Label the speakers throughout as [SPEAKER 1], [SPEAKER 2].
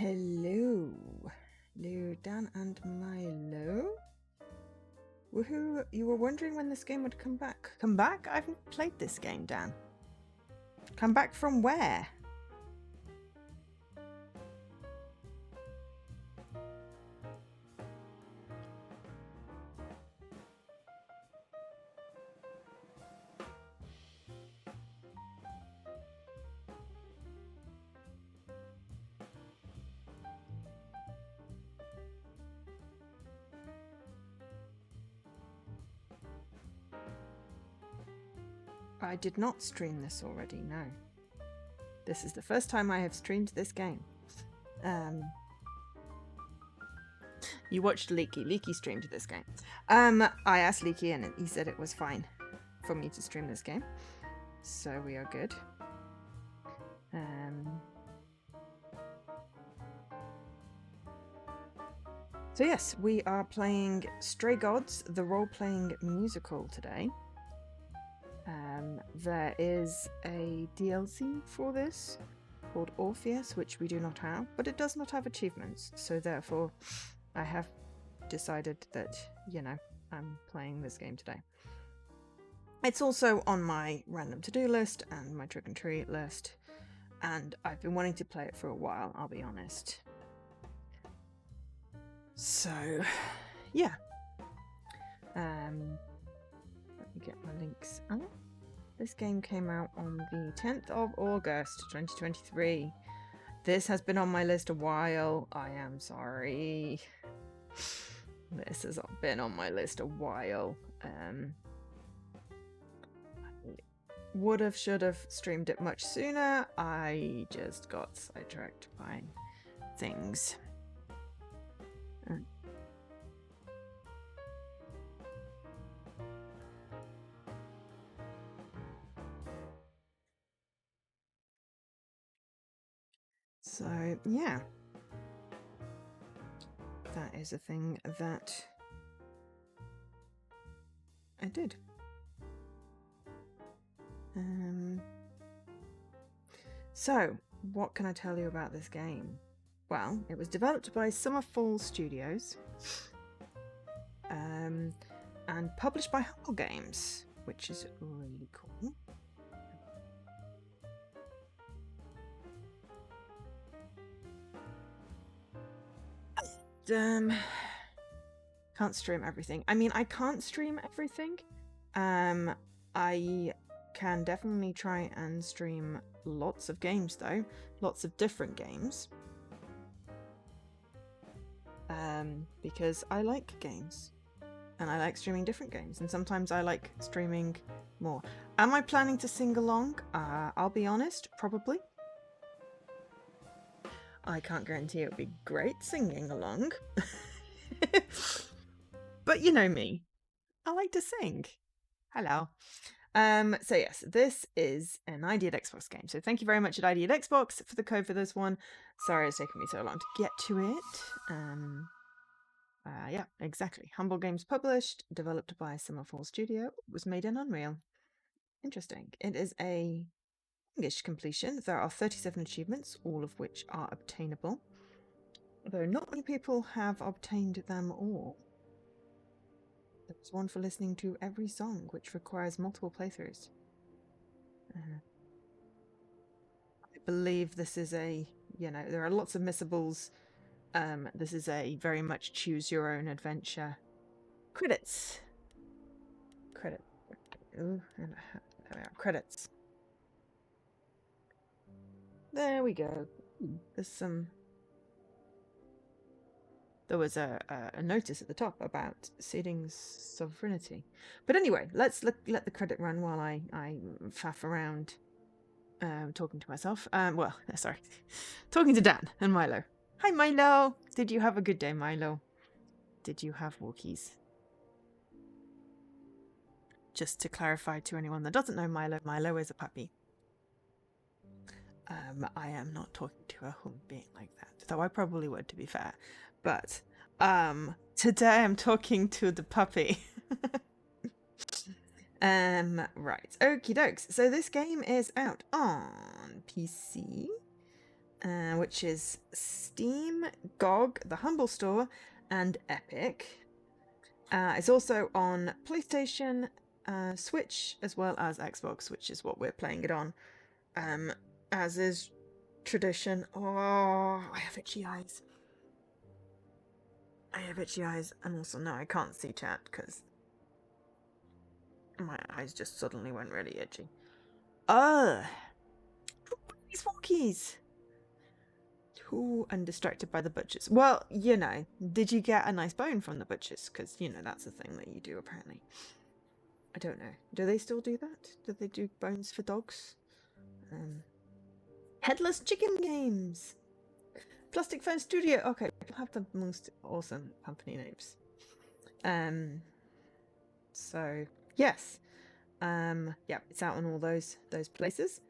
[SPEAKER 1] Hello. Hello, Dan and Milo. Woohoo, you were wondering when this game would come back. Come back? I haven't played this game, Dan. Come back from where? I did not stream this already, no. This is the first time I have streamed this game. You watched Leaky. Leaky streamed this game. I asked Leaky and he said it was fine for me to stream this game. So we are good. So yes, we are playing Stray Gods, the role-playing musical today. There is a DLC for this called Orpheus, which we do not have, but it does not have achievements. So therefore, I have decided that, I'm playing this game today. It's also on my random to-do list and my trick and treat list, and I've been wanting to play it for a while, I'll be honest. So, yeah. Let me get my links out. This game came out on the 10th of August, 2023. This has been on my list a while. I am sorry. This has been on my list a while. I would have, should have streamed it much sooner. I just got sidetracked by things. So, yeah. That is a thing that I did. So, what can I tell you about this game? Well, it was developed by Summerfall Studios and published by Humble Games, which is really cool. Can't stream everything. I mean, I can't stream everything. I can definitely try and stream lots of games, though. Lots of different games. Because I like games. And I like streaming different games. And sometimes I like streaming more. Am I planning to sing along? I'll be honest, probably. I can't guarantee it would be great singing along. But you know me. I like to sing. Hello. So yes, this is an Ideate Xbox game. So thank you very much at Ideate Xbox for the code for this one. Sorry it's taken me so long to get to it. Yeah, exactly. Humble Games published, developed by Summerfall Studio, was made in Unreal. Interesting. It is a English completion. There are 37 achievements, all of which are obtainable. Though not many people have obtained them all. There's one for listening to every song, which requires multiple playthroughs. I believe this is a, there are lots of missables. This is a very much choose your own adventure. Credits. Ooh, there we are. Credits. There we go. There's some. There was a notice at the top about ceding sovereignty. But anyway, let's let the credit run while I faff around talking to myself. Talking to Dan and Milo. Hi, Milo. Did you have a good day, Milo? Did you have walkies? Just to clarify to anyone that doesn't know Milo is a puppy. I am not talking to a human being like that, though I probably would, to be fair. But today I'm talking to the puppy. Right, okie dokes. So this game is out on PC, which is Steam, GOG, the Humble Store, and Epic. It's also on PlayStation, Switch, as well as Xbox, which is what we're playing it on. As is tradition. Oh, I have itchy eyes. And also now I can't see chat because my eyes just suddenly went really itchy. These walkies. Too undistracted by the butchers. Well, did you get a nice bone from the butchers? Because, that's a thing that you do apparently. I don't know. Do they still do that? Do they do bones for dogs? Headless Chicken Games. Plastic Phone Studio. Okay, people have the most awesome company names. So yes. Yeah, it's out on all those places.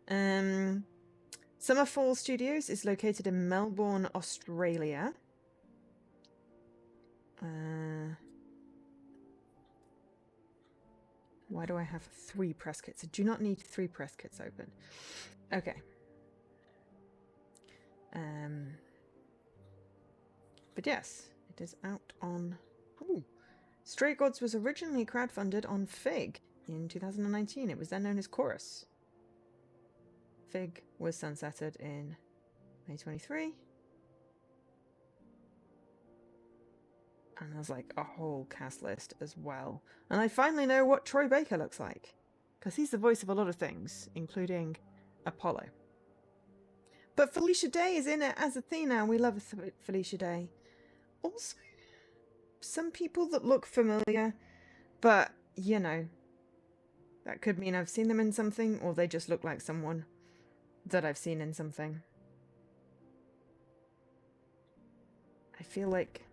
[SPEAKER 1] Summerfall Studios is located in Melbourne, Australia. Why do I have 3 press kits? I do not need 3 press kits open. Okay. But yes, it is out on... Ooh. Stray Gods was originally crowdfunded on Fig in 2019. It was then known as Chorus. Fig was sunsetted in May 23. And there's like a whole cast list as well. And I finally know what Troy Baker looks like. Because he's the voice of a lot of things, including Apollo. But Felicia Day is in it as Athena. We love Felicia Day. Also, some people that look familiar, but, that could mean I've seen them in something, or they just look like someone that I've seen in something. I feel like...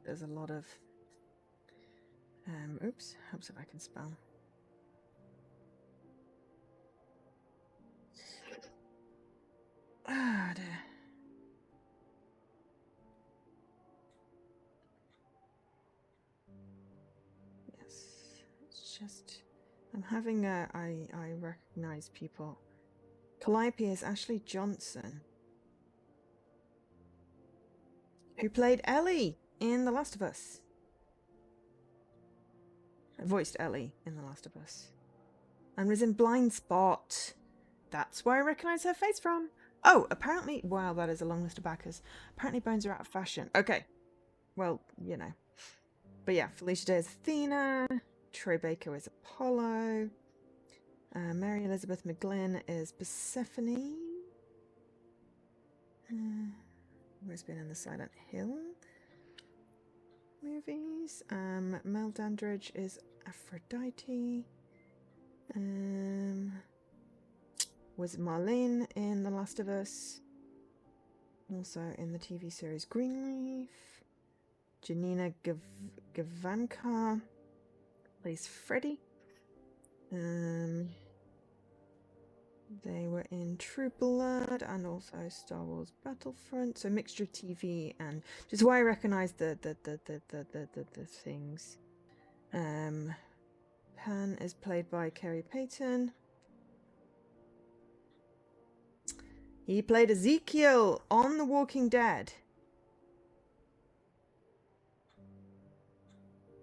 [SPEAKER 1] there's a lot of... oops, helps if I can spell. Ah, dear. Yes, it's just... I'm having a... I recognize people. Calliope is Ashley Johnson, who played Ellie in The Last of Us. Voiced Ellie in The Last of Us. And was in Blind Spot. That's where I recognise her face from. Oh, apparently... Wow, that is a long list of backers. Apparently bones are out of fashion. Okay. Well, But yeah, Felicia Day is Athena. Troy Baker is Apollo. Mary Elizabeth McGlynn is Persephone. Who's been in the Silent Hill movies. Mel Dandridge is Aphrodite. Was Marlene in The Last of Us. Also in the TV series Greenleaf. Janina Gavankar plays Freddy. They were in True Blood and also Star Wars Battlefront. So mixture of TV and just why I recognise the things. Pan is played by Kerry Payton. He played Ezekiel on The Walking Dead.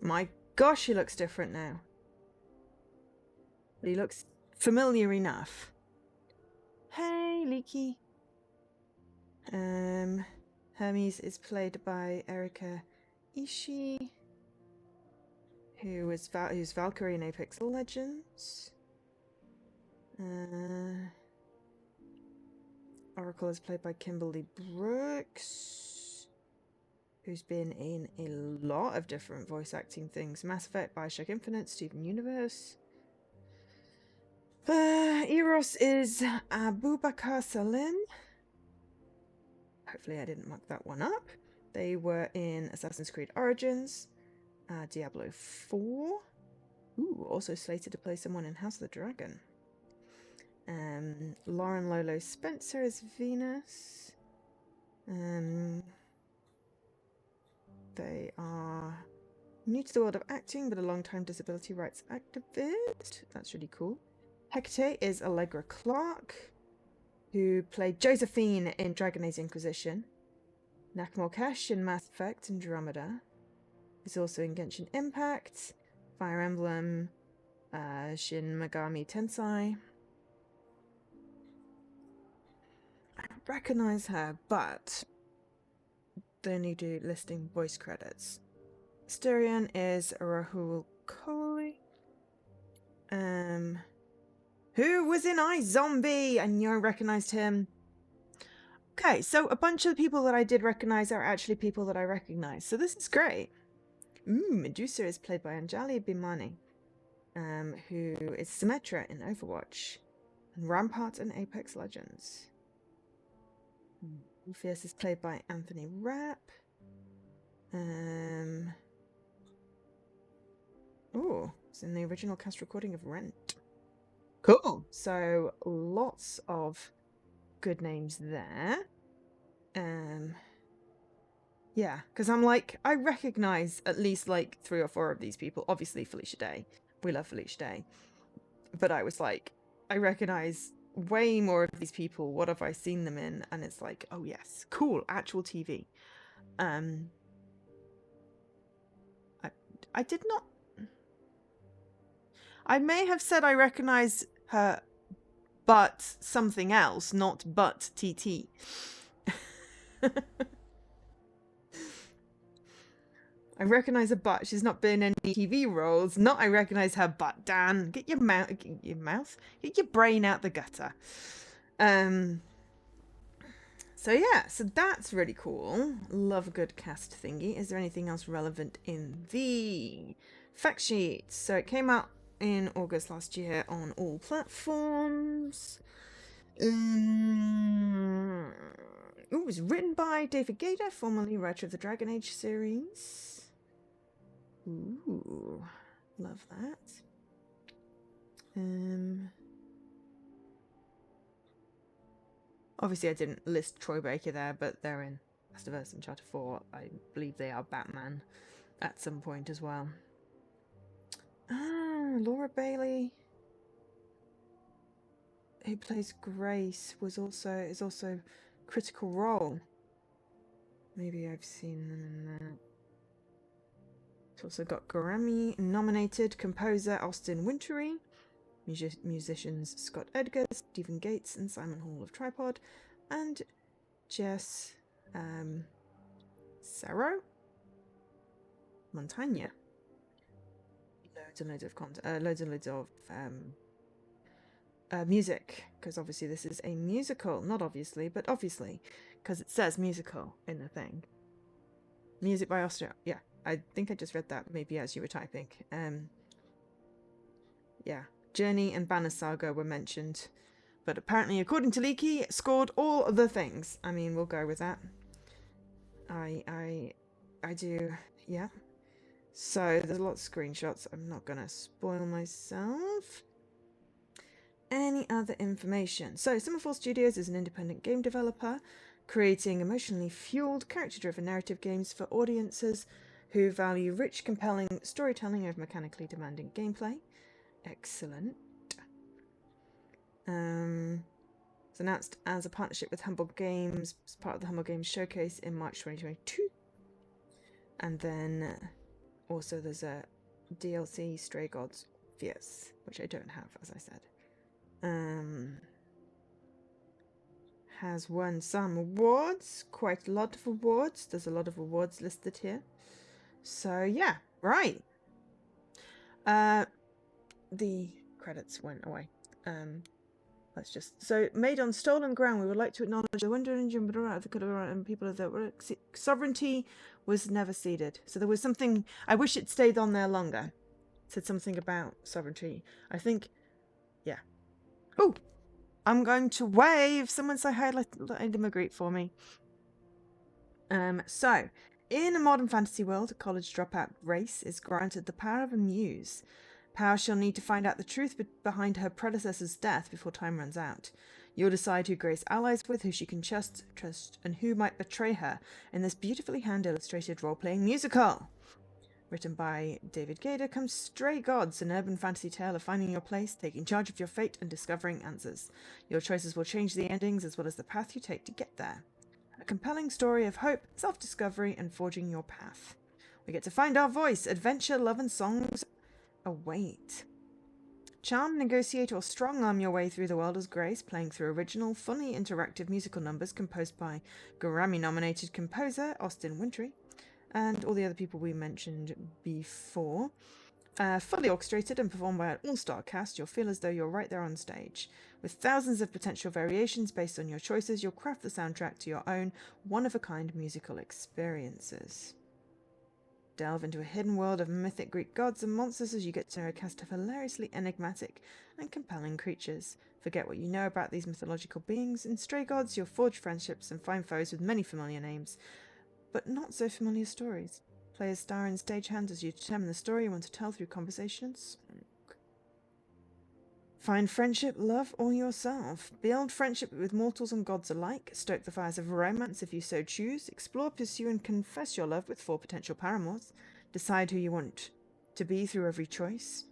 [SPEAKER 1] My gosh, he looks different now. But he looks familiar enough. Hey, Leaky. Hermes is played by Erika Ishii, who's Valkyrie in Apex Legends. Oracle is played by Kimberly Brooks, who's been in a lot of different voice acting things. Mass Effect, Bioshock Infinite, Steven Universe. Eros is Abubakar Salim. Hopefully I didn't muck that one up. They were in Assassin's Creed Origins, Diablo 4. Ooh, also slated to play someone in House of the Dragon. Lauren Lolo Spencer is Venus. They are new to the world of acting, but a long-time disability rights activist. That's really cool. Hecate is Allegra Clark, who played Josephine in Dragon Age Inquisition. Nakamorkesh in Mass Effect Andromeda. He's also in Genshin Impact, Fire Emblem, Shin Megami Tensei. I recognize her, but they only do listing voice credits. Styrian is Rahul Kohli. Who was in iZombie? I knew I recognized him. Okay, so a bunch of the people that I did recognize are actually people that I recognize. So this is great. Medusa is played by Anjali Bhimani, who is Symmetra in Overwatch, and Rampart in Apex Legends. Orpheus is played by Anthony Rapp. It's in the original cast recording of Rent. Cool. So lots of good names there. Yeah, because I'm like, I recognize at least like 3 or 4 of these people. Obviously, Felicia Day. We love Felicia Day. But I was like, I recognize way more of these people. What have I seen them in? And it's like, oh yes, cool, actual TV. I did not. I may have said I recognize her, but something else, not but TT. I recognize her butt. She's not been in any TV roles. Not I recognize her butt. Dan, get your brain out the gutter. So yeah, so that's really cool. Love a good cast thingy. Is there anything else relevant in the fact sheet? So it came out in August last year on all platforms. It was written by David Gator, formerly writer of the Dragon Age series. Ooh, love that. Obviously I didn't list Troy Baker there, but they're in Last of Us and Chapter 4. I believe they are Batman at some point as well. Laura Bailey, who plays Grace, is also Critical Role. Maybe I've seen them in that. It's also got Grammy nominated composer Austin Wintory, musicians Scott Edgar, Stephen Gates, and Simon Hall of Tripod, and Jess Sarro Montagna. Loads and loads of content, loads of music, because obviously this is a musical. Not obviously, but obviously, because it says musical in the thing. Music by Austria. Yeah, I think I just read that maybe as you were typing. Yeah, Journey and Banner Saga were mentioned, but apparently, according to Leaky, it scored all the things. I mean, we'll go with that. I do, yeah. So there's a lot of screenshots. I'm not gonna spoil myself. Any other information? So Summerfall Studios is an independent game developer creating emotionally fueled, character-driven narrative games for audiences who value rich, compelling storytelling over mechanically demanding gameplay. Excellent. It's announced as a partnership with Humble Games as part of the Humble Games Showcase in March 2022. And then also there's a DLC, Stray Gods Fierce, which I don't have, as I said. Has won some awards, quite a lot of awards. There's a lot of awards listed here. So yeah, right. The credits went away. Let's just, so made on stolen ground, we would like to acknowledge the Wonder Engine and people of the sovereignty was never ceded. So there was something, I wish it stayed on there longer. It said something about sovereignty. I think, yeah. Oh, I'm going to wave. Someone say hi, let him greet for me. So, in a modern fantasy world, a college dropout Grace is granted the power of a muse Power she'll need to find out the truth behind her predecessor's death before time runs out. You'll decide who Grace allies with, who she can trust, and who might betray her in this beautifully hand-illustrated role-playing musical. Written by David Gader, comes Stray Gods, an urban fantasy tale of finding your place, taking charge of your fate, and discovering answers. Your choices will change the endings as well as the path you take to get there. A compelling story of hope, self-discovery, and forging your path. We get to find our voice. Adventure, love, and songs await. Charm, negotiate, or strong-arm your way through the world as Grace, playing through original, funny, interactive musical numbers composed by Grammy-nominated composer Austin Wintory and all the other people we mentioned before. Fully orchestrated and performed by an all-star cast, you'll feel as though you're right there on stage. With thousands of potential variations based on your choices, you'll craft the soundtrack to your own one-of-a-kind musical experiences. Delve into a hidden world of mythic Greek gods and monsters as you get to know a cast of hilariously enigmatic and compelling creatures. Forget what you know about these mythological beings. In Stray Gods, you'll forge friendships and find foes with many familiar names, but not so familiar stories. Players star in stagehands as you determine the story you want to tell through conversation and song. Find friendship, love, or yourself. Build friendship with mortals and gods alike. Stoke the fires of romance if you so choose. Explore, pursue, and confess your love with 4 potential paramours. Decide who you want to be through every choice.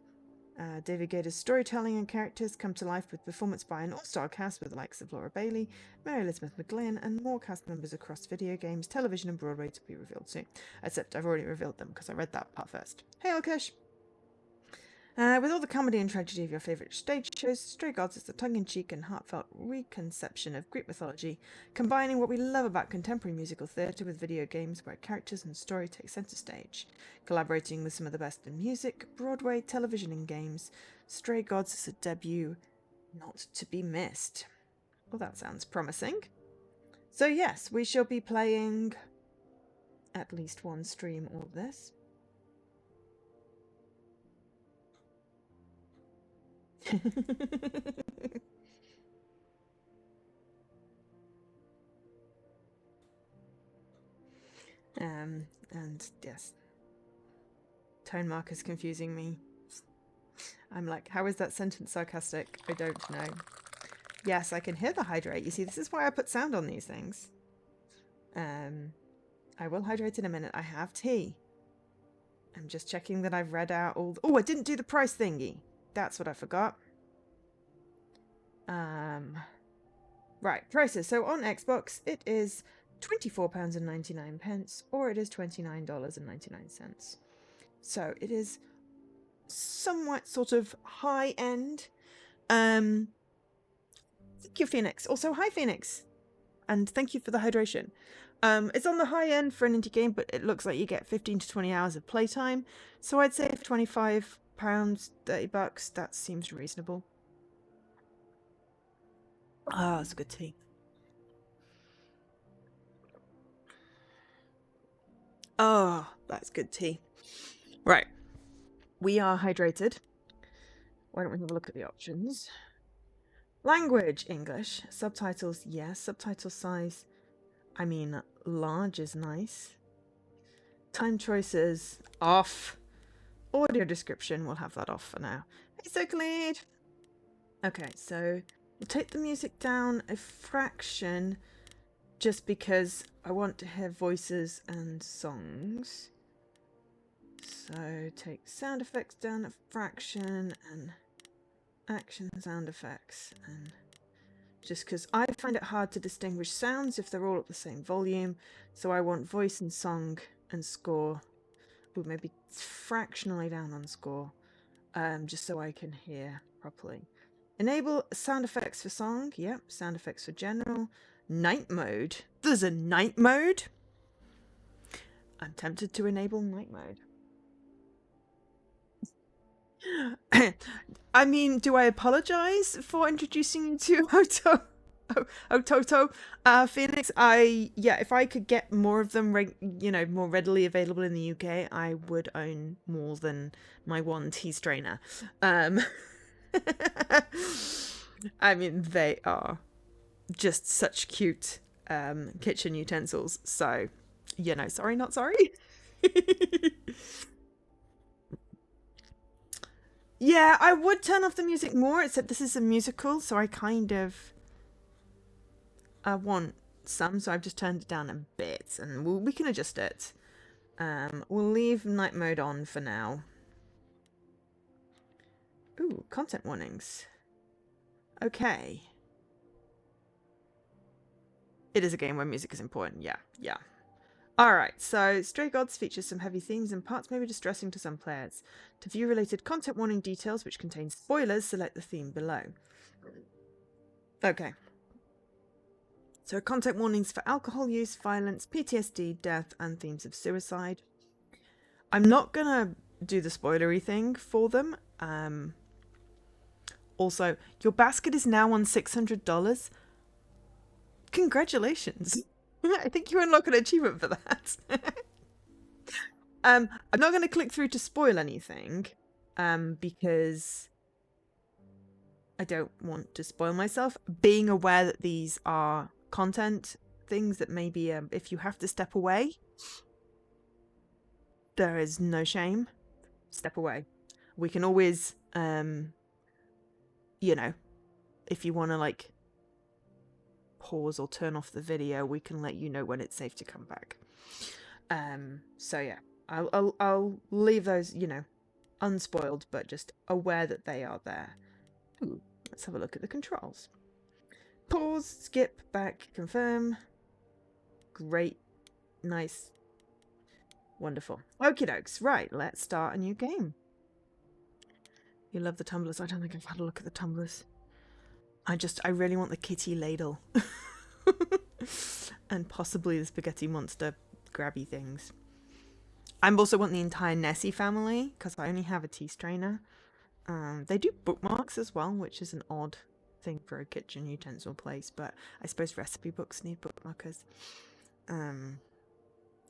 [SPEAKER 1] David Gader's storytelling and characters come to life with performance by an all-star cast with the likes of Laura Bailey, Mary Elizabeth McGlynn, and more cast members across video games, television, and Broadway to be revealed soon. Except I've already revealed them because I read that part first. Hey, Alkesh! With all the comedy and tragedy of your favourite stage shows, Stray Gods is a tongue-in-cheek and heartfelt reconception of Greek mythology, combining what we love about contemporary musical theatre with video games where characters and story take centre stage. Collaborating with some of the best in music, Broadway, television and games, Stray Gods is a debut not to be missed. Well, that sounds promising. So yes, we shall be playing at least one stream of this. And yes, tone markers confusing me. I'm like, how is that sentence sarcastic? I don't know. Yes, I can hear the hydrate. You see, this is why I put sound on these things. I will hydrate in a minute. I have tea. I'm just checking that I've read out all... Oh, I didn't do the price thingy. That's what I forgot. Right, prices. So on Xbox, it is £24.99 or it is $29.99. So it is somewhat sort of high end. Thank you, Phoenix. Also, hi, Phoenix. And thank you for the hydration. It's on the high end for an indie game, but it looks like you get 15 to 20 hours of playtime. So I'd say for £25, $30, that seems reasonable. Ah, that's good tea. Oh, that's good tea. Right. We are hydrated. Why don't we have a look at the options? Language, English. Subtitles, yes. Subtitle size, I mean, large is nice. Time choices, off. Audio description, we'll have that off for now. Hey, Circlead! Okay, so we'll take the music down a fraction just because I want to hear voices and songs. So take sound effects down a fraction and action sound effects, and just because I find it hard to distinguish sounds if they're all at the same volume, so I want voice and song and score. Ooh, maybe fractionally down on score, just so I can hear properly. Enable sound effects for song. Yep, sound effects for general. Night mode. There's a night mode? I'm tempted to enable night mode. I mean, do I apologize for introducing you to Toto, Phoenix? If I could get more of them, more readily available in the UK, I would own more than my one tea strainer. I mean, they are just such cute kitchen utensils. So, sorry, not sorry. Yeah, I would turn off the music more, except this is a musical, so I kind of want some, so I've just turned it down a bit, and we can adjust it. We'll leave night mode on for now. Ooh, content warnings. Okay. It is a game where music is important, yeah. Alright, so Stray Gods features some heavy themes and parts may be distressing to some players. To view related content warning details which contain spoilers, select the theme below. Okay. So content warnings for alcohol use, violence, PTSD, death, and themes of suicide. I'm not gonna do the spoilery thing for them. Also, your basket is now on $600. Congratulations. I think you unlock an achievement for that. I'm not going to click through to spoil anything, because I don't want to spoil myself. Being aware that these are content things that maybe if you have to step away, there is no shame. Step away. We can always, you know, if you want to like pause or turn off the video, we can let you know when it's safe to come back. So yeah, I'll leave those, you know, unspoiled, but just aware that they are there. Ooh, let's have a look at the controls. Pause, skip, back, confirm. Great, nice, wonderful. Okie dokes. Right, let's start a new game. You love the tumblers. I don't think I've had a look at the tumblers. I really want the kitty ladle. And possibly the spaghetti monster grabby things. I also want the entire Nessie family, because I only have a tea strainer. They do bookmarks as well, which is an odd thing for a kitchen utensil place, but I suppose recipe books need bookmarkers.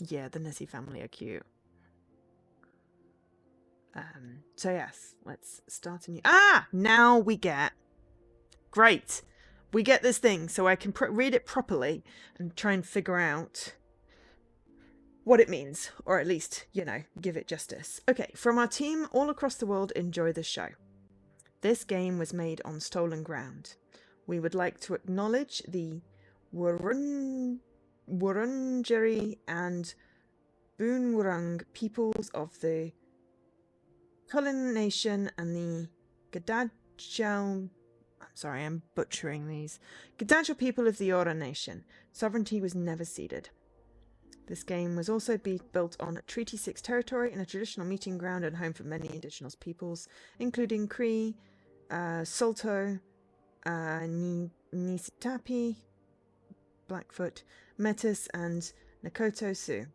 [SPEAKER 1] Yeah, the Nessie family are cute. So yes, let's start a new... now we get... Great! We get this thing, so I can read it properly and try and figure out what it means, or at least, you know, give it justice. Okay, from our team all across the world, enjoy this show. This game was made on stolen ground. We would like to acknowledge the Wurundjeri and Boonwurrung peoples of the Kulin Nation and the Gadajal... I'm sorry, I'm butchering these. Gadajal people of the Eora Nation. Sovereignty was never ceded. This game was also built on Treaty 6 territory and a traditional meeting ground and home for many indigenous peoples, including Cree, Salto, Nisitapi, Blackfoot, Metis, and Nakoto Sioux.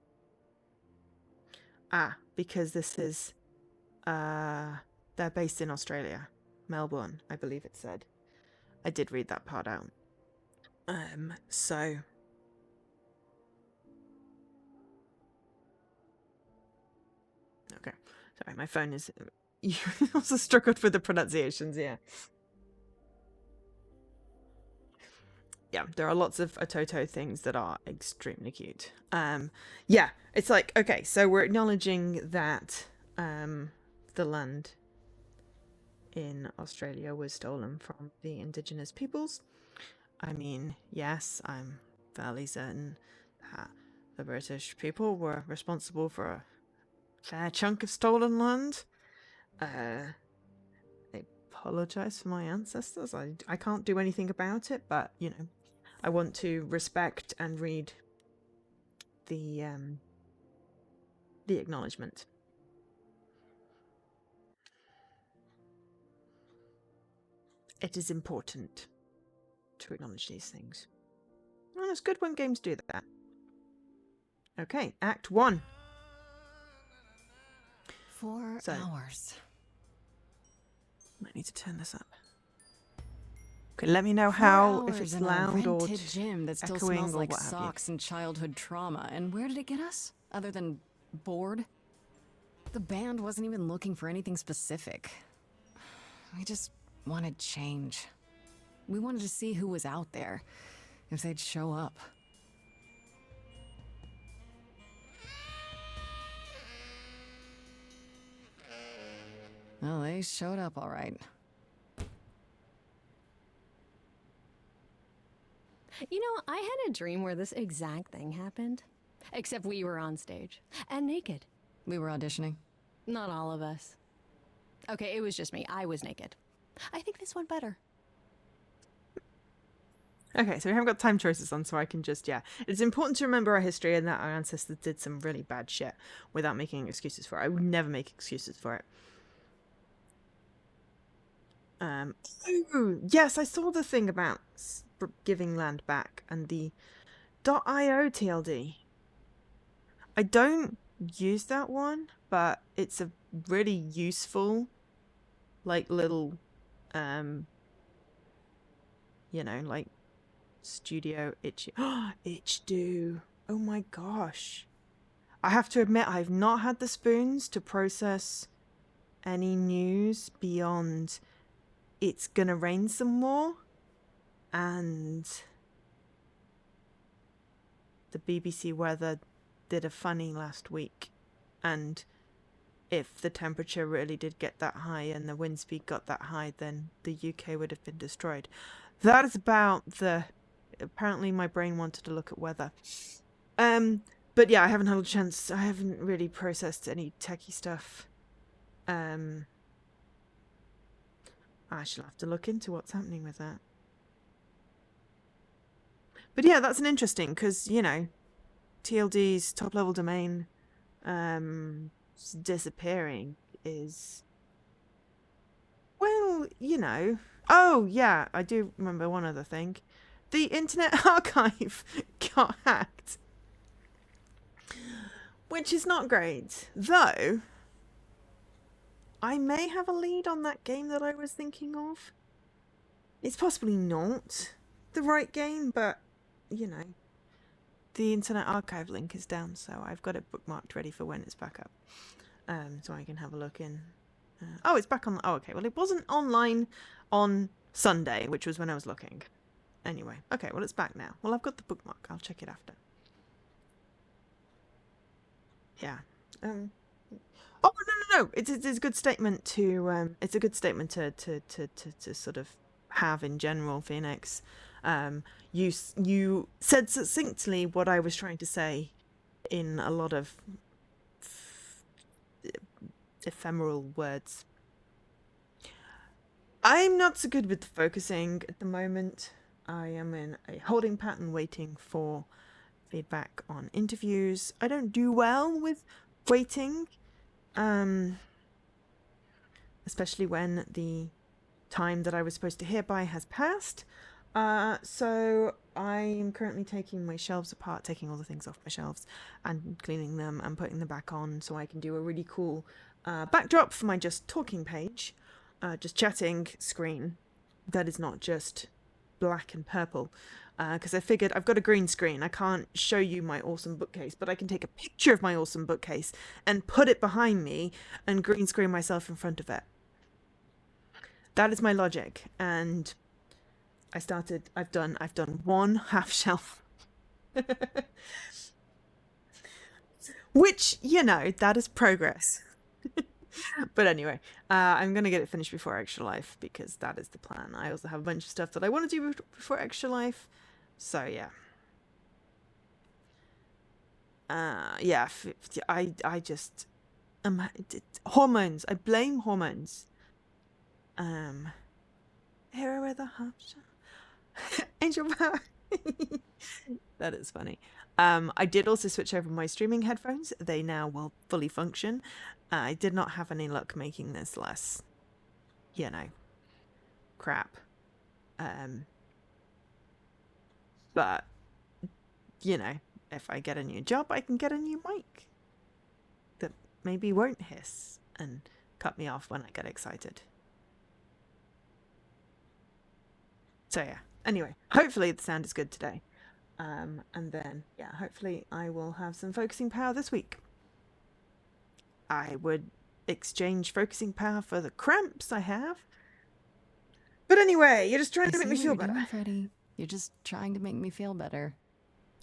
[SPEAKER 1] Because this is... they're based in Australia. Melbourne, I believe it said. I did read that part out. So... Okay. Sorry, my phone is... You also struggled with the pronunciations, yeah. Yeah, there are lots of Ototo things that are extremely cute. Yeah, it's like, okay, so we're acknowledging that the land in Australia was stolen from the indigenous peoples. I mean, yes, I'm fairly certain that the British people were responsible for a fair chunk of stolen land. I apologise for my ancestors. I can't do anything about it, but, you know, I want to respect and read the acknowledgement. It is important to acknowledge these things. And it's good when games do that. Okay, Act 1.
[SPEAKER 2] 4 hours.
[SPEAKER 1] I need to turn this up. Okay, let me know how, if it's loud or
[SPEAKER 2] gym that still
[SPEAKER 1] echoing
[SPEAKER 2] smells
[SPEAKER 1] or
[SPEAKER 2] like
[SPEAKER 1] what have you.
[SPEAKER 2] socks and childhood trauma. And where did it get us? Other than bored? The band wasn't even looking for anything specific. We just wanted change. We wanted to see who was out there, if they'd show up. Well, they showed up all right.
[SPEAKER 3] You know, I had a dream where this exact thing happened. Except we were on stage. And naked.
[SPEAKER 2] We were auditioning.
[SPEAKER 3] Not all of us. Okay, it was just me. I was naked. I think this went better.
[SPEAKER 1] Okay, so we haven't got time choices on, so I can just, yeah. It's important to remember our history and that our ancestors did some really bad shit without making excuses for it. I would never make excuses for it. Oh, yes, I saw the thing about giving land back and the .io TLD. I don't use that one, but it's a really useful, like, little, you know, like, studio itchy. Itch-do. Oh my gosh. I have to admit, I've not had the spoons to process any news beyond it's gonna rain some more and the BBC weather did a funny last week, and if the temperature really did get that high and the wind speed got that high, then the UK would have been destroyed. That is about the... Apparently my brain wanted to look at weather. But yeah, I haven't had a chance. I haven't really processed any techie stuff. I shall have to look into what's happening with that. But yeah, that's an interesting, because, you know, TLD's top-level domain disappearing is... Well, you know... Oh, yeah, I do remember one other thing. The Internet Archive got hacked. Which is not great. Though, I may have a lead on that game that I was thinking of. It's possibly not the right game, but, you know, the Internet Archive link is down, so I've got it bookmarked ready for when it's back up. So I can have a look in. Oh, it's back on. Oh, okay. Well, it wasn't online on Sunday, which was when I was looking. Anyway, okay, well, it's back now. Well, I've got the bookmark. I'll check it after. Yeah. Oh, no. It's a good statement to it's a good statement to sort of have in general, Phoenix. You said succinctly what I was trying to say in a lot of ephemeral words. I'm not so good with the focusing at the moment. I am in a holding pattern waiting for feedback on interviews. I don't do well with waiting, especially when the time that I was supposed to hear by has passed. So I'm currently taking my shelves apart, taking all the things off my shelves and cleaning them and putting them back on so I can do a really cool backdrop for my just talking page, just chatting screen that is not just black and purple, because I figured I've got a green screen. I can't show you my awesome bookcase, but I can take a picture of my awesome bookcase and put it behind me and green screen myself in front of it. That is my logic, and I've done one half shelf. Which, you know, that is progress. But anyway, I'm going to get it finished before Extra Life, because that is the plan. I also have a bunch of stuff that I want to do before Extra Life. So, yeah. Yeah, I just... hormones. I blame hormones. Hero with a half shell. Angel power. That is funny. I did also switch over my streaming headphones. They now will fully function. I did not have any luck making this less, you know, crap. But, you know, if I get a new job, I can get a new mic that maybe won't hiss and cut me off when I get excited. So yeah, anyway, hopefully the sound is good today. And then, yeah, hopefully I will have some focusing power this week. I would exchange focusing power for the cramps I have. But anyway, you're just trying to make me feel better.
[SPEAKER 2] Doing, Freddy. You're just trying to make me feel better.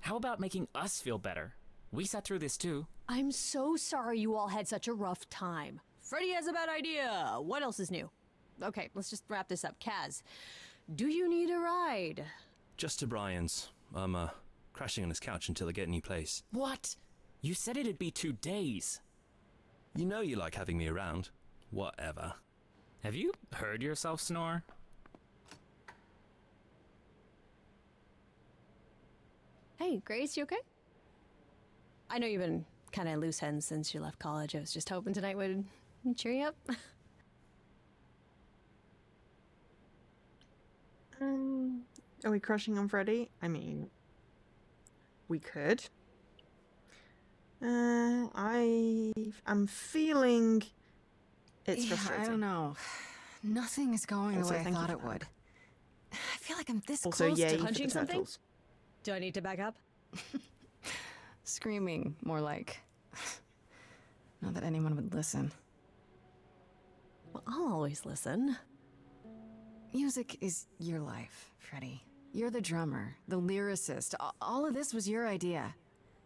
[SPEAKER 4] How about making us feel better? We sat through this too.
[SPEAKER 3] I'm so sorry you all had such a rough time. Freddy has a bad idea. What else is new? Okay, let's just wrap this up. Kaz, do you need a ride?
[SPEAKER 4] Just to Brian's. I'm, crashing on his couch until I get a new place.
[SPEAKER 5] What? You said it'd be 2 days.
[SPEAKER 4] You know you like having me around. Whatever.
[SPEAKER 5] Have you heard yourself snore?
[SPEAKER 3] Hey, Grace, you okay? I know you've been kind of loose ends since you left college. I was just hoping tonight would cheer you up.
[SPEAKER 1] Are we crushing on Freddy? I mean, we could. I'm feeling it's frustrating.
[SPEAKER 2] I don't know. Nothing is going
[SPEAKER 1] Also,
[SPEAKER 2] the way I
[SPEAKER 1] thank you
[SPEAKER 2] thought
[SPEAKER 1] for
[SPEAKER 2] it
[SPEAKER 1] that.
[SPEAKER 2] would. I feel like I'm this
[SPEAKER 1] Also,
[SPEAKER 2] close
[SPEAKER 1] yay
[SPEAKER 2] to
[SPEAKER 1] for the
[SPEAKER 3] punching something?
[SPEAKER 1] turtles.
[SPEAKER 3] Do I need to back up?
[SPEAKER 2] screaming, more like. Not that anyone would listen.
[SPEAKER 3] Well, I'll always listen.
[SPEAKER 2] Music is your life, Freddie. You're the drummer, the lyricist. All of this was your idea.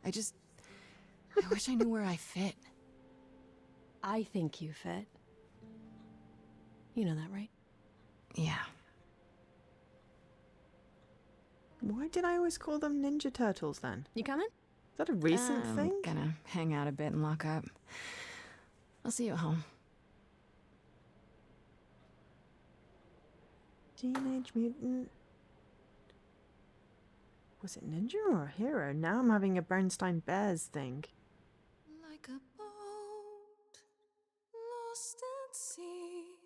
[SPEAKER 2] I wish I knew where I fit.
[SPEAKER 3] I think you fit. You know that, right?
[SPEAKER 2] Yeah.
[SPEAKER 1] Why did I always call them Ninja Turtles then?
[SPEAKER 3] You coming?
[SPEAKER 1] Is that a recent
[SPEAKER 2] I'm
[SPEAKER 1] thing?
[SPEAKER 2] gonna hang out a bit and lock up. I'll see you at home.
[SPEAKER 1] Teenage Mutant. Was it Ninja or a Hero? Now I'm having a Bernstein Bears thing.
[SPEAKER 2] Like a boat lost at sea,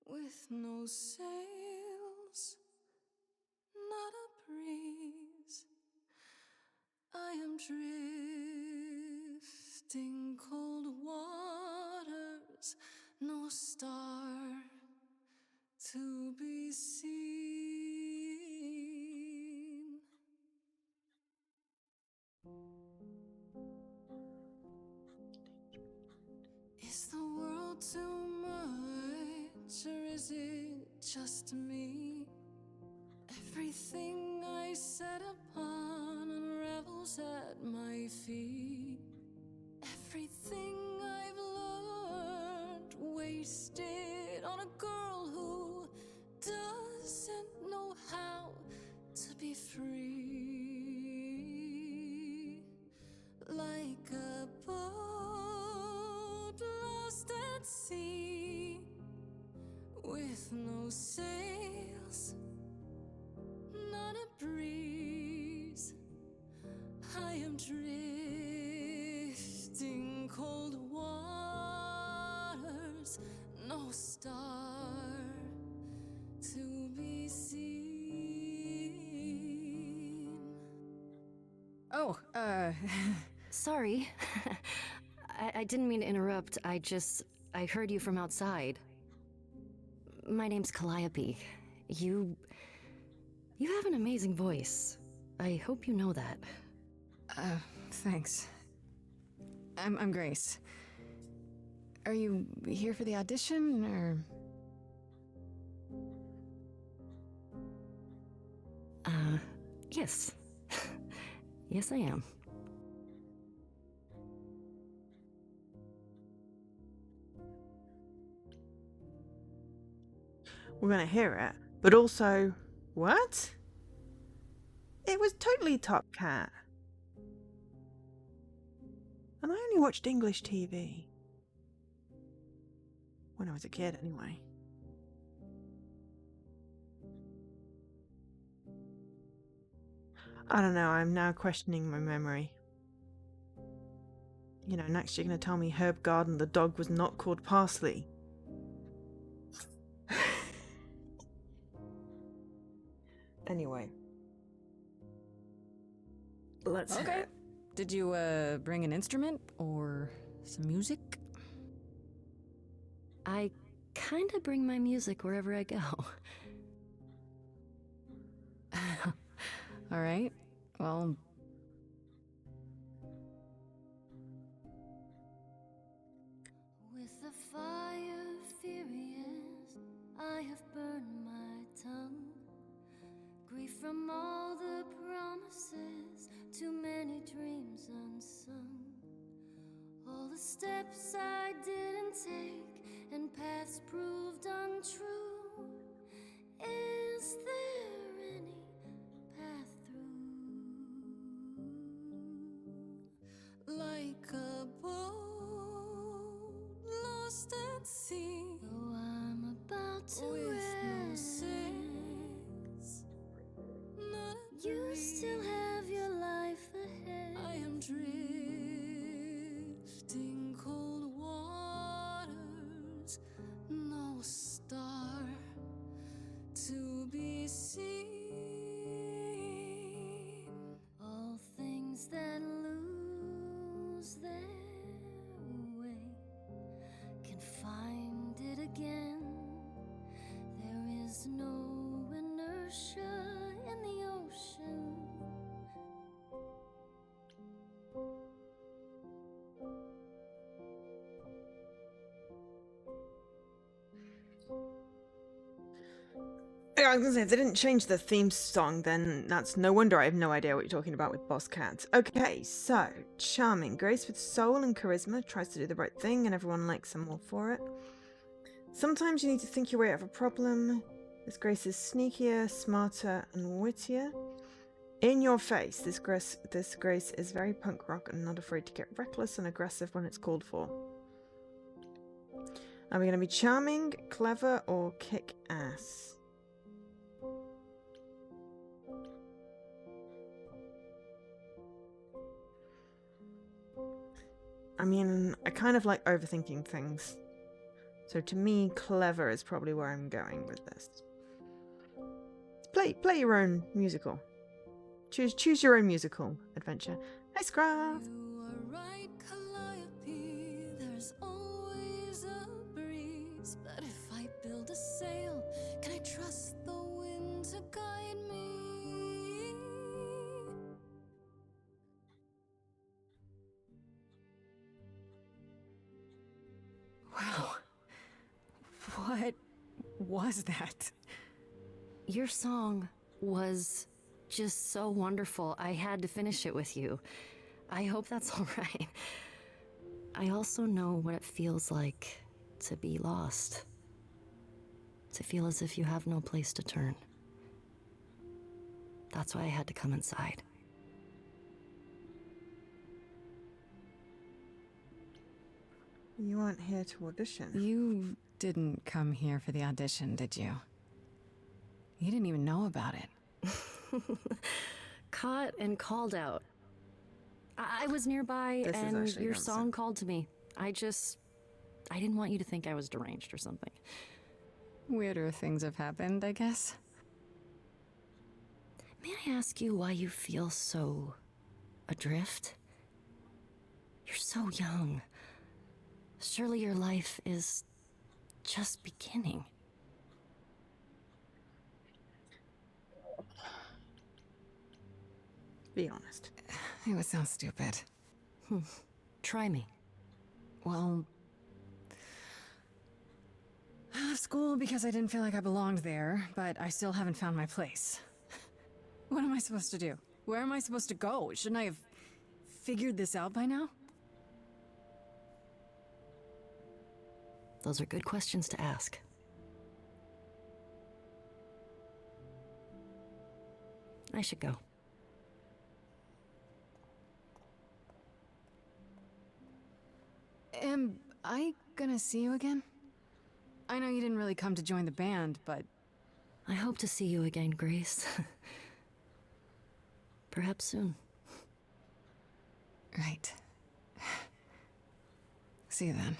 [SPEAKER 2] with no sails, not a breeze. I am drifting cold waters, no star to be seen. Is the world too much, or is it just me? Everything I set upon unravels at my feet. Everything I've learned wasted on a girl who doesn't know how to be free. Like a boat lost at sea, with no sails, not a breeze. I am drifting cold waters, no star to be seen. Oh,
[SPEAKER 6] Sorry. I didn't mean to interrupt. I heard you from outside. My name's Calliope. You have an amazing voice. I hope you know that.
[SPEAKER 2] Thanks. I'm Grace. Are you here for the audition, or?
[SPEAKER 6] Yes. Yes, I am.
[SPEAKER 1] We're gonna hear it, but also, what? It was totally Top Cat. And I only watched English TV. When I was a kid, anyway. I don't know, I'm now questioning my memory. You know, next you're gonna tell me Herb Garden the dog was not called Parsley. Anyway. Let's hear
[SPEAKER 2] Okay.
[SPEAKER 1] it.
[SPEAKER 2] Did you, bring an instrument or some music?
[SPEAKER 6] I kinda bring my music wherever I go.
[SPEAKER 2] All right. Well,
[SPEAKER 7] With the fire furious, I have burned my tongue. Grief from all the promises, too many dreams unsung. All the the steps I didn't take and paths proved untrue. Is there any path through?
[SPEAKER 2] Like a boat lost at sea,
[SPEAKER 7] Though I'm about to
[SPEAKER 2] with no
[SPEAKER 7] end,
[SPEAKER 2] sails, not a
[SPEAKER 7] you
[SPEAKER 2] breeze.
[SPEAKER 7] still have your life ahead.
[SPEAKER 2] I am drifting cold waters, no star to be seen.
[SPEAKER 7] All things that lose their way can find it again. There is no inertia in the ocean.
[SPEAKER 1] Yeah, I was gonna say, if they didn't change the theme song, then that's no wonder I have no idea what you're talking about with Boss Cat. Okay, so, charming. Grace with soul and charisma tries to do the right thing and everyone likes her more for it. Sometimes you need to think your way out of a problem. This Grace is sneakier, smarter, and wittier. In your face, this Grace is very punk rock and not afraid to get reckless and aggressive when it's called for. Are we going to be charming, clever, or kick ass? I mean, I kind of like overthinking things. So to me, clever is probably where I'm going with this. Play your own musical. Choose your own musical adventure. Hey, Scruff!
[SPEAKER 2] You are right, Calliope. There's always a breeze. But if I build a sail, can I trust the wind to guide me?
[SPEAKER 3] Wow. What was that?
[SPEAKER 6] Your song was just so wonderful. I had to finish it with you. I hope that's all right. I also know what it feels like to be lost. To feel as if you have no place to turn. That's why I had to come inside.
[SPEAKER 1] You aren't here to audition.
[SPEAKER 2] You didn't come here for the audition, did you? You didn't even know about it.
[SPEAKER 6] Caught and called out. I was nearby
[SPEAKER 1] This is
[SPEAKER 6] and
[SPEAKER 1] actually
[SPEAKER 6] your
[SPEAKER 1] nonsense.
[SPEAKER 6] song called to me. I didn't want you to think I was deranged or something.
[SPEAKER 2] Weirder things have happened, I guess.
[SPEAKER 6] May I ask you why you feel so adrift? You're so young. Surely your life is just beginning.
[SPEAKER 1] Be honest.
[SPEAKER 2] It would sound stupid.
[SPEAKER 6] Try me.
[SPEAKER 2] Well, I left school because I didn't feel like I belonged there, but I still haven't found my place. What am I supposed to do? Where am I supposed to go? Shouldn't I have figured this out by now?
[SPEAKER 6] Those are good questions to ask. I should go.
[SPEAKER 2] Am I gonna see you again? I know you didn't really come to join the band, but
[SPEAKER 6] I hope to see you again, Grace. Perhaps soon.
[SPEAKER 2] right. See you then.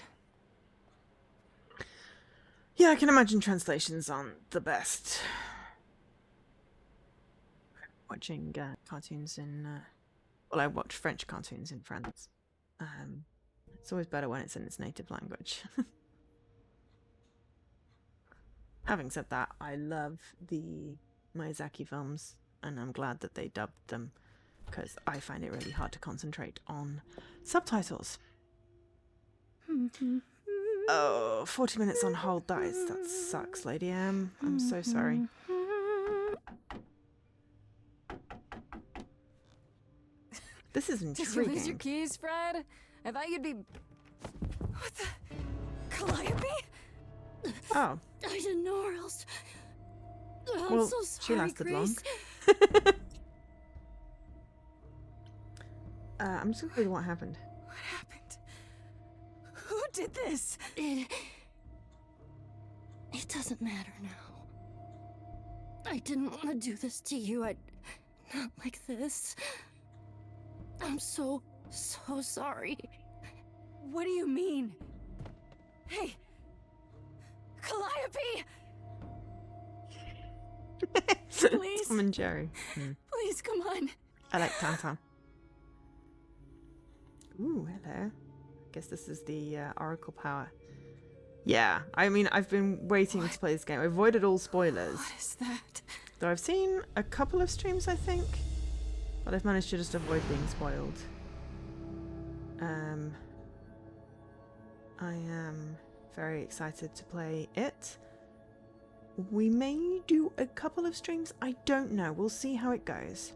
[SPEAKER 1] Yeah, I can imagine translations aren't the best. Watching cartoons in... well, I watch French cartoons in France. It's always better when it's in its native language. Having said that, I love the Miyazaki films, and I'm glad that they dubbed them, because I find it really hard to concentrate on subtitles. Oh, 40 minutes on hold, that sucks, Lady M. I'm so sorry. This is
[SPEAKER 2] Did you lose your
[SPEAKER 1] intriguing.
[SPEAKER 2] keys, Fred? I thought you'd be What the? Calliope?
[SPEAKER 1] Oh,
[SPEAKER 6] I didn't know or else. I'm
[SPEAKER 1] well,
[SPEAKER 6] so
[SPEAKER 1] she
[SPEAKER 6] sorry,
[SPEAKER 1] lasted long.
[SPEAKER 6] Grace.
[SPEAKER 1] I'm just gonna read what happened.
[SPEAKER 2] What happened? Who did this?
[SPEAKER 6] It doesn't matter now. I didn't want to do this to you. Not like this. I'm so sorry.
[SPEAKER 2] What do you mean? Hey, Calliope! Please.
[SPEAKER 1] Tom and Jerry.
[SPEAKER 2] Please, come on.
[SPEAKER 1] I like Tantan. Ooh, hello. Guess this is the Oracle power. Yeah, I mean, I've been waiting to play this game. I avoided all spoilers.
[SPEAKER 2] What is that?
[SPEAKER 1] Though I've seen a couple of streams, I think. But I've managed to just avoid being spoiled. I am very excited to play it. We may do a couple of streams. I don't know. We'll see how it goes.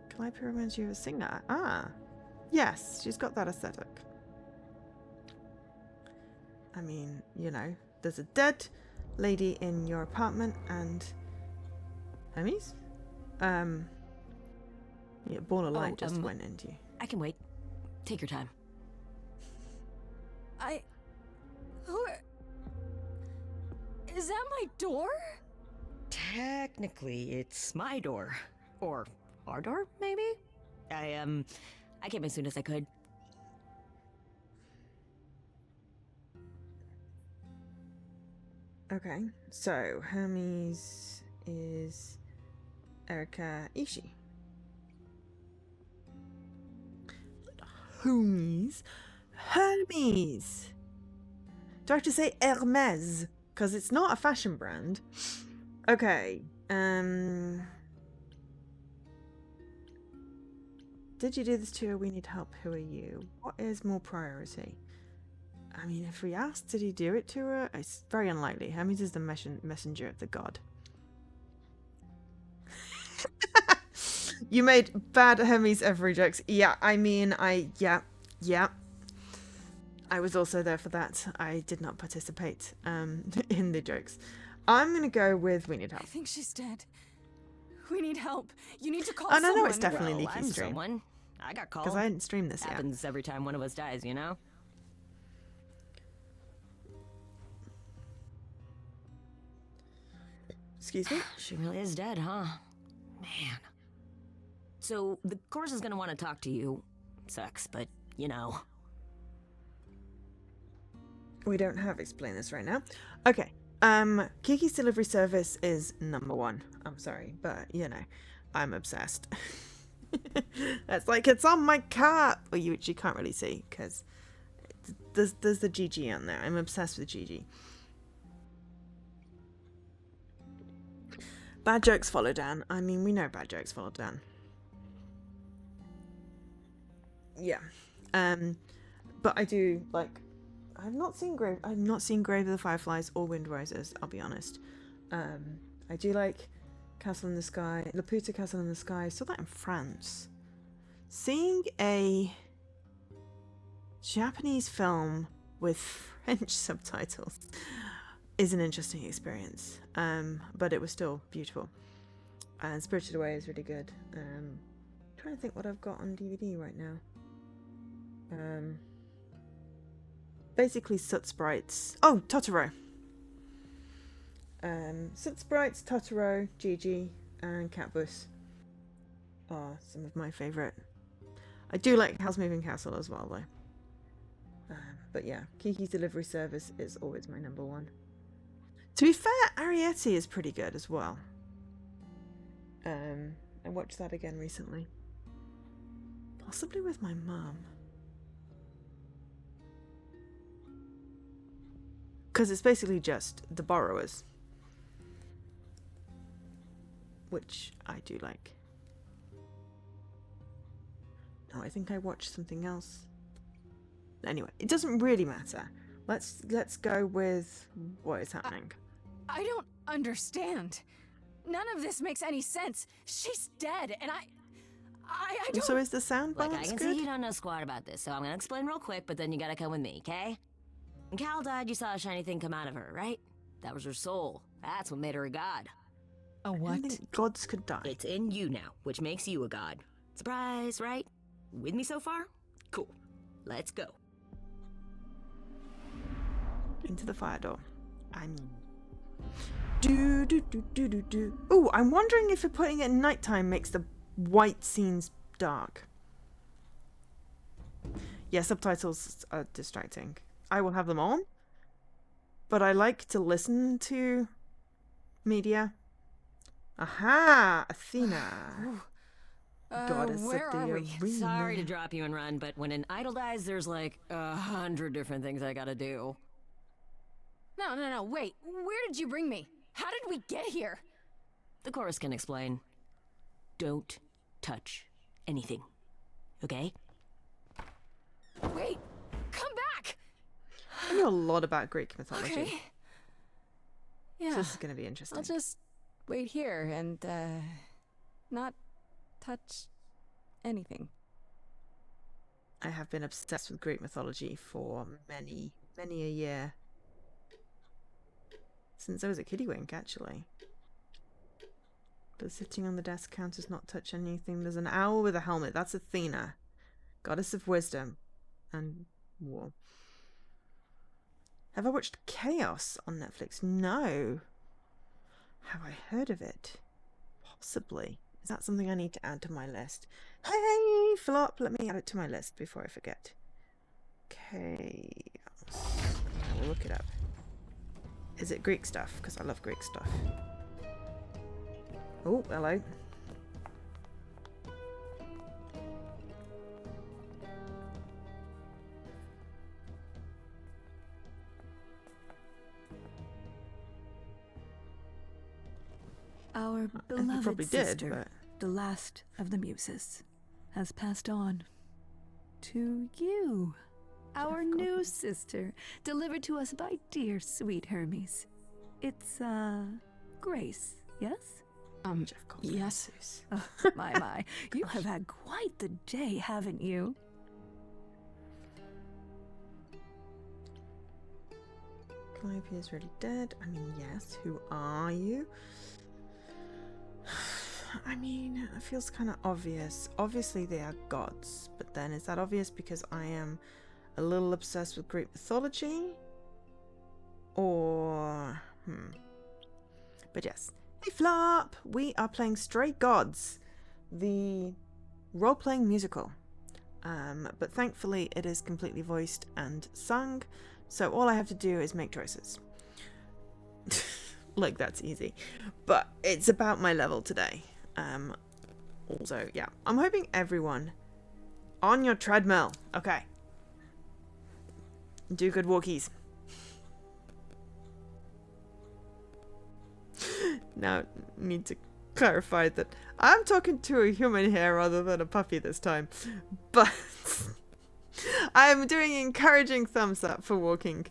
[SPEAKER 1] Calliope reminds you of a singer. Ah, yes, she's got that aesthetic. I mean, you know, there's a dead lady in your apartment and Hermes? Yeah, Born Alive just went into you.
[SPEAKER 6] I can wait. Take your time.
[SPEAKER 2] Is that my door?
[SPEAKER 8] Technically, it's my door. Or our door, maybe? I came as soon as I could.
[SPEAKER 1] Okay, so Hermes is Erika Ishii. Hermes. Hermes. Do I have to say Hermes? Because it's not a fashion brand. Okay. Did you do this too? We need help. Who are you? What is more priority? I mean, if we asked, did he do it to her? It's very unlikely. Hermes is the messenger of the god. You made bad Hermes every jokes. Yeah, I mean, yeah. I was also there for that. I did not participate in the jokes. I'm gonna go with we need help.
[SPEAKER 2] I think she's dead. We need help. You need to call
[SPEAKER 1] Oh,
[SPEAKER 2] someone.
[SPEAKER 1] no, it's definitely
[SPEAKER 8] Well,
[SPEAKER 1] leaky
[SPEAKER 8] I'm
[SPEAKER 1] stream.
[SPEAKER 8] someone. I got called.
[SPEAKER 1] Because I hadn't streamed this yet.
[SPEAKER 8] Happens every time one of us dies, you know?
[SPEAKER 1] Excuse me?
[SPEAKER 8] She really is dead, huh? Man. So, the course is gonna want to talk to you. Sucks, but, you know.
[SPEAKER 1] We don't have explain this right now. Okay. Kiki's delivery service is #1. I'm sorry, but you know, I'm obsessed. That's like it's on my cart. Well, you can't really see because there's the GG on there. I'm obsessed with GG. Bad jokes follow Dan. I mean, we know bad jokes follow Dan. Yeah. But I do like. I've not seen Grave of the Fireflies or Wind Rises, I'll be honest. I do like Castle in the Sky, Laputa Castle in the Sky. I saw that in France. Seeing a Japanese film with French subtitles is an interesting experience. But it was still beautiful. And Spirited Away is really good. Trying to think what I've got on DVD right now. Basically Soot Sprites. Oh, Totoro. Soot Sprites, Totoro, Gigi, and Catbus are some of my favourite. I do like Howl's Moving Castle as well, though. But yeah, Kiki's Delivery Service is always my #1. To be fair, Arietti is pretty good as well. I watched that again recently. Possibly with my mum. Because it's basically just The Borrowers. Which I do like. No, I think I watched something else. Anyway, it doesn't really matter. Let's go with what is happening.
[SPEAKER 2] I don't understand. None of this makes any sense. She's dead, and I don't.
[SPEAKER 1] Also, is the sound
[SPEAKER 8] Look, I
[SPEAKER 1] balance
[SPEAKER 8] can
[SPEAKER 1] good?
[SPEAKER 8] see you don't know squat about this, so I'm gonna explain real quick, but then you gotta come with me, okay? When Cal died, you saw a shiny thing come out of her, right? That was her soul. That's what made her a god.
[SPEAKER 2] A
[SPEAKER 1] I
[SPEAKER 2] what?
[SPEAKER 1] didn't think gods could die.
[SPEAKER 8] It's in you now, which makes you a god. Surprise, right? With me so far? Cool. Let's go.
[SPEAKER 1] Into the fire door. I'm do do do do do do. Oh, I'm wondering if putting it at nighttime makes the white scenes dark. Yeah, subtitles are distracting. I will have them on, but I like to listen to media. Aha, Athena. Goddess
[SPEAKER 2] where
[SPEAKER 1] of the
[SPEAKER 2] are we?
[SPEAKER 1] arena.
[SPEAKER 8] Sorry to drop you and run, but when an idol dies, there's like 100 different things I gotta do.
[SPEAKER 2] No, wait. Where did you bring me? How did we get here?
[SPEAKER 8] The chorus can explain. Don't touch anything. Okay?
[SPEAKER 2] Wait, come back!
[SPEAKER 1] I know a lot about Greek mythology.
[SPEAKER 2] Okay.
[SPEAKER 1] So
[SPEAKER 2] Yeah,
[SPEAKER 1] this is going to be interesting.
[SPEAKER 2] I'll just wait here and, not touch anything.
[SPEAKER 1] I have been obsessed with Greek mythology for many a year. Since I was a kiddywink, actually. But sitting on the desk count does not touch anything. There's an owl with a helmet. That's Athena, goddess of wisdom and war. Have I watched Chaos on Netflix? No. Have I heard of it? Possibly. Is that something I need to add to my list? Hey, Flop, let me add it to my list before I forget. Chaos. I will look it up. Is it Greek stuff? Because I love Greek stuff. Oh, hello.
[SPEAKER 9] Our
[SPEAKER 1] You
[SPEAKER 9] beloved
[SPEAKER 1] probably
[SPEAKER 9] sister,
[SPEAKER 1] did, but
[SPEAKER 9] the last of the muses, has passed on to you, our
[SPEAKER 1] Jeff
[SPEAKER 9] new
[SPEAKER 1] Goldblum.
[SPEAKER 9] sister, delivered to us by dear sweet Hermes. It's, Grace, yes?
[SPEAKER 1] Jeff Goldblum.
[SPEAKER 2] Yes.
[SPEAKER 1] Zeus.
[SPEAKER 9] Oh, my. You have had quite the day, haven't you?
[SPEAKER 1] Calliope is already dead. I mean, yes. Who are you? I mean, it feels kind of obvious. Obviously, they are gods. But then, is that obvious because I am a little obsessed with Greek mythology? Or... But yes. Hey, Flop! We are playing Stray Gods, the role-playing musical. But thankfully, it is completely voiced and sung, so all I have to do is make choices. Like, that's easy. But it's about my level today. Also, yeah. I'm hoping everyone on your treadmill. Okay. Do good walkies. Now, need to clarify that I'm talking to a human here rather than a puppy this time. But I'm doing encouraging thumbs up for walking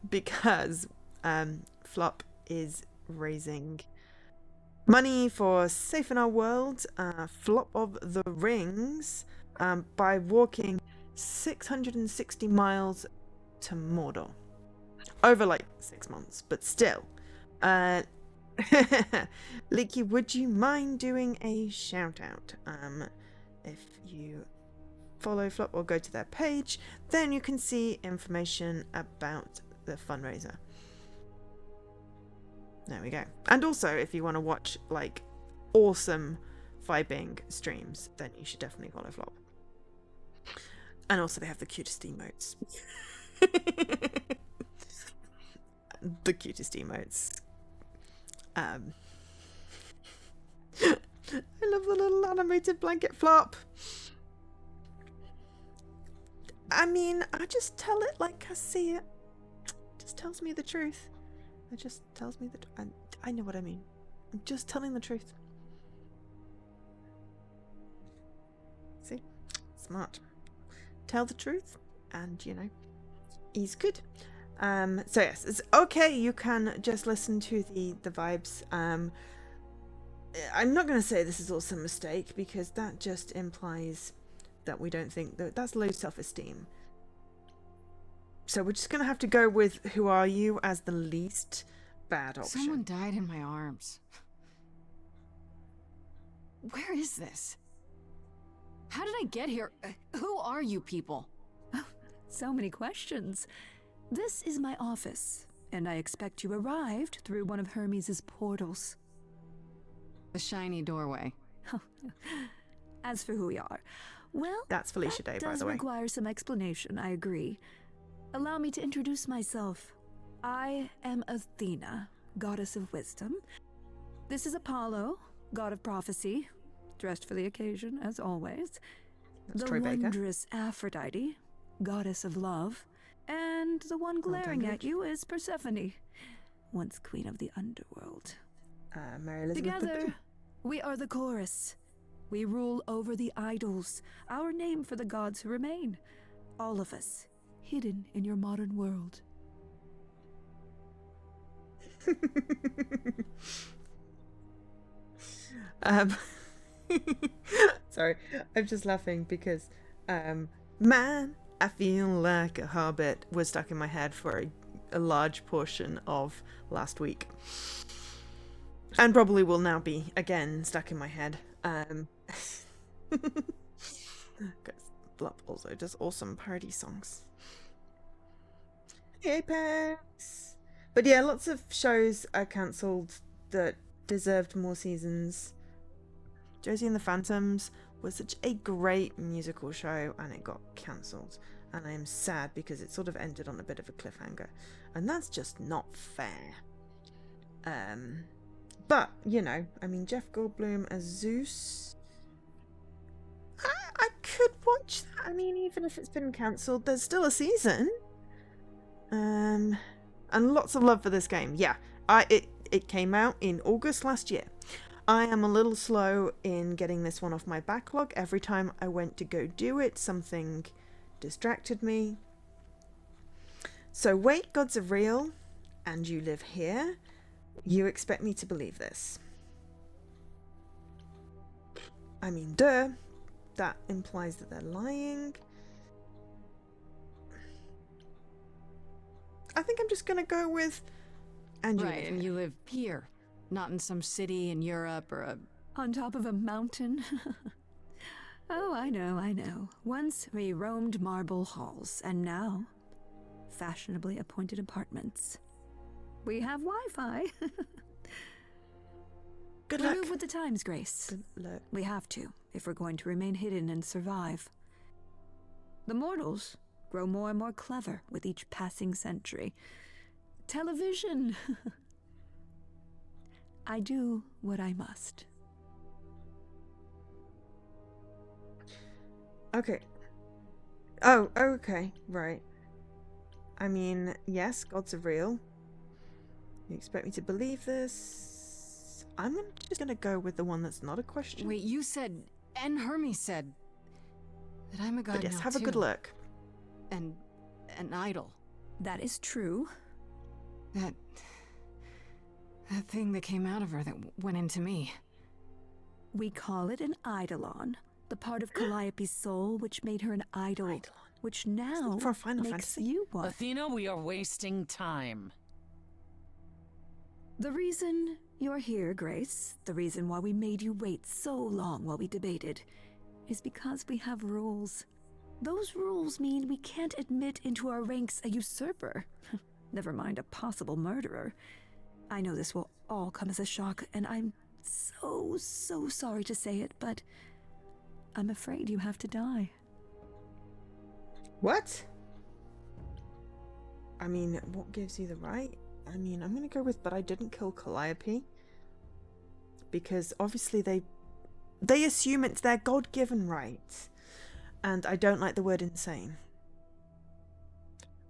[SPEAKER 1] because Flop is raising money for Safe in Our World, Flop of the Rings, by walking 660 miles to Mordor. Over like 6 months, but still. Leaky, would you mind doing a shout out? If you follow Flop or go to their page, then you can see information about the fundraiser. There we go. And also, if you want to watch like awesome vibing streams, then you should definitely follow Flop. And also, they have the cutest emotes. The cutest emotes. I love the little animated blanket Flop. I mean, I just tell it like I see it. It just tells me the truth. It just tells me that I know what I mean. I'm just telling the truth. See? Smart. Tell the truth and, you know, he's good. So yes, it's okay. You can just listen to the vibes. I'm not going to say this is also a mistake, because that just implies that we don't think that's low self-esteem. So we're just going to have to go with who are you as the least bad option.
[SPEAKER 2] Someone died in my arms. Where is this? How did I get here? Who are you people?
[SPEAKER 9] So many questions. This is my office, and I expect you arrived through one of Hermes' portals.
[SPEAKER 2] The shiny doorway.
[SPEAKER 9] As for who we are, well,
[SPEAKER 1] That's Felicia Day,
[SPEAKER 9] that
[SPEAKER 1] by
[SPEAKER 9] does
[SPEAKER 1] the way.
[SPEAKER 9] require some explanation, I agree. Allow me to introduce myself. I am Athena, goddess of wisdom. This is Apollo, god of prophecy, dressed for the occasion, as always.
[SPEAKER 1] That's
[SPEAKER 9] The
[SPEAKER 1] Troy Baker.
[SPEAKER 9] wondrous Aphrodite, goddess of love. And the one glaring at you is Persephone, once queen of the underworld.
[SPEAKER 1] Mary Elizabeth
[SPEAKER 9] Together,
[SPEAKER 1] Bethune.
[SPEAKER 9] we are the chorus. We rule over the idols, our name for the gods who remain. All of us, hidden in your modern world.
[SPEAKER 1] Sorry, I'm just laughing because, man, I feel like a hobbit was stuck in my head for a large portion of last week. And probably will now be again stuck in my head. Because Blup also does awesome party songs. Apex! But yeah, lots of shows are cancelled that deserved more seasons. Josie and the Phantoms was such a great musical show and it got cancelled. And I am sad because it sort of ended on a bit of a cliffhanger. And that's just not fair. But, you know, I mean, Jeff Goldblum as Zeus. I could watch that. I mean, even if it's been cancelled, there's still a season. And lots of love for this game. Yeah, it came out in August last year. I am a little slow in getting this one off my backlog. Every time I went to go do it, something distracted me. So wait, gods are real, and you live here. You expect me to believe this? I mean, duh. That implies that they're lying. I think I'm just gonna go with... And you
[SPEAKER 2] Right,
[SPEAKER 1] live
[SPEAKER 2] and
[SPEAKER 1] here.
[SPEAKER 2] you live here, not in some city in Europe or a...
[SPEAKER 9] On top of a mountain? Oh, I know. Once we roamed marble halls, and now fashionably appointed apartments. We have Wi-Fi.
[SPEAKER 1] Good
[SPEAKER 9] We
[SPEAKER 1] luck.
[SPEAKER 9] move with the times, Grace.
[SPEAKER 1] Good luck.
[SPEAKER 9] We have to, if we're going to remain hidden and survive. The mortals grow more and more clever with each passing century. Television! I do what I must.
[SPEAKER 1] Okay. Oh, okay. Right. I mean, yes, gods are real. You expect me to believe this? I'm just gonna go with the one that's not a question.
[SPEAKER 2] Wait, you said, and Hermes said, that I'm a god
[SPEAKER 1] But yes,
[SPEAKER 2] now
[SPEAKER 1] have a
[SPEAKER 2] too.
[SPEAKER 1] good look.
[SPEAKER 2] And an idol.
[SPEAKER 9] That is true.
[SPEAKER 2] That thing that came out of her that went into me.
[SPEAKER 9] We call it an eidolon, the part of Calliope's soul which made her an idol,
[SPEAKER 1] Eidolon.
[SPEAKER 9] which now
[SPEAKER 1] For Final
[SPEAKER 9] makes
[SPEAKER 1] Fantasy?
[SPEAKER 9] you one.
[SPEAKER 10] Athena, we are wasting time.
[SPEAKER 9] The reason you're here, Grace, the reason why we made you wait so long while we debated, is because we have rules. Those rules mean we can't admit into our ranks a usurper. Never mind a possible murderer. I know this will all come as a shock, and I'm so sorry to say it, but I'm afraid you have to die.
[SPEAKER 1] What? I mean, what gives you the right? I mean, I'm gonna go with, but I didn't kill Calliope. Because obviously they assume it's their God-given right. And I don't like the word insane.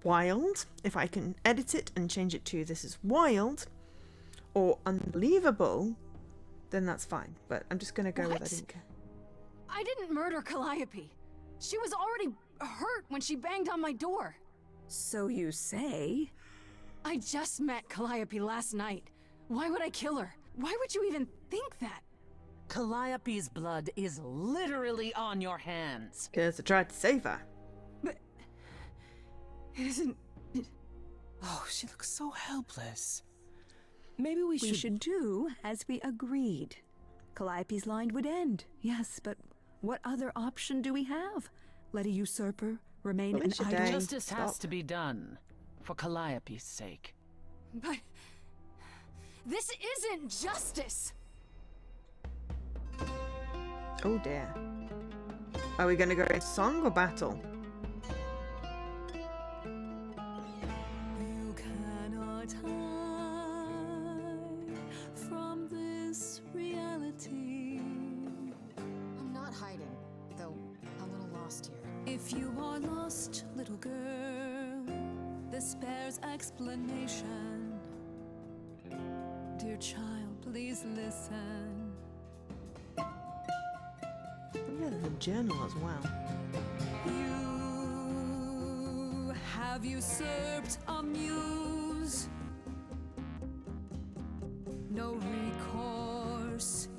[SPEAKER 1] Wild, if I can edit it and change it to this is wild, or unbelievable, then that's fine. But I'm just gonna go with I
[SPEAKER 2] What?
[SPEAKER 1] didn't care.
[SPEAKER 2] I didn't murder Calliope. She was already hurt when she banged on my door.
[SPEAKER 9] So you say?
[SPEAKER 2] I just met Calliope last night. Why would I kill her? Why would you even think that?
[SPEAKER 10] Calliope's blood is literally on your hands.
[SPEAKER 1] Because I tried to save her.
[SPEAKER 2] But it isn't.
[SPEAKER 10] Oh, she looks so helpless. Maybe we
[SPEAKER 9] We should do as we agreed. Calliope's line would end, yes, but what other option do we have? Let a usurper remain an
[SPEAKER 1] Felicia
[SPEAKER 9] idol?
[SPEAKER 1] Day.
[SPEAKER 10] Justice has
[SPEAKER 1] Stop.
[SPEAKER 10] to be done. For Calliope's sake.
[SPEAKER 2] But. This isn't justice!
[SPEAKER 1] Oh dear. Are we going to go in song or battle?
[SPEAKER 9] You cannot hide from this reality.
[SPEAKER 2] I'm not hiding, though a little lost here.
[SPEAKER 9] If you are lost, little girl, this bears explanation. Dear child, please listen.
[SPEAKER 1] Oh, yeah, there's a journal as well.
[SPEAKER 9] You have usurped a muse. No recourse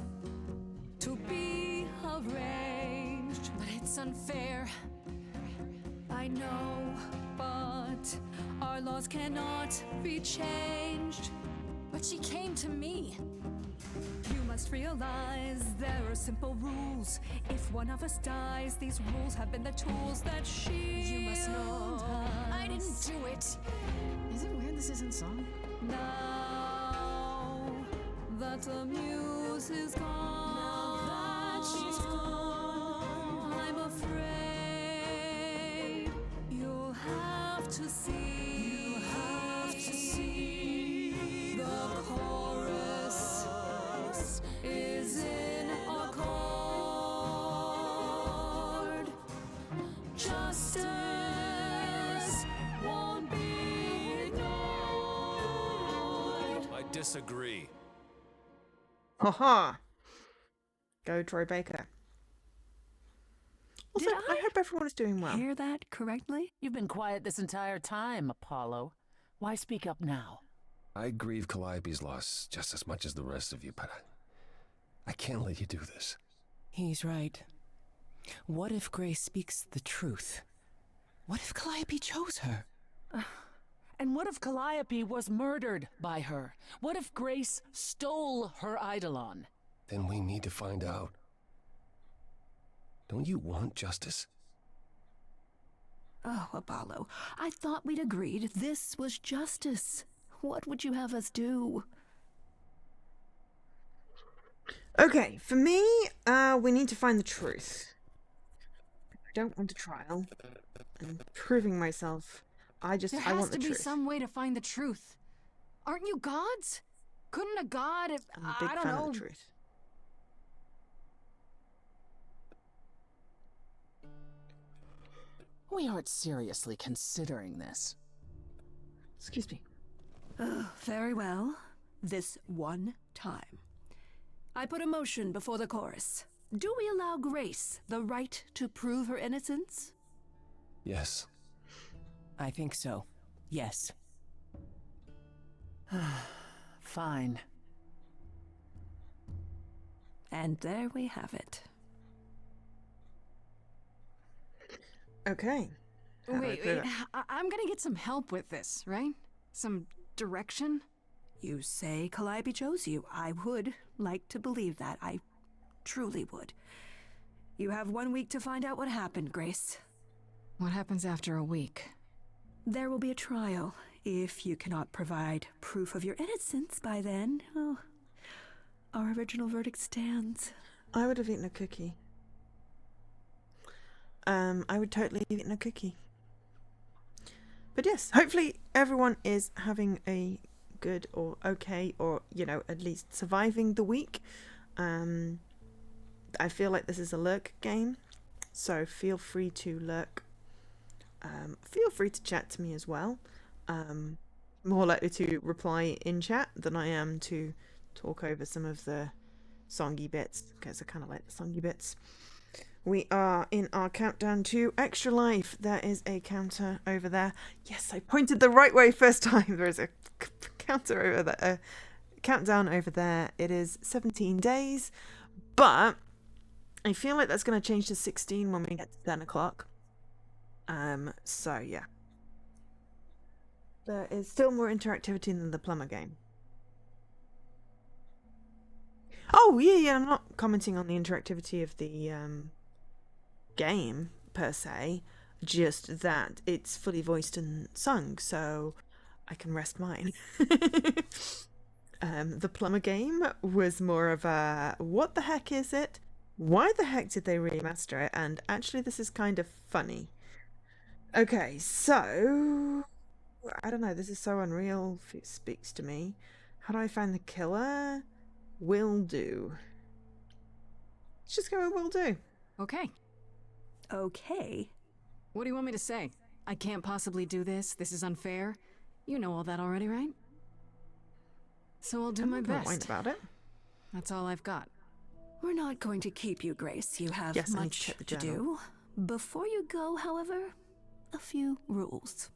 [SPEAKER 9] to be arranged.
[SPEAKER 2] But it's unfair.
[SPEAKER 9] I know, but our laws cannot be changed.
[SPEAKER 2] But she came to me.
[SPEAKER 9] You must realize there are simple rules. If one of us dies, these rules have been the tools that
[SPEAKER 2] You must know. I didn't
[SPEAKER 9] us.
[SPEAKER 2] do it. Is it weird this isn't song?
[SPEAKER 9] Now that the muse is gone, I'm afraid you'll have to see. The chorus is in accord. Justice won't be ignored.
[SPEAKER 4] I disagree.
[SPEAKER 1] Haha. Go Troy Baker. Also,
[SPEAKER 9] Did
[SPEAKER 1] I hope everyone is doing well.
[SPEAKER 9] Hear that correctly?
[SPEAKER 10] You've been quiet this entire time, Apollo. Why speak up now?
[SPEAKER 11] I grieve Calliope's loss just as much as the rest of you, but I can't let you do this.
[SPEAKER 12] He's right. What if Grace speaks the truth? What if Calliope chose her?
[SPEAKER 10] And what if Calliope was murdered by her? What if Grace stole her Eidolon?
[SPEAKER 11] Then we need to find out. Don't you want justice?
[SPEAKER 9] Oh, Apollo, I thought we'd agreed this was justice. What would you have us do?
[SPEAKER 1] Okay, for me, we need to find the truth. I don't want a trial. I'm proving myself. I
[SPEAKER 2] There
[SPEAKER 1] want
[SPEAKER 2] has
[SPEAKER 1] the
[SPEAKER 2] to be
[SPEAKER 1] truth.
[SPEAKER 2] some way to find the truth. Aren't you gods? Couldn't a god, if,
[SPEAKER 1] I'm a big
[SPEAKER 2] I don't
[SPEAKER 1] fan
[SPEAKER 2] know,
[SPEAKER 1] of the truth.
[SPEAKER 10] We aren't seriously considering this.
[SPEAKER 1] Excuse me.
[SPEAKER 9] Very well. This one time. I put a motion before the chorus. Do we allow Grace the right to prove her innocence?
[SPEAKER 11] Yes.
[SPEAKER 12] I think so. Yes.
[SPEAKER 10] Fine.
[SPEAKER 9] And there we have it.
[SPEAKER 1] Okay. How do I
[SPEAKER 2] Wait,
[SPEAKER 1] prove
[SPEAKER 2] wait.
[SPEAKER 1] it?
[SPEAKER 2] I'm gonna get some help with this, right? Some direction?
[SPEAKER 9] You say Calliope chose you. I would like to believe that. I truly would. You have 1 week to find out what happened, Grace.
[SPEAKER 2] What happens after a week?
[SPEAKER 9] There will be a trial. If you cannot provide proof of your innocence by then, oh, our original verdict stands.
[SPEAKER 1] I would have eaten a cookie. I would totally have eaten a cookie. But yes, hopefully everyone is having a good or okay or, at least surviving the week. I feel like this is a lurk game, so feel free to lurk. Feel free to chat to me as well. More likely to reply in chat than I am to talk over some of the songy bits, because I kind of like the songy bits. We are in our countdown to Extra Life. There is a counter over there. Yes, I pointed the right way first time. There is a counter over there. Countdown over there. It is 17 days But I feel like that's going to change to 16 when we get to 10 o'clock. So yeah. There is still more interactivity than the plumber game. Oh, yeah, I'm not commenting on the interactivity of the game, per se. Just that it's fully voiced and sung, so I can rest mine. The plumber game was more of a, what the heck is it? Why the heck did they remaster it? And actually, this is kind of funny. Okay, so I don't know, this is so unreal if it speaks to me. How do I find the killer? Will do. Let's just go with will do.
[SPEAKER 2] Okay.
[SPEAKER 9] Okay.
[SPEAKER 2] What do you want me to say? I can't possibly do this. This is unfair. You know all that already, right? So I'll do my best.
[SPEAKER 1] Mind about it.
[SPEAKER 2] That's all I've got.
[SPEAKER 9] We're not going to keep you, Grace. You have
[SPEAKER 1] Yes, I need to
[SPEAKER 9] much
[SPEAKER 1] check the
[SPEAKER 9] to
[SPEAKER 1] journal.
[SPEAKER 9] do. Before you go, however, a few rules.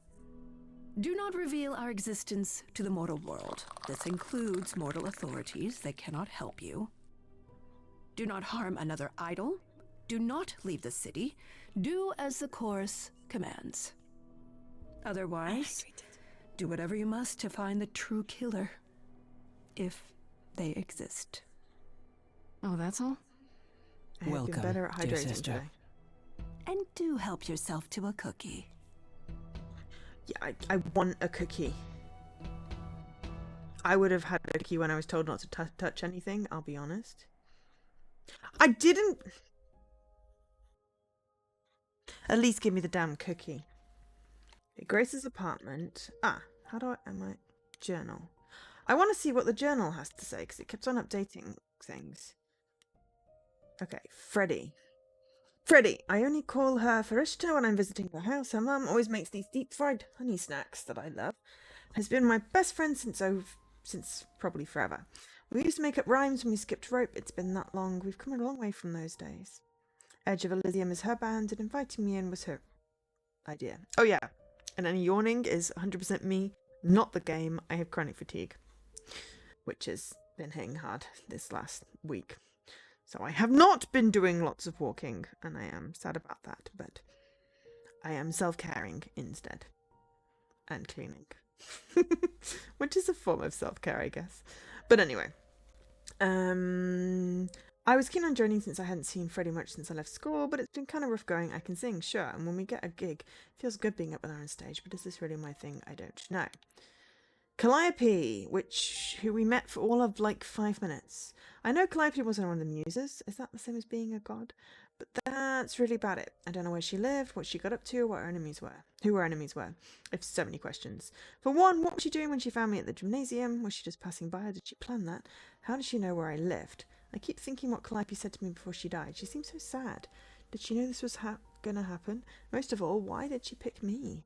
[SPEAKER 9] Do not reveal our existence to the mortal world. This includes mortal authorities that cannot help you. Do not harm another idol. Do not leave the city. Do as the chorus commands. Otherwise, do whatever you must to find the true killer. If they exist.
[SPEAKER 2] Oh, that's all?
[SPEAKER 1] I have
[SPEAKER 12] Welcome,
[SPEAKER 1] been better at
[SPEAKER 12] dear
[SPEAKER 1] hydrating
[SPEAKER 12] sister.
[SPEAKER 1] today.
[SPEAKER 9] And do help yourself to a cookie.
[SPEAKER 1] Yeah, I want a cookie. I would have had a cookie when I was told not to touch anything, I'll be honest. I didn't... At least give me the damn cookie. Grace's apartment. How do I... Journal. I want to see what the journal has to say, because it keeps on updating things. Okay, Freddie. Freddie, I only call her Farishta when I'm visiting the house. Her mum always makes these deep-fried honey snacks that I love. Has been my best friend since probably forever. We used to make up rhymes when we skipped rope. It's been that long. We've come a long way from those days. Edge of Elysium is her band, and inviting me in was her idea. Oh yeah, and any yawning is 100% me, not the game. I have chronic fatigue, which has been hitting hard this last week. So I have not been doing lots of walking, and I am sad about that, but I am self-caring instead. And cleaning. Which is a form of self-care, I guess. But anyway. I was keen on joining since I hadn't seen Freddie much since I left school, but it's been kind of rough going. I can sing, sure, and when we get a gig, it feels good being up there on stage, but is this really my thing? I don't know. Calliope, who we met for all of like 5 minutes. I know Calliope wasn't one of the muses. Is that the same as being a god? But that's really about it. I don't know where she lived, what she got up to, what her enemies were. Who her enemies were. I have so many questions. For one, what was she doing when she found me at the gymnasium? Was she just passing by, or did she plan that? How did she know where I lived? I keep thinking what Calliope said to me before she died. She seemed so sad. Did she know this was gonna happen? Most of all, why did she pick me?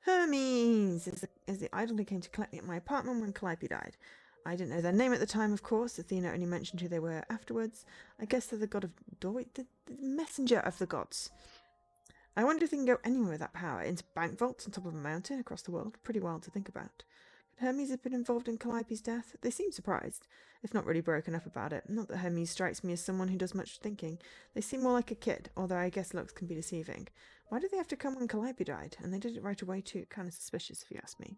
[SPEAKER 1] Hermes is the idol who came to collect me at my apartment when Calliope died. I didn't know their name at the time, of course. Athena only mentioned who they were afterwards. I guess they're the god of doorway, the messenger of the gods. I wonder if they can go anywhere with that power, into bank vaults on top of a mountain across the world. Pretty wild to think about. Could Hermes have been involved in Calliope's death? They seem surprised, if not really broken up about it. Not that Hermes strikes me as someone who does much thinking. They seem more like a kid, although I guess looks can be deceiving. Why did they have to come when Calliope died? And they did it right away too. Kind of suspicious, if you ask me.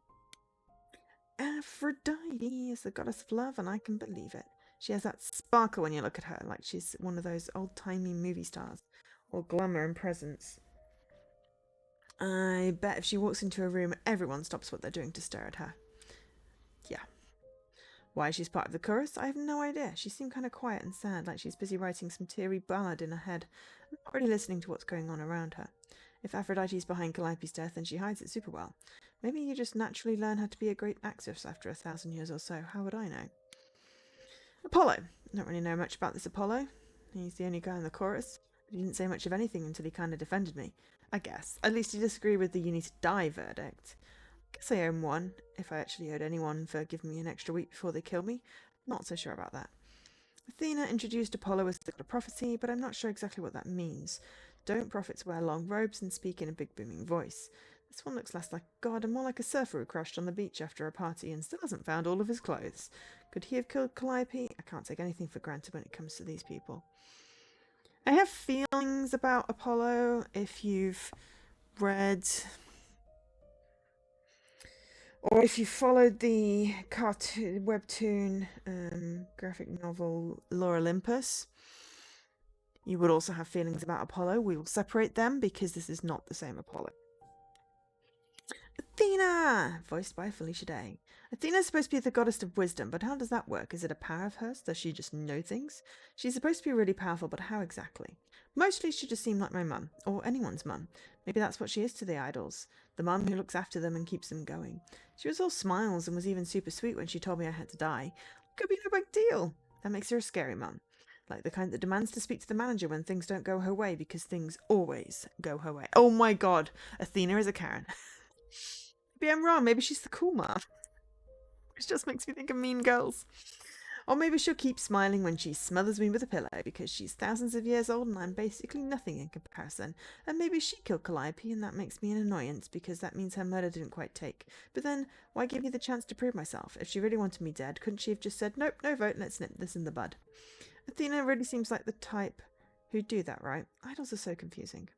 [SPEAKER 1] Aphrodite is the goddess of love, and I can believe it. She has that sparkle when you look at her, like she's one of those old-timey movie stars. All glamour and presence. I bet if she walks into a room, everyone stops what they're doing to stare at her. Yeah. Why she's part of the chorus, I have no idea. She seemed kind of quiet and sad, like she's busy writing some teary ballad in her head, not really listening to what's going on around her. If Aphrodite's behind Calliope's death, then she hides it super well. Maybe you just naturally learn how to be a great actress after 1,000 years or so. How would I know? Apollo. Don't really know much about this Apollo. He's the only guy in the chorus. But he didn't say much of anything until he kind of defended me. I guess. At least he disagreed with the you need to die verdict. I guess I owe him one, if I actually owed anyone for giving me an extra week before they kill me. Not so sure about that. Athena introduced Apollo as the god of prophecy, but I'm not sure exactly what that means. Don't prophets wear long robes and speak in a big booming voice? This one looks less like a god and more like a surfer who crashed on the beach after a party and still hasn't found all of his clothes. Could he have killed Calliope? I can't take anything for granted when it comes to these people. I have feelings about Apollo. If you've read or if you followed the cartoon webtoon graphic novel Lore Olympus, you would also have feelings about Apollo. We will separate them because this is not the same Apollo. Athena! Voiced by Felicia Day. Athena is supposed to be the goddess of wisdom, but how does that work? Is it a power of hers? Does she just know things? She's supposed to be really powerful, but how exactly? Mostly she just seemed like my mum, or anyone's mum. Maybe that's what she is to the idols. The mum who looks after them and keeps them going. She was all smiles and was even super sweet when she told me I had to die. Could be no big deal. That makes her a scary mum. Like the kind that demands to speak to the manager when things don't go her way because things always go her way. Oh my god, Athena is a Karen. Maybe I'm wrong. Maybe she's the cool mom. Which just makes me think of Mean Girls. Or maybe she'll keep smiling when she smothers me with a pillow because she's thousands of years old and I'm basically nothing in comparison. And maybe she killed Calliope and that makes me an annoyance because that means her murder didn't quite take. But then, why give me the chance to prove myself? If she really wanted me dead, couldn't she have just said, nope, no vote, let's nip this in the bud? Athena really seems like the type who'd do that, right? Idols are so confusing.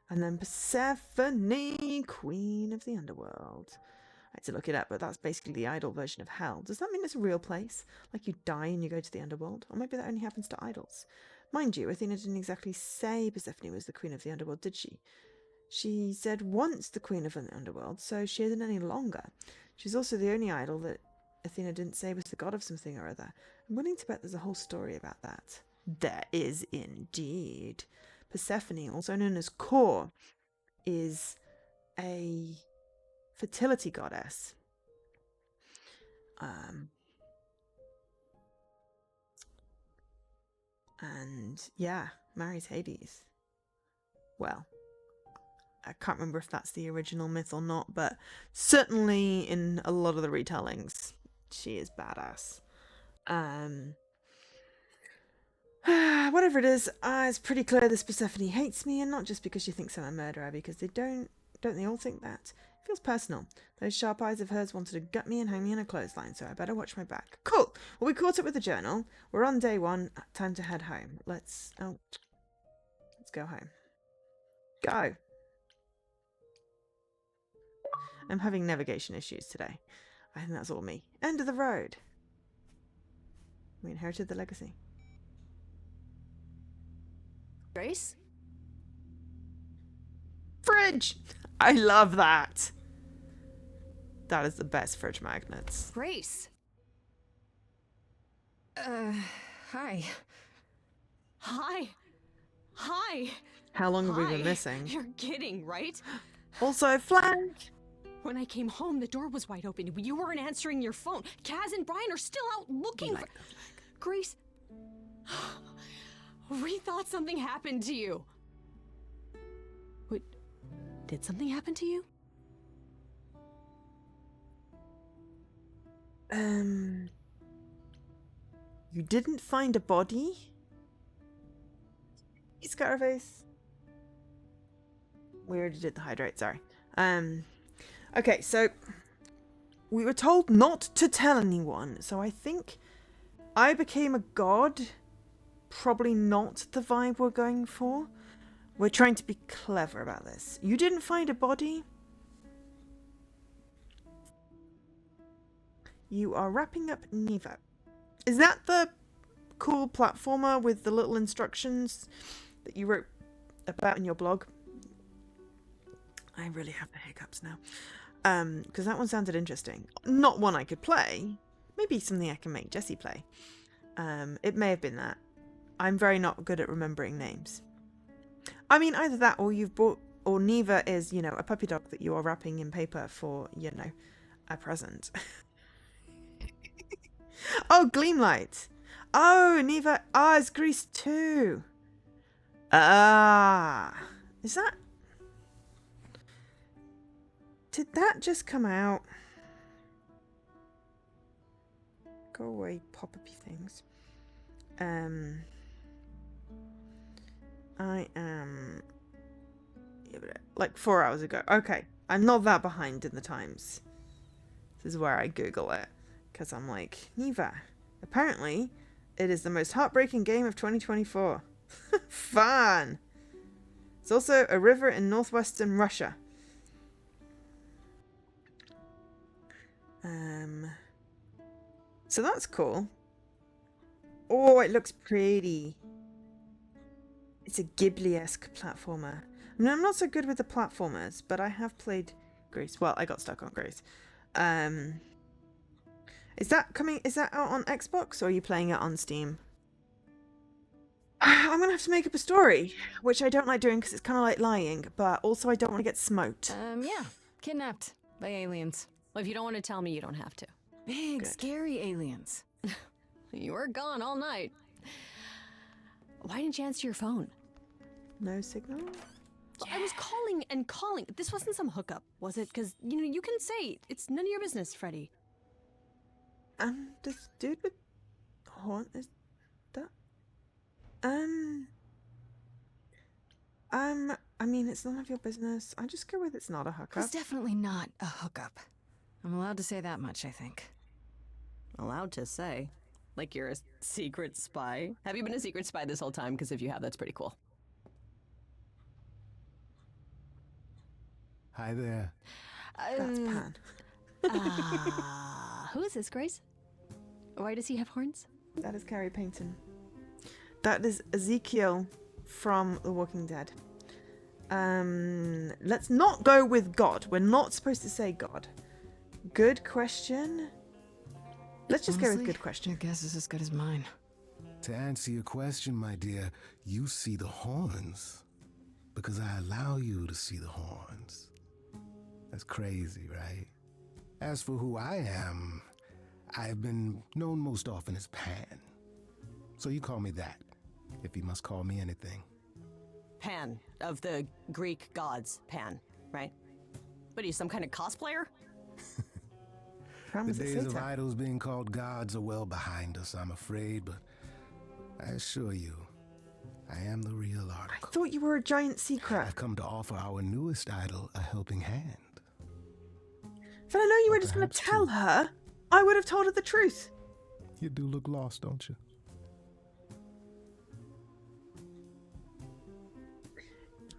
[SPEAKER 1] And then Persephone, Queen of the Underworld. I had to look it up, but that's basically the idol version of hell. Does that mean it's a real place? Like you die and you go to the underworld? Or maybe that only happens to idols. Mind you, Athena didn't exactly say Persephone was the queen of the underworld, did she? She said once the queen of the underworld, so she isn't any longer. She's also the only idol that Athena didn't say was the god of something or other. I'm willing to bet there's a whole story about that. There is indeed. Persephone, also known as Kor, is a fertility goddess. And yeah, marries Hades. Well, I can't remember if that's the original myth or not, but certainly in a lot of the retellings, she is badass. Whatever it is, it's pretty clear this Persephone hates me, and not just because she thinks I'm a murderer, because they don't they all think that? It feels personal. Those sharp eyes of hers wanted to gut me and hang me in a clothesline, so I better watch my back. Cool! Well, we caught up with the journal. We're on day 1. Time to head home. Let's go home. Go! I'm having navigation issues today. I think that's all me. End of the road. We inherited the legacy.
[SPEAKER 3] Grace?
[SPEAKER 1] Fridge! I love that. That is the best fridge magnets.
[SPEAKER 3] Grace!
[SPEAKER 2] Hi.
[SPEAKER 3] Hi! Hi!
[SPEAKER 1] How long have we
[SPEAKER 3] Hi.
[SPEAKER 1] been missing?
[SPEAKER 3] You're kidding, right?
[SPEAKER 1] Also, flag!
[SPEAKER 3] When I came home, the door was wide open. You weren't answering your phone. Kaz and Brian are still out looking for... Grace... We thought something happened to you. What? Did something happen to you?
[SPEAKER 1] You didn't find a body? Scarface. We already did the hydrate, sorry. Okay, so we were told not to tell anyone, so I think I became a god. Probably not the vibe we're going for. We're trying to be clever about this. You didn't find a body? You are wrapping up Neva. Is that the cool platformer with the little instructions that you wrote about in your blog? I really have the hiccups now. Because that one sounded interesting. Not one I could play. Maybe something I can make Jessie play. It may have been that. I'm very not good at remembering names. I mean, either that or you've bought... Or Neva is, you know, a puppy dog that you are wrapping in paper for, you know, a present. Oh, Gleamlight. Oh, Neva. Ah, it's Grease 2. Ah. Is that... Did that just come out? Go away, pop-uppy things. I am... like 4 hours ago. Okay. I'm not that behind in the times. This is where I Google it. Because I'm like, Neva, apparently it is the most heartbreaking game of 2024. Fun! It's also a river in northwestern Russia. So that's cool. Oh, it looks pretty. It's a Ghibli-esque platformer. I mean, I'm not so good with the platformers, but I have played Grace. Well, I got stuck on Grace. Is that out on Xbox, or are you playing it on Steam? I'm gonna have to make up a story, which I don't like doing because it's kind of like lying, but also I don't want to get smoked.
[SPEAKER 2] Yeah. Kidnapped by aliens.
[SPEAKER 3] Well, if you don't want to tell me, you don't have to.
[SPEAKER 2] Big,
[SPEAKER 1] Good.
[SPEAKER 2] scary aliens.
[SPEAKER 3] You were gone all night. Why didn't you answer your phone?
[SPEAKER 1] No signal?
[SPEAKER 3] Well, I was calling and calling. This wasn't some hookup, was it? Because, you know, you can say it's none of your business, Freddy.
[SPEAKER 1] This dude with horn is that? I mean, it's none of your business. I just go with it's not a hookup.
[SPEAKER 2] It's definitely not a hookup. I'm allowed to say that much, I think.
[SPEAKER 3] Allowed to say? Like you're a secret spy? Have you been a secret spy this whole time? Because if you have, that's pretty cool.
[SPEAKER 11] Hi there.
[SPEAKER 1] That's Pan.
[SPEAKER 3] Who is this, Grace? Why does he have horns?
[SPEAKER 1] That is Carrie Payton. That is Ezekiel from The Walking Dead. Let's not go with God. We're not supposed to say God. Good question. Let's just go with good question.
[SPEAKER 2] Your guess is as good as mine.
[SPEAKER 11] To answer your question, my dear, you see the horns because I allow you to see the horns. That's crazy, right? As for who I am, I've been known most often as Pan. So you call me that, if you must call me anything.
[SPEAKER 3] Pan, of the Greek gods, Pan, right? What are you, some kind of cosplayer?
[SPEAKER 11] The days of idols being called gods are well behind us, I'm afraid, but I assure you, I am the real article.
[SPEAKER 1] I thought you were a giant secret.
[SPEAKER 11] I've come to offer our newest idol a helping hand.
[SPEAKER 1] If I know you were just going to tell her, I would have told her the truth.
[SPEAKER 11] You do look lost, don't you?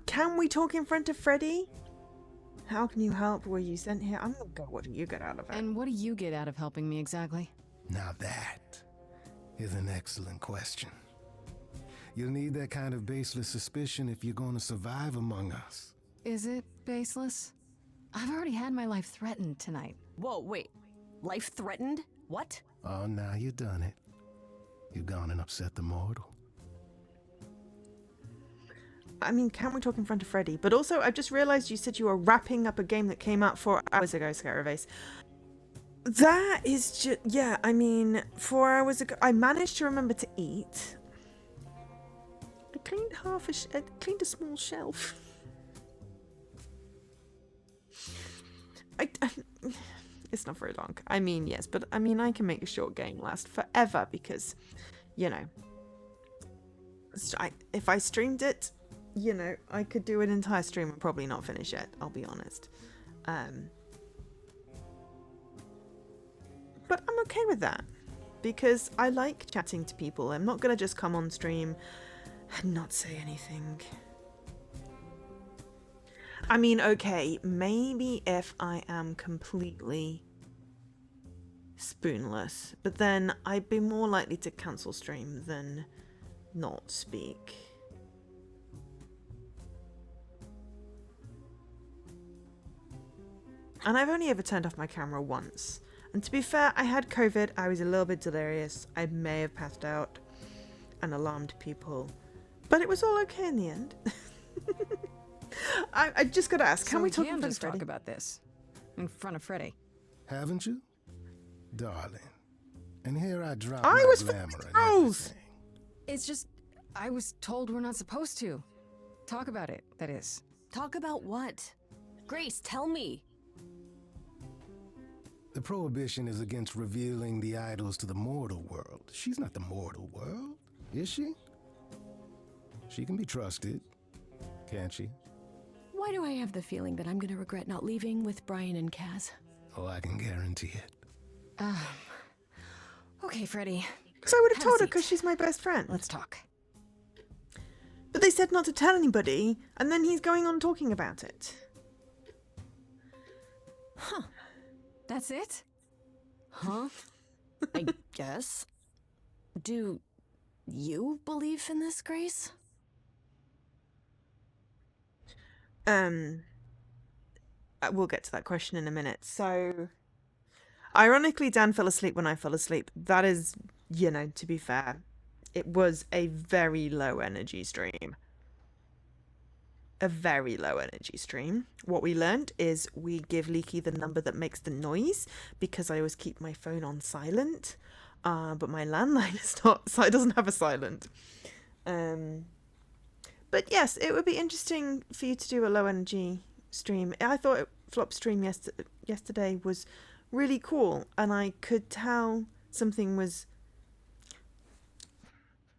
[SPEAKER 1] Can we talk in front of Freddy? How can you help? Were you sent here? I'm gonna go. What do you get out of it?
[SPEAKER 2] And what do you get out of helping me exactly?
[SPEAKER 11] Now that is an excellent question. You'll need that kind of baseless suspicion if you're going to survive among us.
[SPEAKER 2] Is it baseless? I've already had my life threatened tonight.
[SPEAKER 3] Whoa, wait. Life threatened? What?
[SPEAKER 11] Oh, now you've done it. You've gone and upset the mortal.
[SPEAKER 1] I mean, can we talk in front of Freddy? But also, I just realized you said you were wrapping up a game that came out 4 hours ago, Scaraface. That is just... Yeah, I mean, 4 hours ago... I managed to remember to eat. I cleaned I cleaned a small shelf. It's not very long. I mean, yes, but I mean, I can make a short game last forever because, you know... if I streamed it... You know, I could do an entire stream and probably not finish it, I'll be honest. But I'm okay with that. Because I like chatting to people. I'm not going to just come on stream and not say anything. I mean, okay, maybe if I am completely spoonless. But then I'd be more likely to cancel stream than not speak. And I've only ever turned off my camera once. And to be fair, I had COVID, I was a little bit delirious, I may have passed out and alarmed people. But it was all okay in the end. I just gotta ask, can we talk in front of Freddy?
[SPEAKER 2] Talk about this in front of Freddy?
[SPEAKER 11] Haven't you? Darling. And here I drop
[SPEAKER 1] I
[SPEAKER 11] my
[SPEAKER 1] was
[SPEAKER 11] glamour and
[SPEAKER 1] froze.
[SPEAKER 11] everything.
[SPEAKER 2] It's just, I was told we're not supposed to. Talk about it, that is.
[SPEAKER 3] Talk about what? Grace, tell me.
[SPEAKER 11] The prohibition is against revealing the idols to the mortal world. She's not the mortal world, is she? She can be trusted, can't she?
[SPEAKER 3] Why do I have the feeling that I'm gonna regret not leaving with Brian and Kaz?
[SPEAKER 11] Oh, I can guarantee it.
[SPEAKER 2] Okay, Freddy.
[SPEAKER 1] Because I would have
[SPEAKER 2] Have a
[SPEAKER 1] told her
[SPEAKER 2] seat.
[SPEAKER 1] because she's my best friend.
[SPEAKER 2] Let's talk.
[SPEAKER 1] But they said not to tell anybody, and then he's going on talking about it.
[SPEAKER 2] Huh. That's it? Huh? I guess. Do you believe in this, Grace?
[SPEAKER 1] We'll get to that question in a minute. So, ironically, Dan fell asleep when I fell asleep. That is, to be fair, it was a very low energy stream. A very low energy stream. What we learned is we give Leaky the number that makes the noise because I always keep my phone on silent. But my landline is not, so it doesn't have a silent. But yes, it would be interesting for you to do a low energy stream. I thought Flop's stream yesterday was really cool, and I could tell something was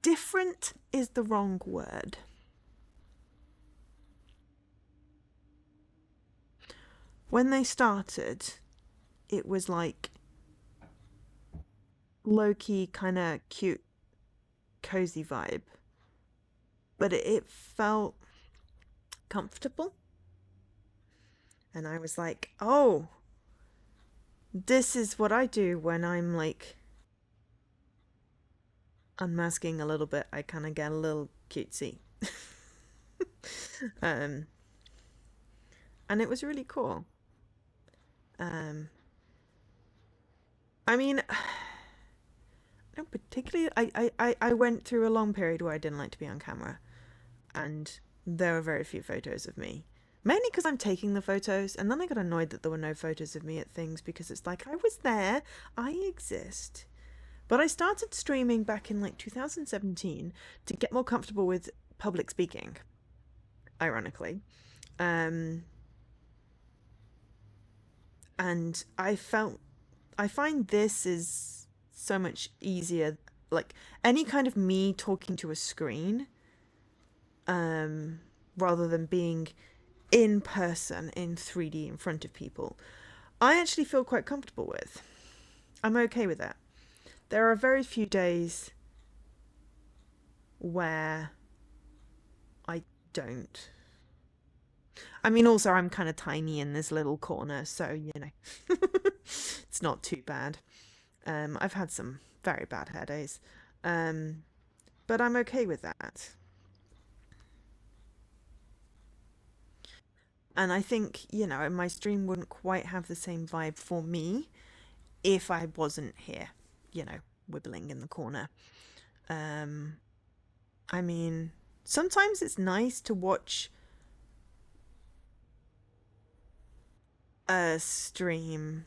[SPEAKER 1] different is the wrong word. When they started, it was like low-key, kind of cute, cozy vibe. But it felt comfortable. And I was like, oh, this is what I do when I'm like unmasking a little bit. I kind of get a little cutesy. And it was really cool. I mean, I don't particularly, I went through a long period where I didn't like to be on camera, and there were very few photos of me, mainly because I'm taking the photos, and then I got annoyed that there were no photos of me at things, because it's like, I was there, I exist. But I started streaming back in like 2017 to get more comfortable with public speaking, ironically. And I find this is so much easier, like any kind of me talking to a screen, rather than being in person in 3D in front of people, I actually feel quite comfortable with. I'm okay with that. There are very few days where I don't. I mean, also, I'm kind of tiny in this little corner, so, it's not too bad. I've had some very bad hair days, but I'm okay with that. And I think, my stream wouldn't quite have the same vibe for me if I wasn't here, wibbling in the corner. I mean, sometimes it's nice to watch a stream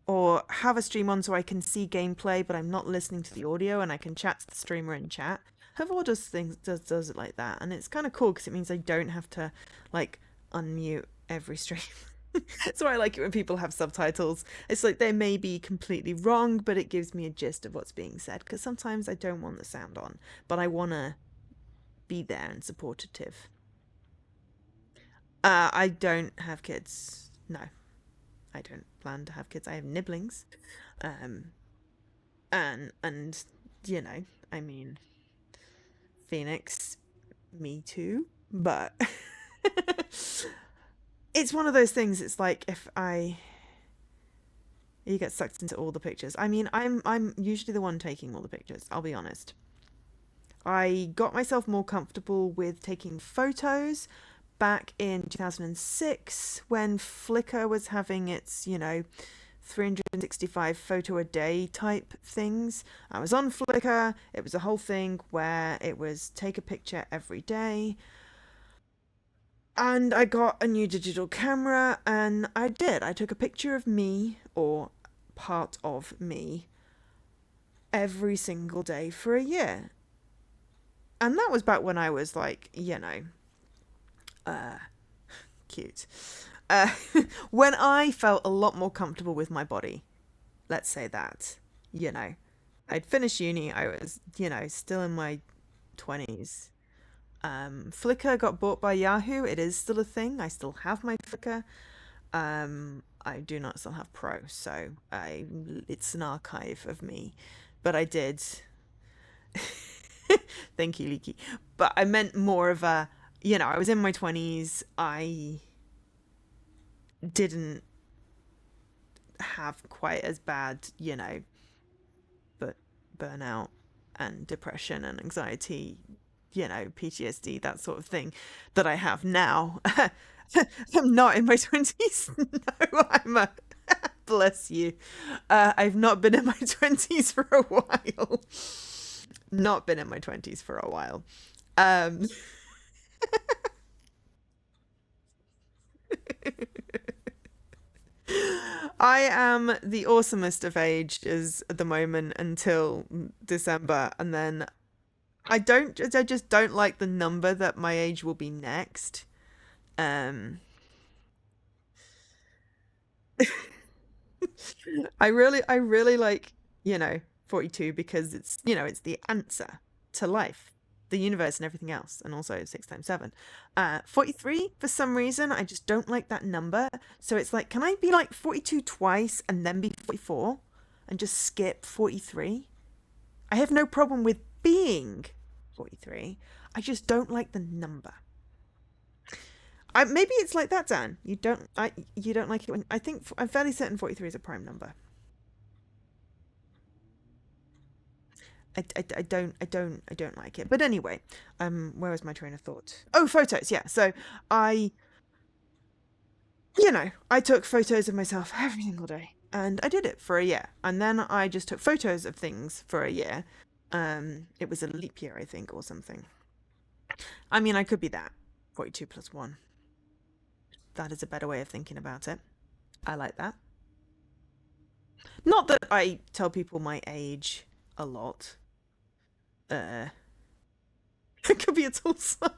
[SPEAKER 1] or have a stream on so I can see gameplay, but I'm not listening to the audio and I can chat to the streamer in chat. Havor does it like that, and it's kind of cool because it means I don't have to like unmute every stream. That's why I like it when people have subtitles. It's like they may be completely wrong, but it gives me a gist of what's being said, because sometimes I don't want the sound on, but I want to be there and supportive. I don't have kids. No, I don't plan to have kids. I have nibblings. And I mean, Phoenix, me too, but it's one of those things. It's like you get sucked into all the pictures. I mean, I'm usually the one taking all the pictures, I'll be honest. I got myself more comfortable with taking photos back in 2006 when Flickr was having its, 365 photo a day type things. I was on Flickr. It was a whole thing where it was take a picture every day. And I got a new digital camera, and I did. I took a picture of me, or part of me, every single day for a year. And that was back when I was like, cute. When I felt a lot more comfortable with my body. Let's say that. I'd finished uni. I was, still in my 20s. Flickr got bought by Yahoo. It is still a thing. I still have my Flickr. I do not still have Pro, so it's an archive of me. But I did. Thank you, Leaky. But I meant more of a, I was in my 20s. I didn't have quite as bad, but burnout and depression and anxiety, PTSD, that sort of thing that I have now. I'm not in my 20s. No, bless you. I've not been in my 20s for a while. Not been in my 20s for a while. I am the awesomest of ages at the moment until December, and then I just don't like the number that my age will be next. I really like, 42 because it's the answer to life, the universe and everything else, and also 6 times 7. 43, for some reason, I just don't like that number. So it's like, can I be like 42 twice and then be 44 and just skip 43? I have no problem with being 43. I just don't like the number. Maybe it's like that, Dan. You don't like it when I'm fairly certain 43 is a prime number. I don't like it. But anyway, where was my train of thought? Oh, photos. Yeah. So I took photos of myself every single day, and I did it for a year. And then I just took photos of things for a year. It was a leap year, I think, or something. I mean, I could be that 42 plus 1. That is a better way of thinking about it. I like that. Not that I tell people my age a lot. It could be a tool song.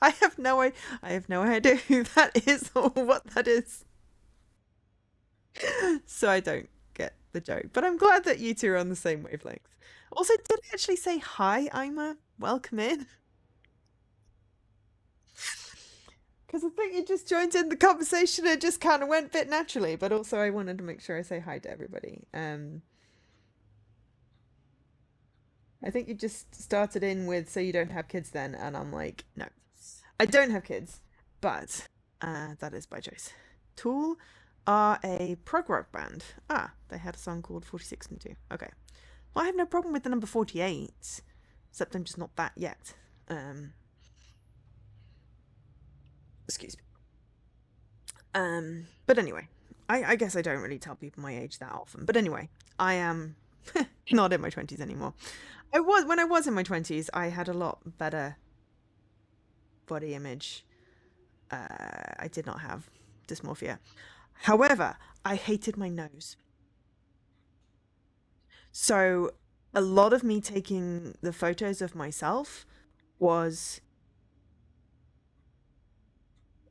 [SPEAKER 1] I have no idea who that is or what that is. So I don't get the joke. But I'm glad that you two are on the same wavelength. Also, did I actually say hi, Ima? Welcome in. Because I think you just joined in the conversation and it just kind of went a bit naturally. But also I wanted to make sure I say hi to everybody. I think you just started in with, so you don't have kids then, and I'm like, no. I don't have kids, but that is by choice. Tool are a prog rock band. They had a song called 46 and 2. Okay. Well, I have no problem with the number 48, except I'm just not that yet. Excuse me. But anyway, I guess I don't really tell people my age that often. But anyway, I am not in my 20s anymore. When I was in my 20s, I had a lot better body image. I did not have dysmorphia. However, I hated my nose. So a lot of me taking the photos of myself was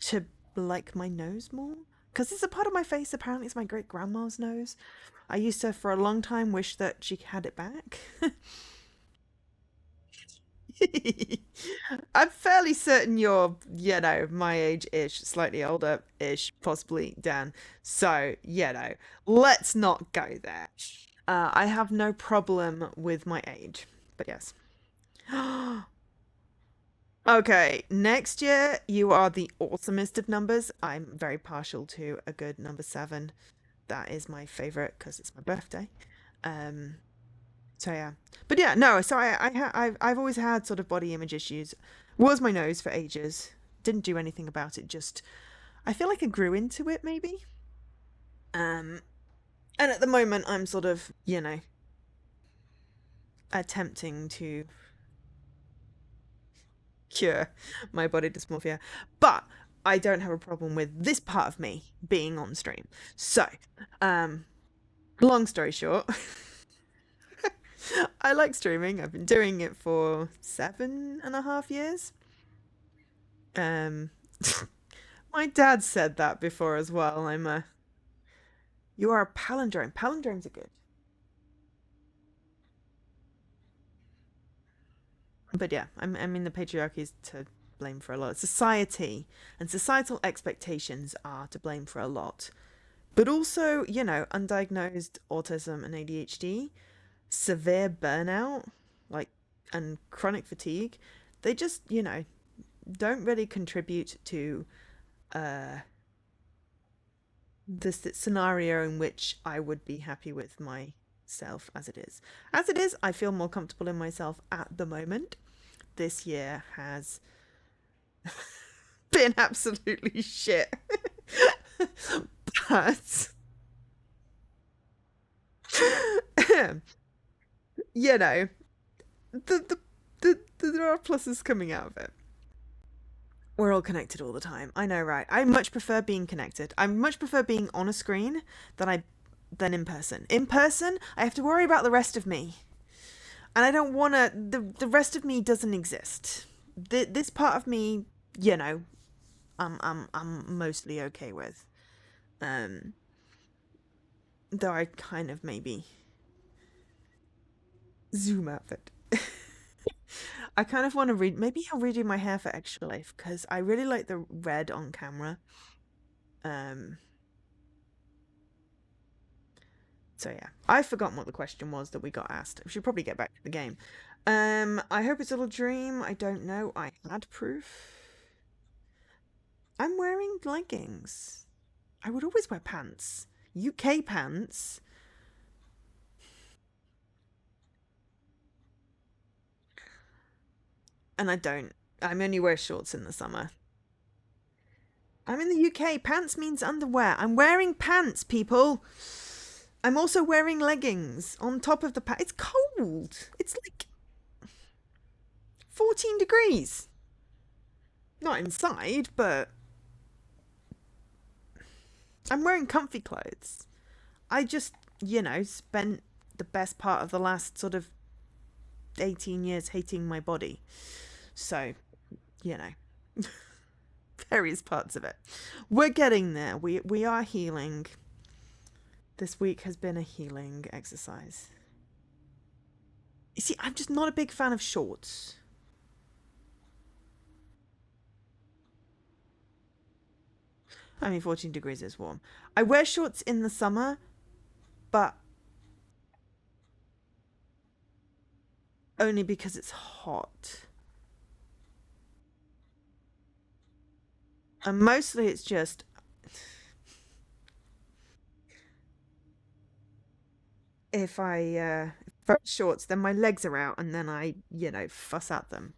[SPEAKER 1] to like my nose more. Because it's a part of my face, apparently it's my great grandma's nose. I used to, for a long time, wish that she had it back. I'm fairly certain you're, my age-ish, slightly older-ish, possibly, Dan. So, let's not go there. I have no problem with my age, but yes. Okay, next year, you are the awesomest of numbers. I'm very partial to a good number 7. That is my favorite because it's my birthday. So yeah, but yeah, no. So I've always had sort of body image issues. Was my nose for ages. Didn't do anything about it. Just I feel like I grew into it maybe. And at the moment I'm sort of attempting to cure my body dysmorphia, but I don't have a problem with this part of me being on stream. So, long story short. I like streaming. I've been doing it for 7.5 years. My dad said that before as well. You are a palindrome. Palindromes are good. But yeah, I mean, the patriarchy is to blame for a lot. Society and societal expectations are to blame for a lot. But also, you know, undiagnosed autism and ADHD, severe burnout, like, and chronic fatigue, they just, you know, don't really contribute to this scenario in which I would be happy with myself as it is. As it is, I feel more comfortable in myself at the moment. This year has been absolutely shit. But you know, there are pluses coming out of it. We're all connected all the time. I know, right? I much prefer being connected. I much prefer being on a screen than in person. In person, I have to worry about the rest of me. And I don't want to... The rest of me doesn't exist. This part of me, you know, I'm mostly okay with. Though I kind of maybe zoom out of it. I kind of want to maybe I'll redo my hair for extra life because I really like the red on camera. So yeah, I've forgotten what the question was that we got asked. We should probably get back to the game. I hope it's all a dream. I don't know. I had proof. I'm wearing leggings. I would always wear pants. UK pants. And I don't. I only wear shorts in the summer. I'm in the UK. Pants means underwear. I'm wearing pants, people. I'm also wearing leggings on top of the pants. It's cold. It's like 14 degrees. Not inside, but I'm wearing comfy clothes. I just, you know, spent the best part of the last sort of 18 years hating my body. So, you know, various parts of it. We're getting there. We are healing. This week has been a healing exercise. You see, I'm just not a big fan of shorts. I mean, 14 degrees is warm. I wear shorts in the summer, but only because it's hot. And mostly it's just... if I wear shorts, then my legs are out, and then I, you know, fuss at them.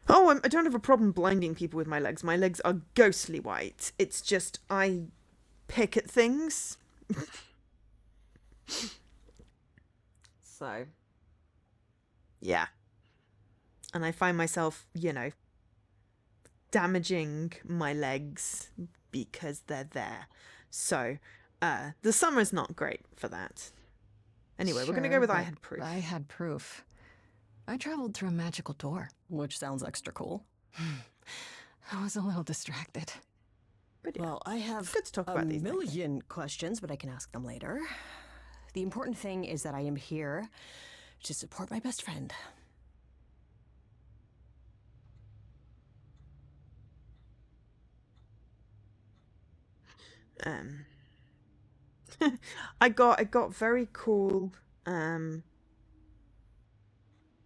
[SPEAKER 1] Oh, I don't have a problem blinding people with my legs. My legs are ghostly white. It's just I pick at things. So, yeah. And I find myself, you know, damaging my legs because they're there. So, the summer's not great for that. Anyway, we're going to go with I had proof.
[SPEAKER 2] I had proof. I traveled through a magical door.
[SPEAKER 3] Which sounds extra cool.
[SPEAKER 2] I was a little distracted.
[SPEAKER 1] But yeah,
[SPEAKER 3] well, I have
[SPEAKER 1] good to talk about these
[SPEAKER 3] million questions, but I can ask them later. The important thing is that I am here to support my best friend.
[SPEAKER 1] I got very cool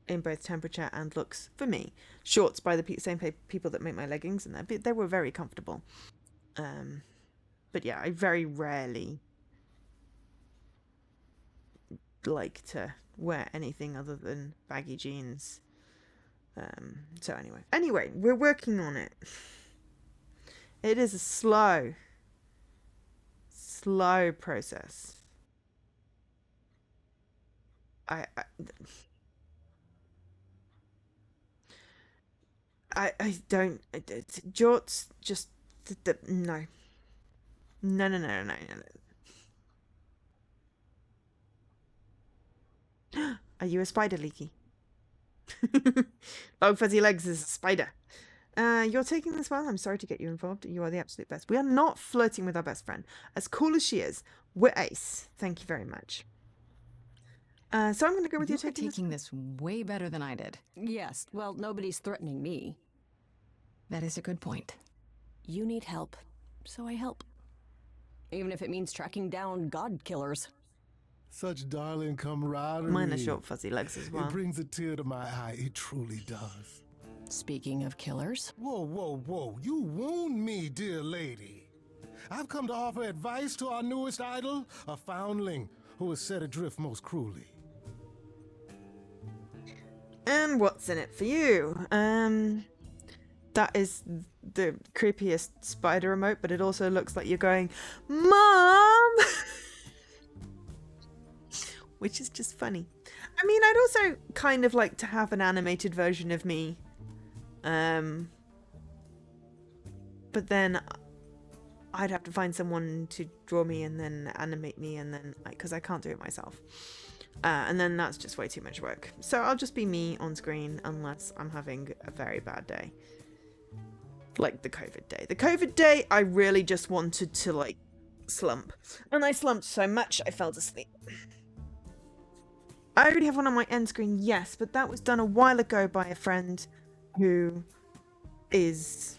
[SPEAKER 1] in both temperature and looks for me shorts by the same people that make my leggings, and they were very comfortable. But yeah, I very rarely like to wear anything other than baggy jeans. So anyway, we're working on it. It is a slow process. I don't. Jorts just no. No. Are you a spider, Leaky? Long fuzzy legs is a spider. You're taking this well. I'm sorry to get you involved. You are the absolute best. We are not flirting with our best friend. As cool as she is, we're ace. Thank you very much. So I'm going to go with
[SPEAKER 2] You're
[SPEAKER 1] you
[SPEAKER 2] taking this way better than I did.
[SPEAKER 3] Yes, well, nobody's threatening me.
[SPEAKER 2] That is a good point.
[SPEAKER 3] You need help, so I help. Even if it means tracking down god killers.
[SPEAKER 11] Such darling camaraderie.
[SPEAKER 1] Mine are short, fuzzy legs as well.
[SPEAKER 11] It brings a tear to my eye. It truly does.
[SPEAKER 3] Speaking of killers.
[SPEAKER 11] Whoa, whoa, whoa. You wound me, dear lady. I've come to offer advice to our newest idol, a foundling who was set adrift most cruelly.
[SPEAKER 1] And what's in it for you? That is the creepiest spider emote, but it also looks like you're going, Mom! Which is just funny. I mean, I'd also kind of like to have an animated version of me. But then I'd have to find someone to draw me and then animate me, and then because I can't do it myself. And then that's just way too much work. So I'll just be me on screen unless I'm having a very bad day. Like the COVID day. The COVID day, I really just wanted to like slump. And I slumped so much I fell asleep. I already have one on my end screen, yes, but that was done a while ago by a friend who is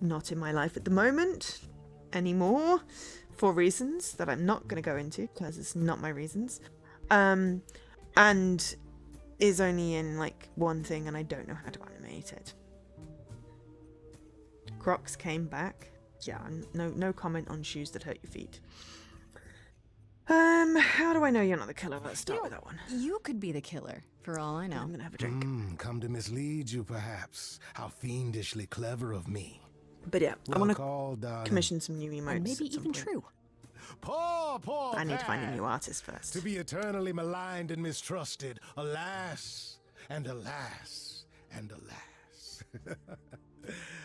[SPEAKER 1] not in my life at the moment anymore for reasons that I'm not going to go into because it's not my reasons. And is only in like one thing and I don't know how to animate it. Crocs came back. Yeah, no comment on shoes that hurt your feet. How do I know you're not the killer? Let's start with that one.
[SPEAKER 2] You could be the killer, for all I know.
[SPEAKER 1] I'm gonna have a drink.
[SPEAKER 11] Come to mislead you, perhaps. How fiendishly clever of me.
[SPEAKER 1] But yeah, I want
[SPEAKER 11] to
[SPEAKER 1] to commission some new emotes.
[SPEAKER 3] And maybe
[SPEAKER 1] at some
[SPEAKER 3] even
[SPEAKER 1] point.
[SPEAKER 3] true.
[SPEAKER 11] Poor
[SPEAKER 1] I need to find a
[SPEAKER 11] Pat.
[SPEAKER 1] new artist first.
[SPEAKER 11] To be eternally maligned and mistrusted. Alas, and alas, and alas.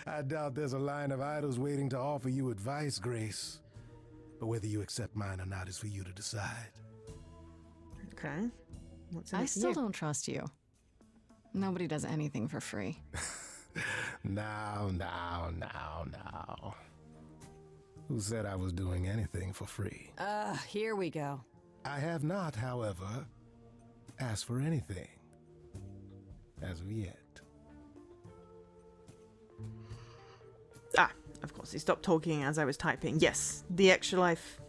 [SPEAKER 11] I doubt there's a line of idols waiting to offer you advice, Grace. But whether you accept mine or not is for you to decide.
[SPEAKER 1] Okay. What's in
[SPEAKER 2] I
[SPEAKER 1] it for
[SPEAKER 2] still
[SPEAKER 1] you?
[SPEAKER 2] don't trust you. Nobody does anything for free.
[SPEAKER 11] Now. Who said I was doing anything for free?
[SPEAKER 3] Here we go.
[SPEAKER 11] I have not, however, asked for anything. As of yet.
[SPEAKER 1] Of course, he stopped talking as I was typing. Yes, the extra life.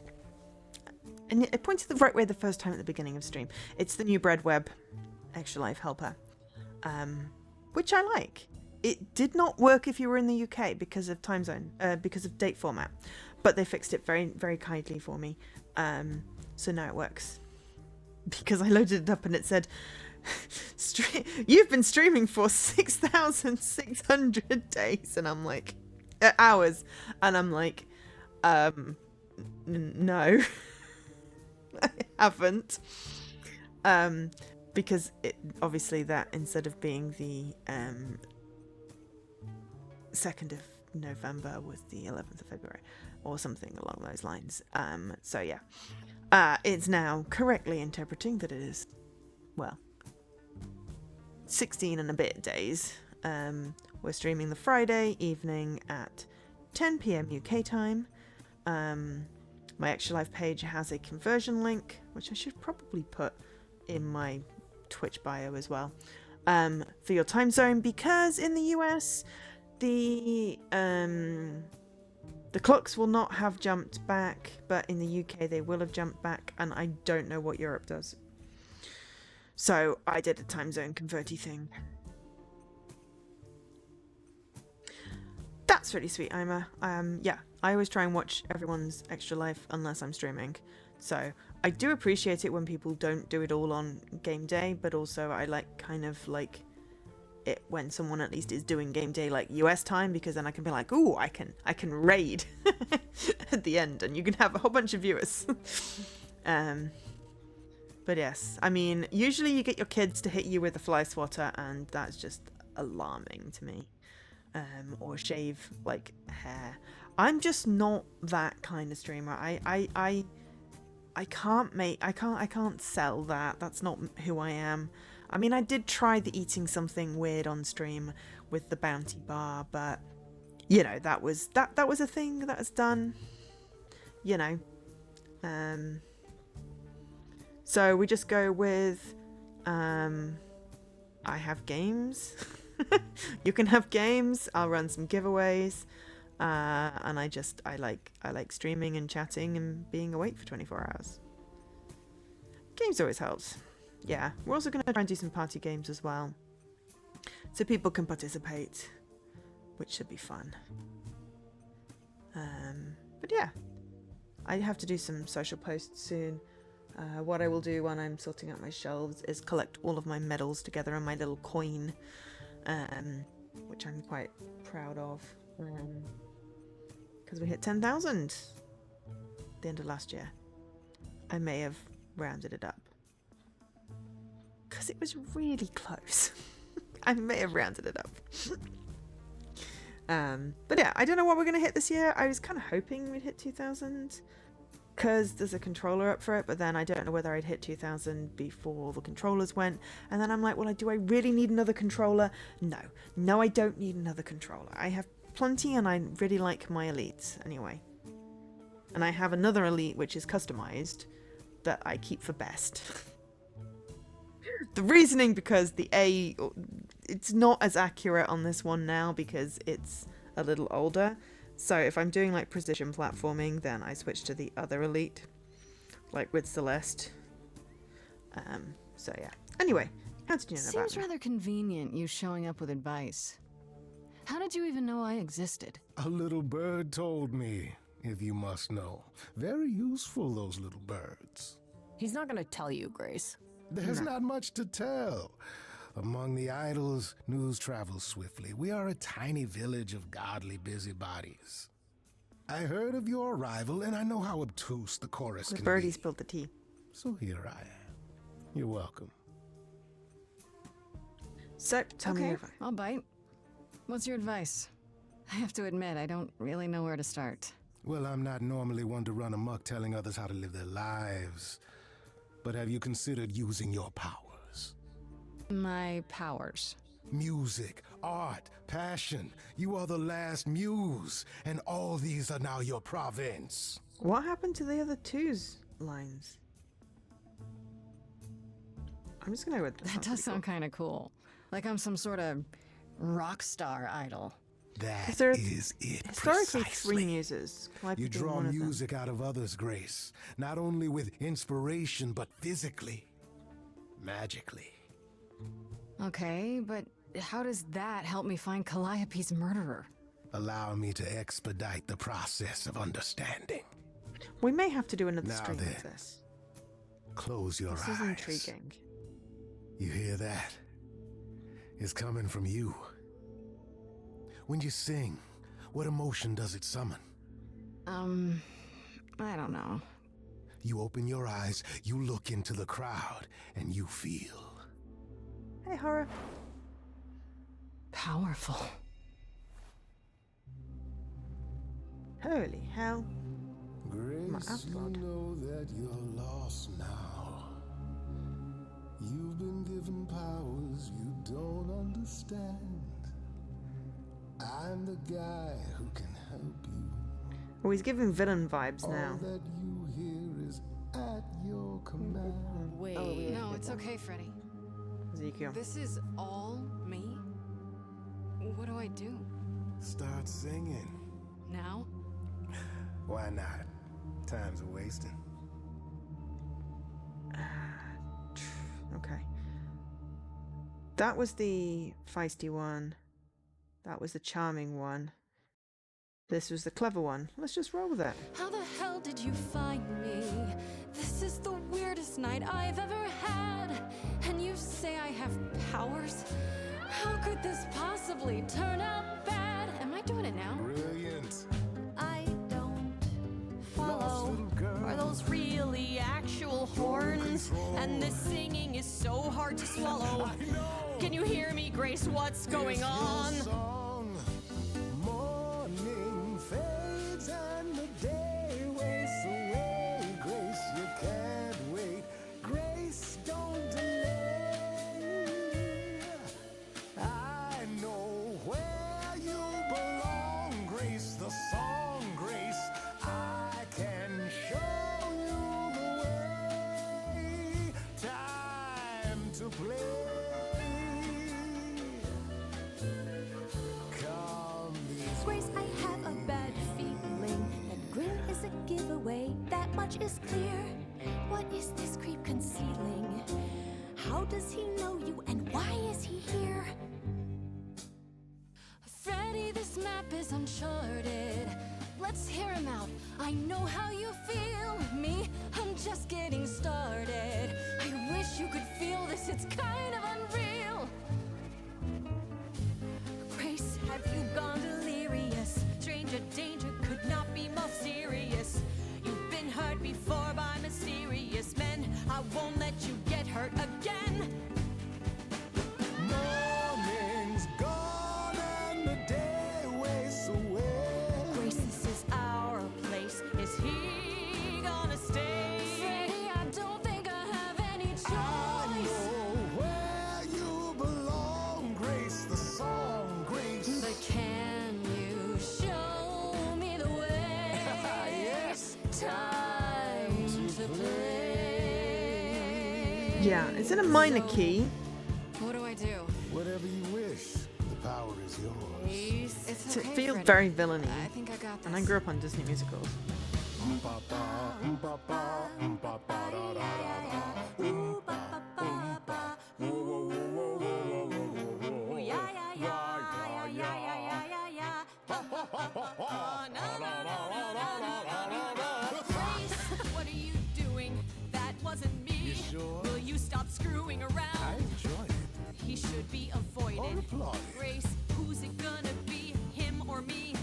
[SPEAKER 1] And it pointed the right way the first time at the beginning of stream. It's the new Breadweb extra life helper. Which I like. It did not work if you were in the UK because of time zone, because of date format. But they fixed it very, very kindly for me. So now it works. Because I loaded it up and it said, you've been streaming for 6,600 days. And I'm like, hours. And I'm like, no, I haven't. Because it obviously that instead of being the 2nd of November was the 11th of February or something along those lines. So yeah, it's now correctly interpreting that it is, well, 16 and a bit days. We're streaming the Friday evening at 10 p.m. UK time. My Extra Life page has a conversion link, which I should probably put in my Twitch bio as well, for your time zone, because in the US the clocks will not have jumped back, but in the UK they will have jumped back, and I don't know what Europe does. So I did a time zone converty thing. That's really sweet, Ima. Yeah, I always try and watch everyone's Extra Life unless I'm streaming. So I do appreciate it when people don't do it all on game day, but also I like kind of like it when someone at least is doing game day like US time, because then I can be like, ooh, I can raid at the end and you can have a whole bunch of viewers. But yes, I mean, usually you get your kids to hit you with a fly swatter and that's just alarming to me. Or shave like hair. I'm just not that kind of streamer. I can't sell that. That's not who I am. I mean, I did try the eating something weird on stream with the bounty bar, but you know, that was a thing that was done. You know, So we just go with I have games. You can have games. I'll run some giveaways. And I like streaming and chatting and being awake for 24 hours. Games always helps. Yeah, we're also going to try and do some party games as well, so people can participate, which should be fun. But yeah, I have to do some social posts soon. What I will do when I'm sorting out my shelves is collect all of my medals together in my little coin, which I'm quite proud of, because we hit 10,000 at the end of last year. I may have rounded it up because it was really close. I may have rounded it up. But yeah, I don't know what we're going to hit this year. I was kind of hoping we'd hit 2,000 because there's a controller up for it, but then I don't know whether I'd hit 2,000 before the controllers went. And then I'm like, well, do I really need another controller? No, I don't need another controller. I have plenty and I really like my elites anyway. And I have another elite which is customized that I keep for best. The reasoning because it's not as accurate on this one now because it's a little older. So if I'm doing like precision platforming, then I switch to the other elite, like with Celeste. So yeah. Anyway, how did you know about
[SPEAKER 2] Seems
[SPEAKER 1] me?
[SPEAKER 2] rather convenient, you showing up with advice. How did you even know I existed?
[SPEAKER 11] A little bird told me, if you must know. Very useful, those little birds.
[SPEAKER 3] He's not gonna tell you, Grace.
[SPEAKER 11] There's not much to tell. Among the idols, news travels swiftly. We are a tiny village of godly busybodies. I heard of your arrival, and I know how obtuse the chorus
[SPEAKER 1] The
[SPEAKER 11] can
[SPEAKER 1] birdie
[SPEAKER 11] be.
[SPEAKER 1] spilled the tea.
[SPEAKER 11] So here I am. You're welcome.
[SPEAKER 1] So, tell me
[SPEAKER 2] Okay,
[SPEAKER 1] your advice.
[SPEAKER 2] I'll bite. What's your advice? I have to admit, I don't really know where to start.
[SPEAKER 11] Well, I'm not normally one to run amok telling others how to live their lives. But have you considered using your powers?
[SPEAKER 2] My powers.
[SPEAKER 11] Music, art, passion. You are the last muse, and all these are now your province.
[SPEAKER 1] What happened to the other two's lines? I'm just gonna go with
[SPEAKER 2] That does sound kind of cool. Like I'm some sort of rock star idol.
[SPEAKER 11] That
[SPEAKER 1] There
[SPEAKER 11] is it
[SPEAKER 1] historically
[SPEAKER 11] precisely.
[SPEAKER 1] 3 muses. Calliope
[SPEAKER 11] You
[SPEAKER 1] being
[SPEAKER 11] draw
[SPEAKER 1] one of them.
[SPEAKER 11] music out of others, Grace. Not only with inspiration, but physically. Magically.
[SPEAKER 2] Okay, but how does that help me find Calliope's murderer?
[SPEAKER 11] Allow me to expedite the process of understanding.
[SPEAKER 1] We may have to do another
[SPEAKER 11] Now
[SPEAKER 1] stream
[SPEAKER 11] then,
[SPEAKER 1] of this.
[SPEAKER 11] Close your
[SPEAKER 1] This
[SPEAKER 11] eyes.
[SPEAKER 1] is intriguing.
[SPEAKER 11] You hear that? It's coming from you. When you sing, what emotion does it summon?
[SPEAKER 2] I don't know.
[SPEAKER 11] You open your eyes, you look into the crowd, and you feel.
[SPEAKER 1] Hey, horror.
[SPEAKER 2] Powerful.
[SPEAKER 1] Holy hell. My
[SPEAKER 11] Grace, you
[SPEAKER 1] upload.
[SPEAKER 11] know that you're lost now. You've been given powers you don't understand. I'm the guy who can help you.
[SPEAKER 1] Oh, he's giving villain vibes now.
[SPEAKER 11] All that you hear is at your command.
[SPEAKER 3] Wait.
[SPEAKER 2] No, it's okay, Freddy.
[SPEAKER 1] Ezekiel.
[SPEAKER 2] This is all me? What do I do?
[SPEAKER 11] Start singing.
[SPEAKER 2] Now?
[SPEAKER 11] Why not? Time's a wasting.
[SPEAKER 1] Okay. That was the feisty one. That was the charming one. This was the clever one. Let's just roll with it.
[SPEAKER 7] How the hell did you find me? This is the weirdest night I've ever had. And you say I have powers? How could this possibly turn out bad? Am I doing it now?
[SPEAKER 11] Brilliant.
[SPEAKER 7] I don't
[SPEAKER 11] Lost
[SPEAKER 7] follow.
[SPEAKER 11] little girl.
[SPEAKER 7] Are those really actual horns?
[SPEAKER 11] control.
[SPEAKER 7] And this singing is so hard to swallow. Can you hear me, Grace? What's going on?
[SPEAKER 11] Song. Morning fades and the day wastes away. Grace, you can't wait. Grace, don't delay. I know where you belong, Grace. The song, Grace. I can show you
[SPEAKER 7] message is clear. What is this creep concealing? How does he know you and why is he here? Freddy, this map is uncharted. Let's hear him out. I know how you feel. Me, I'm just getting started. I wish you could feel this, it's kind of unreal. Grace, have you gone delirious? Stranger danger could not be more serious. You've been hurt before by mysterious men. I won't let you get hurt again.
[SPEAKER 11] Morning's gone and the day wastes away.
[SPEAKER 7] Grace, this is our place. Is he gonna stay? Freddy, I don't think I have any choice.
[SPEAKER 11] I know where you belong, Grace, the song, Grace.
[SPEAKER 7] But can you show me the way?
[SPEAKER 11] Yes.
[SPEAKER 7] Time to play.
[SPEAKER 1] Yeah, it's in a minor key.
[SPEAKER 2] What do I do?
[SPEAKER 11] Whatever you wish, the power is yours.
[SPEAKER 2] It's
[SPEAKER 1] It
[SPEAKER 2] okay,
[SPEAKER 1] feels
[SPEAKER 2] Freddy.
[SPEAKER 1] very villainy.
[SPEAKER 2] I think I got this.
[SPEAKER 1] And I grew up on Disney musicals.
[SPEAKER 7] What are you doing? That wasn't me.
[SPEAKER 11] You sure?
[SPEAKER 7] Will you stop screwing
[SPEAKER 11] I
[SPEAKER 7] around?
[SPEAKER 11] enjoy it.
[SPEAKER 7] He should be avoided.
[SPEAKER 11] Or applauded.
[SPEAKER 7] Grace, who's it gonna be? Him or me?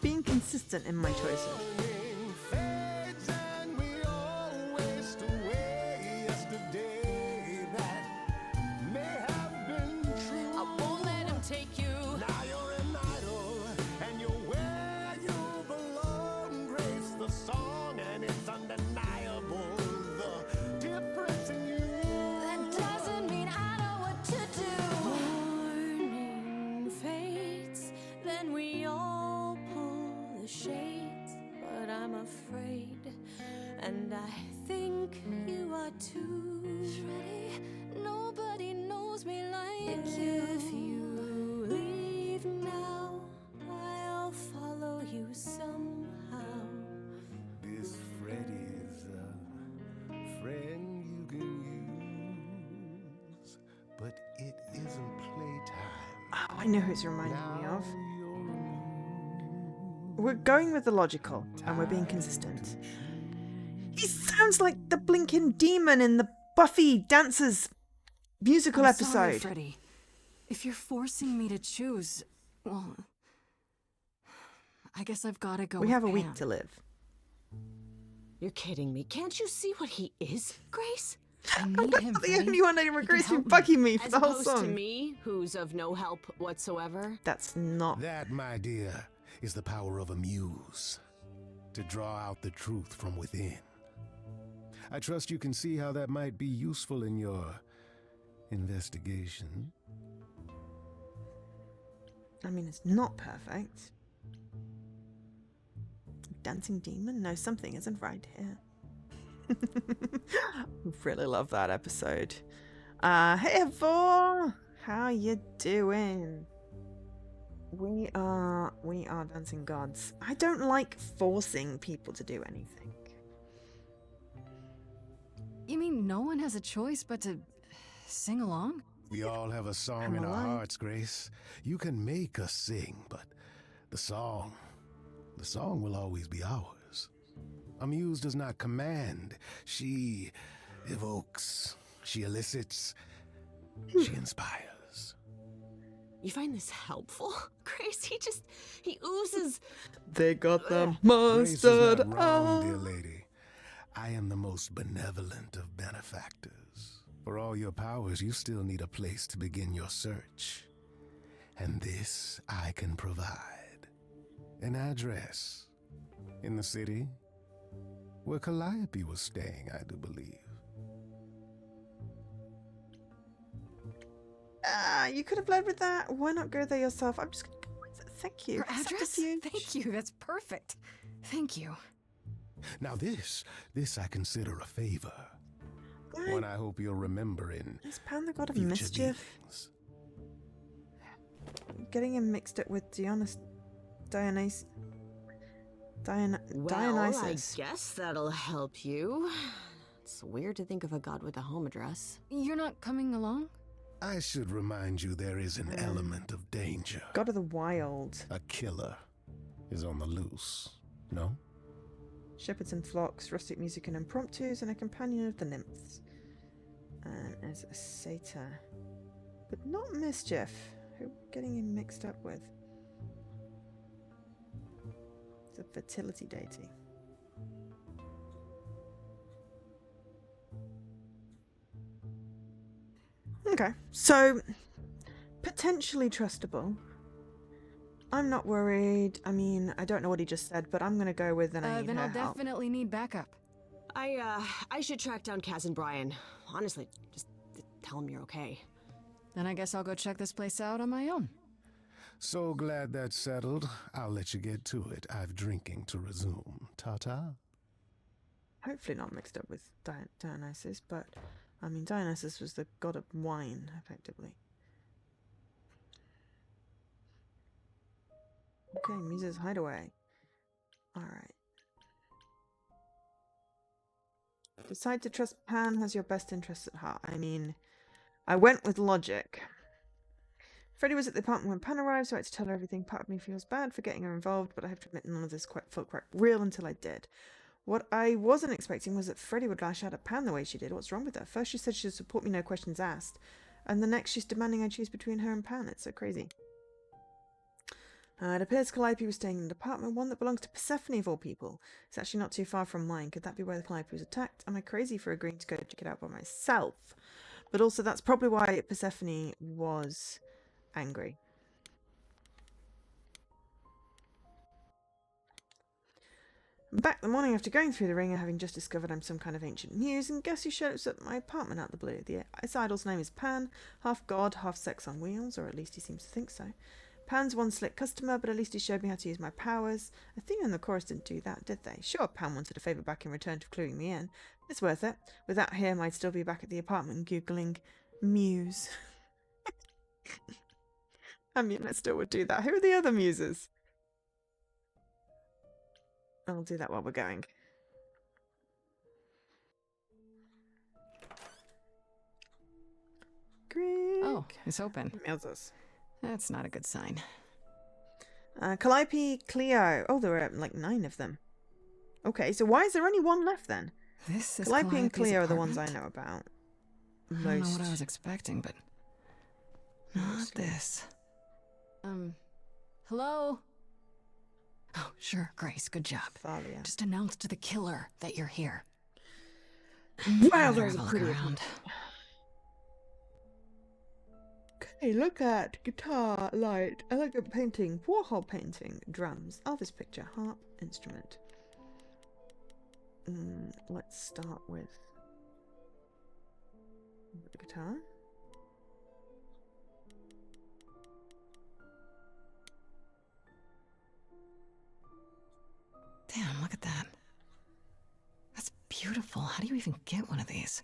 [SPEAKER 1] Being consistent in my choices.
[SPEAKER 11] Fades and we all waste away yesterday that may have been true.
[SPEAKER 7] I won't let him take you.
[SPEAKER 11] Now you're an idol and you're where you belong, Grace, the song, and it's undeniable the difference in you.
[SPEAKER 7] That doesn't mean I know what to do. Morning fades, then we all pull the shades. But I'm afraid, and I think you are too. Freddy, nobody knows me like you. If you leave now, I'll follow you somehow.
[SPEAKER 11] This Freddy is a friend you can use, but it isn't playtime.
[SPEAKER 1] Oh, I know who it's reminding me of.
[SPEAKER 11] Now you're
[SPEAKER 1] We're going with the logical, and we're being consistent. He sounds like the blinking demon in the Buffy Dancers musical
[SPEAKER 2] I'm
[SPEAKER 1] episode.
[SPEAKER 2] sorry, Freddy. If you're forcing me to choose, well, I guess I've got to go.
[SPEAKER 1] We
[SPEAKER 2] with
[SPEAKER 1] have a week
[SPEAKER 2] Pam.
[SPEAKER 1] to live.
[SPEAKER 8] You're kidding me. Can't you see what he is, Grace?
[SPEAKER 2] I
[SPEAKER 1] I'm
[SPEAKER 2] need
[SPEAKER 1] not
[SPEAKER 2] him.
[SPEAKER 1] the
[SPEAKER 2] Freddy.
[SPEAKER 1] only one that
[SPEAKER 2] He can
[SPEAKER 1] agrees
[SPEAKER 2] help
[SPEAKER 1] with
[SPEAKER 2] me.
[SPEAKER 1] bugging me for
[SPEAKER 8] As
[SPEAKER 1] the whole
[SPEAKER 8] opposed
[SPEAKER 1] song.
[SPEAKER 8] to me, who's of no help whatsoever.
[SPEAKER 1] That's not.
[SPEAKER 11] That, my dear, is the power of a muse. To draw out the truth from within. I trust you can see how that might be useful in your investigation.
[SPEAKER 1] I mean, it's not perfect. Dancing demon? No, something isn't right here. Really love that episode. Hey Evor! How you doing? We are dancing gods. I don't like forcing people to do anything.
[SPEAKER 2] You mean no one has a choice but to sing along?
[SPEAKER 11] We all have a song
[SPEAKER 1] I'm
[SPEAKER 11] in our
[SPEAKER 1] alive.
[SPEAKER 11] hearts, Grace. You can make us sing, but the song will always be ours. A muse does not command. She evokes. She elicits. She inspires.
[SPEAKER 8] You find this helpful, Grace? He oozes.
[SPEAKER 1] They got the
[SPEAKER 11] Grace is
[SPEAKER 1] mustard.
[SPEAKER 11] not wrong, dear lady. I am the most benevolent of benefactors. For all your powers, you still need a place to begin your search. And this I can provide. An address. In the city. Where Calliope was staying, I do believe.
[SPEAKER 1] You could have led with that. Why not go there yourself? I'm just gonna go with it. Thank you.
[SPEAKER 2] Your
[SPEAKER 1] Is that
[SPEAKER 2] address?
[SPEAKER 1] you?
[SPEAKER 2] Thank you. That's perfect. Thank you.
[SPEAKER 11] Now this I consider a favor.
[SPEAKER 1] Why?
[SPEAKER 11] One I hope you'll remember in
[SPEAKER 1] Is Pan the god of
[SPEAKER 11] future
[SPEAKER 1] mischief?
[SPEAKER 11] dealings.
[SPEAKER 1] Getting him mixed up with Dionysus. Dionysus.
[SPEAKER 8] I guess that'll help you. It's weird to think of a god with a home address.
[SPEAKER 2] You're not coming along?
[SPEAKER 11] I should remind you there is an element of danger.
[SPEAKER 1] God of the Wild.
[SPEAKER 11] A killer is on the loose, no?
[SPEAKER 1] Shepherds and flocks, rustic music and impromptus, and a companion of the nymphs. And as a satyr. But not mischief. Who are we getting him mixed up with? It's a fertility deity. Okay, so potentially trustable. I'm not worried. I mean, I don't know what he just said, but I'm gonna go with an I need
[SPEAKER 2] then
[SPEAKER 1] her
[SPEAKER 2] I'll
[SPEAKER 1] help.
[SPEAKER 2] definitely need backup.
[SPEAKER 8] I should track down Kaz and Brian. Honestly, just tell them you're okay.
[SPEAKER 2] Then I guess I'll go check this place out on my own.
[SPEAKER 11] So glad that's settled. I'll let you get to it. I've drinking to resume. Ta-ta.
[SPEAKER 1] Hopefully not mixed up with Dionysus, but I mean, Dionysus was the god of wine, effectively. Okay, Muse's hideaway. Alright. Decide to trust Pan has your best interests at heart. I mean, I went with logic. Freddie was at the apartment when Pan arrived, so I had to tell her everything. Part of me feels bad for getting her involved, but I have to admit none of this felt quite real until I did. What I wasn't expecting was that Freddie would lash out at Pan the way she did. What's wrong with her? First she said she'd support me, no questions asked. And the next she's demanding I choose between her and Pan. It's so crazy. It appears Calliope was staying in an apartment, one that belongs to Persephone of all people. It's actually not too far from mine. Could that be where the Calliope was attacked? Am I crazy for agreeing to go check it out by myself? But also that's probably why Persephone was angry. Back the morning after going through the ring and having just discovered I'm some kind of ancient muse, and guess who shows up at my apartment out of the blue? This idol's name is Pan, half god, half sex on wheels, or at least he seems to think so. Pan's one slick customer, but at least he showed me how to use my powers. Athena and the chorus didn't do that, did they? Sure, Pan wanted a favour back in return for cluing me in. It's worth it. Without him, I'd still be back at the apartment googling muse. I mean, I still would do that. Who are the other muses? I'll do that while we're going. Greek.
[SPEAKER 2] Oh, it's open.
[SPEAKER 1] Emails us.
[SPEAKER 2] That's not a good sign.
[SPEAKER 1] Calliope, Cleo. Oh, there are like 9 of them. Okay, so why is there only one left then?
[SPEAKER 2] This is
[SPEAKER 1] Calliope and
[SPEAKER 2] Calliope's
[SPEAKER 1] Cleo are the ones
[SPEAKER 2] apartment?
[SPEAKER 1] I know about.
[SPEAKER 2] I don't know what I was expecting, but not this. Hello? Oh, sure, Grace, good job.
[SPEAKER 1] Thalia.
[SPEAKER 2] Just announce to the killer that you're here.
[SPEAKER 1] Wow,
[SPEAKER 2] Better
[SPEAKER 1] there's a
[SPEAKER 2] have look
[SPEAKER 1] pretty
[SPEAKER 2] around.
[SPEAKER 1] Okay, look at guitar, light, elegant painting, Warhol painting, drums, Elvis picture, harp, instrument. Let's start with the guitar.
[SPEAKER 2] Damn, look at that. That's beautiful. How do you even get one of these?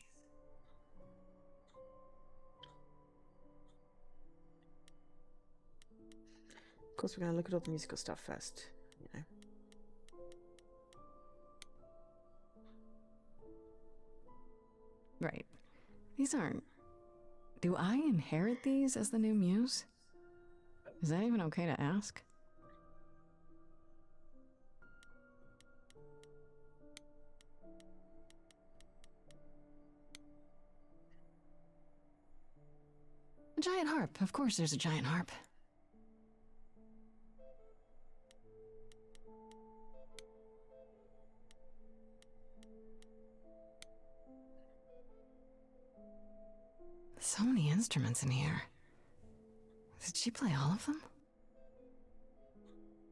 [SPEAKER 1] Of course, we're going to look at all the musical stuff first, you know.
[SPEAKER 2] Right. These aren't... Do I inherit these as the new muse? Is that even okay to ask? A giant harp. Of course there's a giant harp. So many instruments in here. Did she play all of them?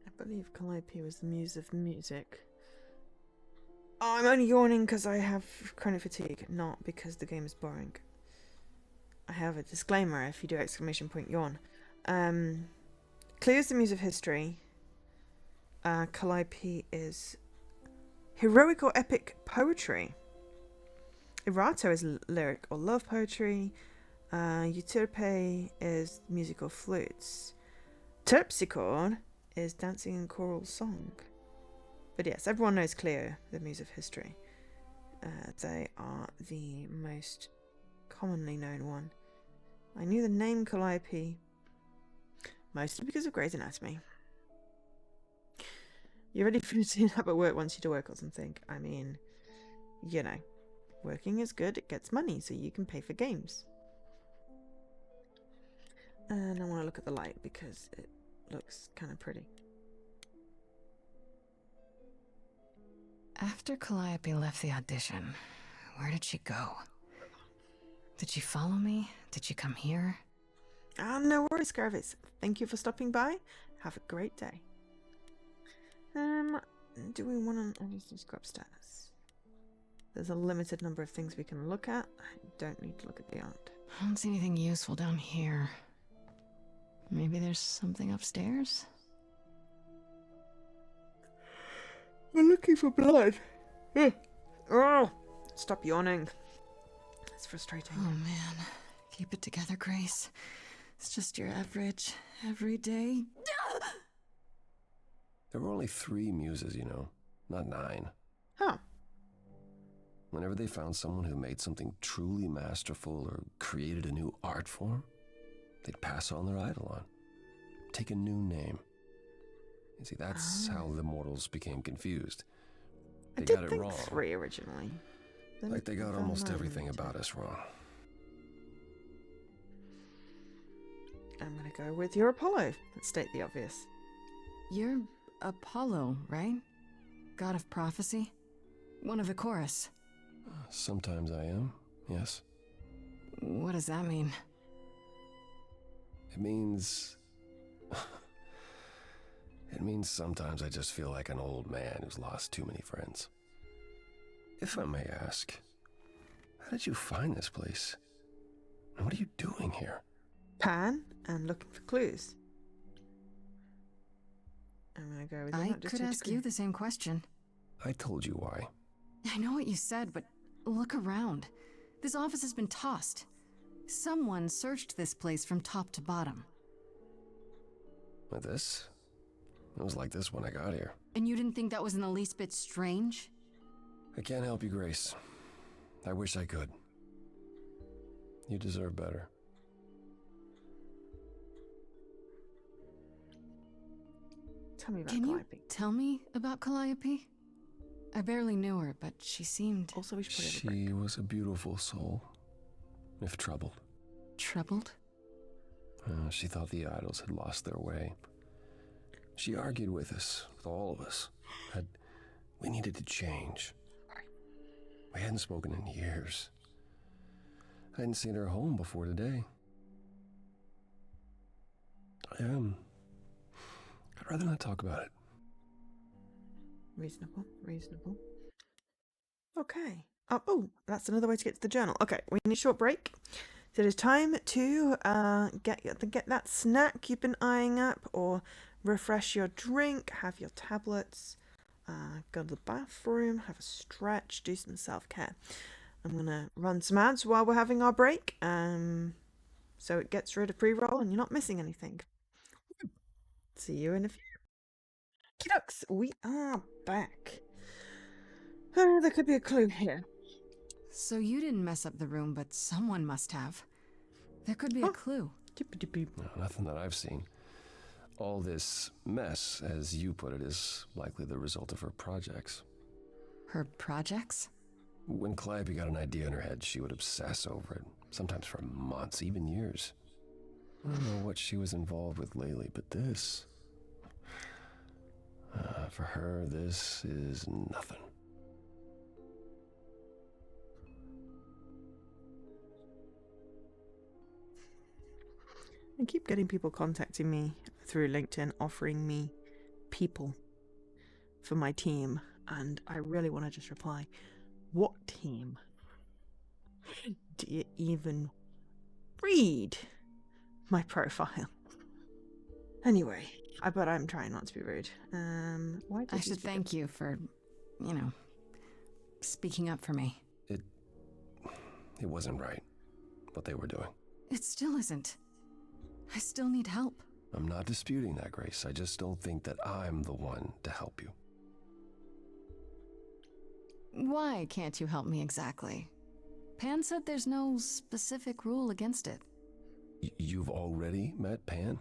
[SPEAKER 1] I believe Calliope was the muse of music. Oh, I'm only yawning because I have chronic fatigue, not because the game is boring. I have a disclaimer if you do exclamation point yawn. Cleo's the muse of history. Calliope is heroic or epic poetry. Erato is lyric or love poetry. Euterpe is musical flutes. Terpsichore is dancing and choral song. But yes, everyone knows Cleo, the Muse of History. They are the most commonly known one. I knew the name Calliope mostly because of Grey's Anatomy. You're ready for to have at work wants you to work or something. I mean, you know, working is good, it gets money, so you can pay for games. And I want to look at the light because it looks kind of pretty.
[SPEAKER 2] After Calliope left the audition, where did she go? Did she follow me? Did she come here?
[SPEAKER 1] No worries, Gravis. Thank you for stopping by. Have a great day. Do we want to just go upstairs? There's a limited number of things we can look at. I don't need to look at the art.
[SPEAKER 2] I don't see anything useful down here. Maybe there's something upstairs?
[SPEAKER 1] We're looking for blood. Oh, stop yawning. It's frustrating.
[SPEAKER 2] Oh man. Keep it together, Grace. It's just your average, everyday.
[SPEAKER 13] There were only 3 muses, you know, not 9.
[SPEAKER 1] Huh.
[SPEAKER 13] Whenever they found someone who made something truly masterful or created a new art form, they'd pass on their eidolon, take a new name. You see, that's how the mortals became confused. They got it wrong.
[SPEAKER 1] 3 originally.
[SPEAKER 13] Like they got almost everything about us wrong.
[SPEAKER 1] I'm gonna go with your Apollo. Let's state the obvious.
[SPEAKER 2] You're Apollo, right? God of prophecy? One of the chorus.
[SPEAKER 13] Sometimes I am, yes.
[SPEAKER 2] What does that mean?
[SPEAKER 13] It means... It means sometimes I just feel like an old man who's lost too many friends. If I may ask, how did you find this place? And what are you doing here?
[SPEAKER 1] Pan and looking for clues. I'm gonna go with
[SPEAKER 2] I could ask you the same question.
[SPEAKER 13] I told you why.
[SPEAKER 2] I know what you said, but look around. This office has been tossed. Someone searched this place from top to bottom.
[SPEAKER 13] With this? It was like this when I got here.
[SPEAKER 2] And you didn't think that was in the least bit strange?
[SPEAKER 13] I can't help you, Grace. I wish I could. You deserve better.
[SPEAKER 1] Tell me about
[SPEAKER 2] Can
[SPEAKER 1] Calliope.
[SPEAKER 2] you tell me about Calliope? I barely knew her, but she seemed...
[SPEAKER 1] Also, we should put it in a break.
[SPEAKER 13] She was a beautiful soul, if troubled.
[SPEAKER 2] Troubled?
[SPEAKER 13] She thought the idols had lost their way. She argued with us, with all of us, that we needed to change. We hadn't spoken in years. I hadn't seen her home before today. I'd rather not talk about it.
[SPEAKER 1] Reasonable, reasonable. Okay. Oh, that's another way to get to the journal. Okay, we need a short break. So it is time to get that snack you've been eyeing up, or refresh your drink, have your tablets, go to the bathroom, have a stretch, do some self-care. I'm going to run some ads while we're having our break, so it gets rid of pre-roll and you're not missing anything. See you in a few. Kidducks, we are back. There could be a clue here.
[SPEAKER 2] So you didn't mess up the room, but someone must have. There could be a clue.
[SPEAKER 13] No, nothing that I've seen. All this mess, as you put it, is likely the result of her projects.
[SPEAKER 2] Her projects?
[SPEAKER 13] When Calliope got an idea in her head, she would obsess over it, sometimes for months, even years. I don't know what she was involved with lately, but this... for her, this is nothing.
[SPEAKER 1] I keep getting people contacting me through LinkedIn, offering me people for my team, and I really want to just reply, what team? Do you even read my profile? Anyway, but I'm trying not to be rude. Why did
[SPEAKER 2] I should thank you for, speaking up for me.
[SPEAKER 13] It wasn't right, what they were doing.
[SPEAKER 2] It still isn't. I still need help.
[SPEAKER 13] I'm not disputing that, Grace. I just don't think that I'm the one to help you.
[SPEAKER 2] Why can't you help me exactly? Pan said there's no specific rule against it.
[SPEAKER 13] You've already met Pan?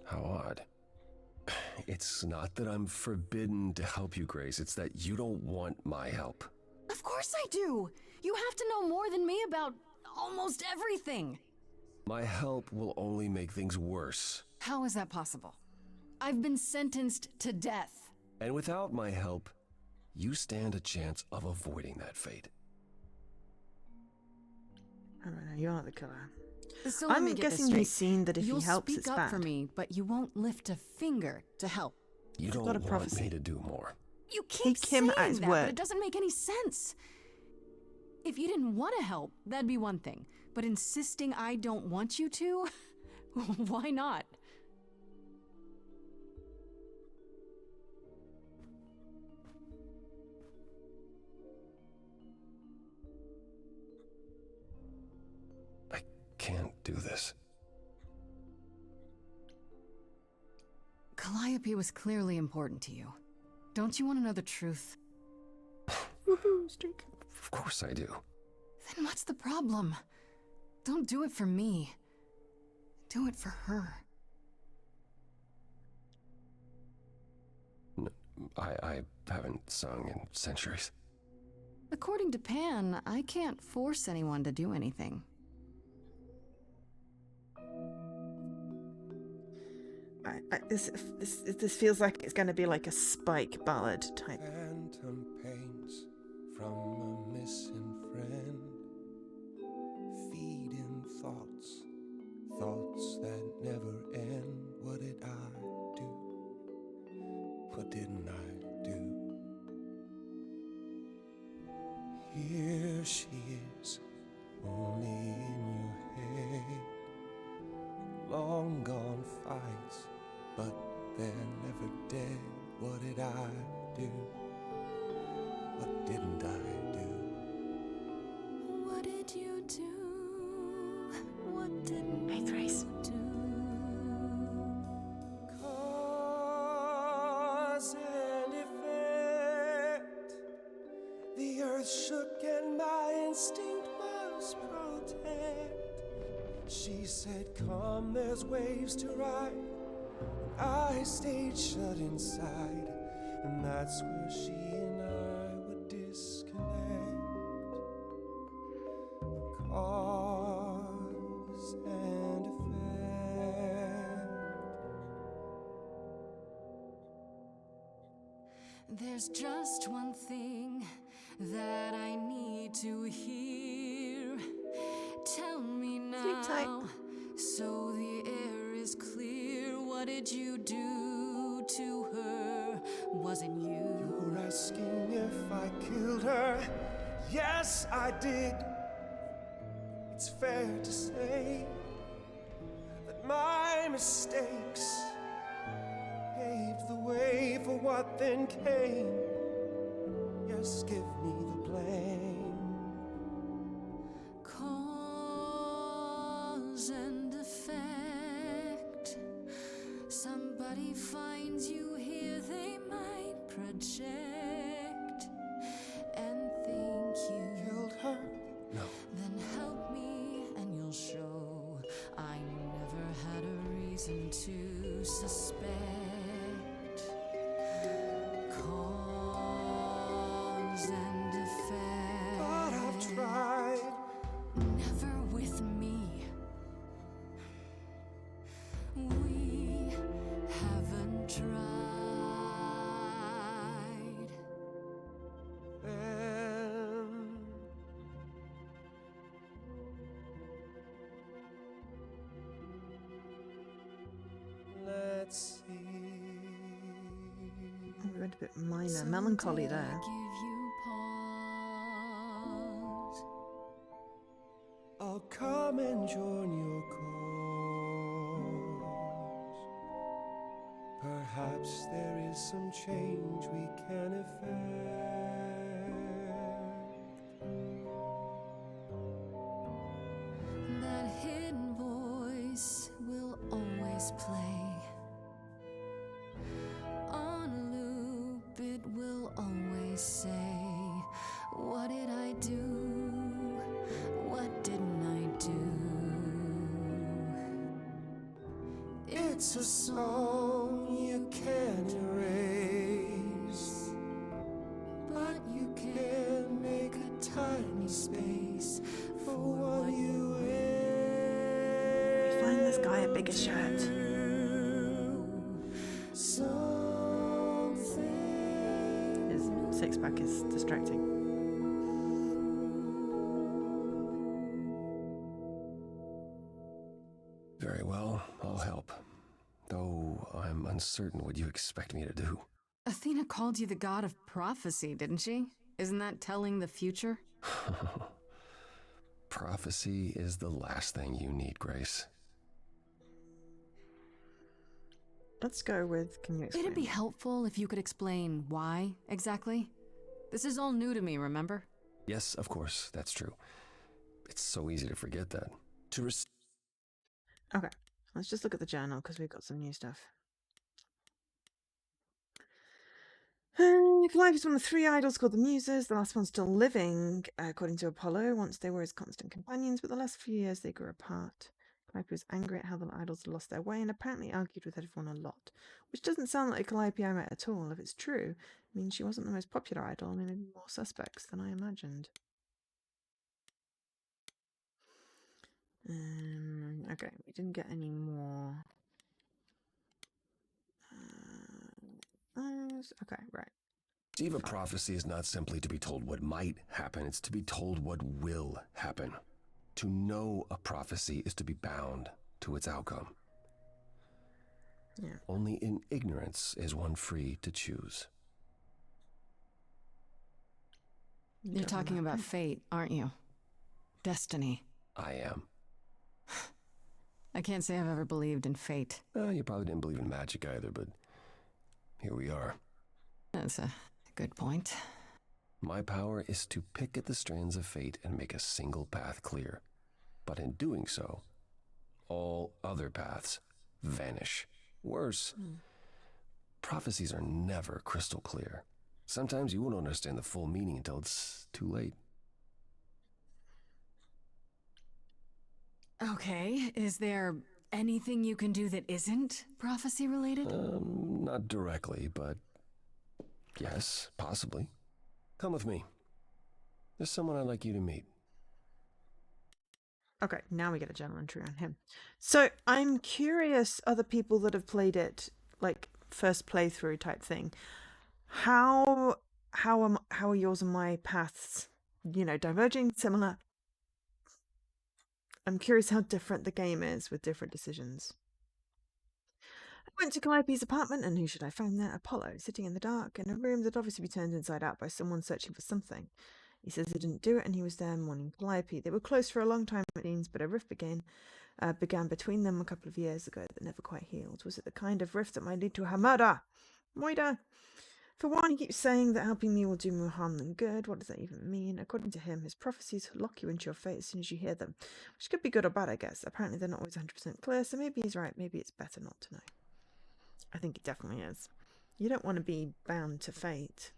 [SPEAKER 13] How odd. It's not that I'm forbidden to help you, Grace. It's that you don't want my help.
[SPEAKER 2] Of course I do! You have to know more than me about almost everything!
[SPEAKER 13] My help will only make things worse.
[SPEAKER 2] How is that possible? I've been sentenced to death.
[SPEAKER 13] And without my help, you stand a chance of avoiding that fate.
[SPEAKER 1] I don't know, you are the killer.
[SPEAKER 2] So let me
[SPEAKER 1] I'm
[SPEAKER 2] get this
[SPEAKER 1] guessing
[SPEAKER 2] straight.
[SPEAKER 1] he's seen that if
[SPEAKER 2] You'll
[SPEAKER 1] he helps,
[SPEAKER 2] speak
[SPEAKER 1] it's
[SPEAKER 2] up
[SPEAKER 1] bad.
[SPEAKER 2] for me, but you won't lift a finger to help.
[SPEAKER 13] You
[SPEAKER 1] It's
[SPEAKER 13] don't
[SPEAKER 1] got a
[SPEAKER 13] want
[SPEAKER 1] prophecy.
[SPEAKER 13] me to do more.
[SPEAKER 2] You keep
[SPEAKER 1] Take him
[SPEAKER 2] saying
[SPEAKER 1] at his
[SPEAKER 2] that,
[SPEAKER 1] word.
[SPEAKER 2] but it doesn't make any sense. If you didn't want to help, that'd be one thing. But insisting I don't want you to? Why not?
[SPEAKER 13] I can't do this.
[SPEAKER 2] Calliope was clearly important to you. Don't you want to know the truth?
[SPEAKER 1] Woohoo, streak.
[SPEAKER 13] Of course I do.
[SPEAKER 2] Then what's the problem? Don't do it for me. Do it for her.
[SPEAKER 13] I haven't sung in centuries.
[SPEAKER 2] According to Pan, I can't force anyone to do anything.
[SPEAKER 1] This feels like it's going to be like a Spike ballad type.
[SPEAKER 14] Phantom pains from a missing friend, feeding thoughts, thoughts that never end. What did I do? What didn't I do? Here she is, only in your head. Long gone fights, but they're never dead. What did I do? What didn't I do?
[SPEAKER 7] What did you do? What didn't
[SPEAKER 1] Hey, Thrace.
[SPEAKER 7] you do?
[SPEAKER 14] Cause and effect. The earth shook and my instinct was protect. She said, come, there's waves to ride. I stayed shut inside, and that's where she and I would disconnect. Cause and effect.
[SPEAKER 7] There's just one thing that I need to hear. Tell me
[SPEAKER 1] Sleep tight.
[SPEAKER 7] now, so the air is clear. What did you do to her? Was it you?
[SPEAKER 14] You're asking if I killed her. Yes, I did. It's fair to say that my mistakes paved the way for what then came. Yes, give me the blame.
[SPEAKER 7] Cause and effect. Somebody finds you here, they might project and think you
[SPEAKER 14] Killed her? No.
[SPEAKER 7] Then help me and you'll show I never had a reason to suspect. Cause and effect.
[SPEAKER 14] But I've tried.
[SPEAKER 7] Never with me. We haven't tried.
[SPEAKER 14] Then let's see.
[SPEAKER 1] We went a bit minor, melancholy
[SPEAKER 7] Did I
[SPEAKER 1] there.
[SPEAKER 7] give you pause?
[SPEAKER 14] I'll come and join your cause. Perhaps there is some change we can effect.
[SPEAKER 7] That hidden voice will always play. On loop, it will always say,
[SPEAKER 14] It's a song you can't erase, but you can make a tiny space for what you
[SPEAKER 1] Find this guy a bigger shirt. His six-pack is distracting.
[SPEAKER 13] Very well, I'll help. Though I'm uncertain what you expect me to do.
[SPEAKER 2] Athena called you the god of prophecy, didn't she? Isn't that telling the future?
[SPEAKER 13] Prophecy is the last thing you need, Grace.
[SPEAKER 1] Let's go with, can you explain?
[SPEAKER 2] It'd be helpful if you could explain why, exactly. This is all new to me, remember?
[SPEAKER 13] Yes, of course, that's true. It's so easy to forget that.
[SPEAKER 1] Okay, let's just look at the journal because we've got some new stuff. Calliope is one of 3 idols called the Muses. The last one still living, according to Apollo. Once they were his constant companions, but the last few years they grew apart. Calliope was angry at how the idols had lost their way and apparently argued with everyone a lot, which doesn't sound like a Calliope I met at all. If it's true, it means she wasn't the most popular idol and maybe more suspects than I imagined. Okay, we didn't get any more. Okay, right.
[SPEAKER 13] Receive a prophecy is not simply to be told what might happen, it's to be told what will happen. To know a prophecy is to be bound to its outcome.
[SPEAKER 1] Yeah.
[SPEAKER 13] Only in ignorance is one free to choose.
[SPEAKER 2] You're talking about fate, aren't you? Destiny.
[SPEAKER 13] I am.
[SPEAKER 2] I can't say I've ever believed in fate.
[SPEAKER 13] You probably didn't believe in magic either, but here we are.
[SPEAKER 2] That's a good point.
[SPEAKER 13] My power is to pick at the strands of fate and make a single path clear. But in doing so, all other paths vanish. Worse, prophecies are never crystal clear. Sometimes you won't understand the full meaning until it's too late.
[SPEAKER 2] Okay, is there anything you can do that isn't prophecy related?
[SPEAKER 13] Not directly, but yes, possibly. Come with me. There's someone I'd like you to meet.
[SPEAKER 1] Okay, now we get a journal entry on him. So I'm curious, other people that have played it, like first playthrough type thing, how are yours and my paths, diverging, similar? I'm curious how different the game is with different decisions. I went to Calliope's apartment, and who should I find there? Apollo, sitting in the dark in a room that obviously be turned inside out by someone searching for something. He says he didn't do it, and he was there mourning Calliope. They were close for a long time, it seems, but a rift began between them a couple of years ago that never quite healed. Was it the kind of rift that might lead to her murder? Moida! For one, he keeps saying that helping me will do more harm than good. What does that even mean? According to him, his prophecies lock you into your fate as soon as you hear them, which could be good or bad, I guess. Apparently they're not always 100% clear, so maybe he's right. Maybe it's better not to know. I think it definitely is. You don't want to be bound to fate.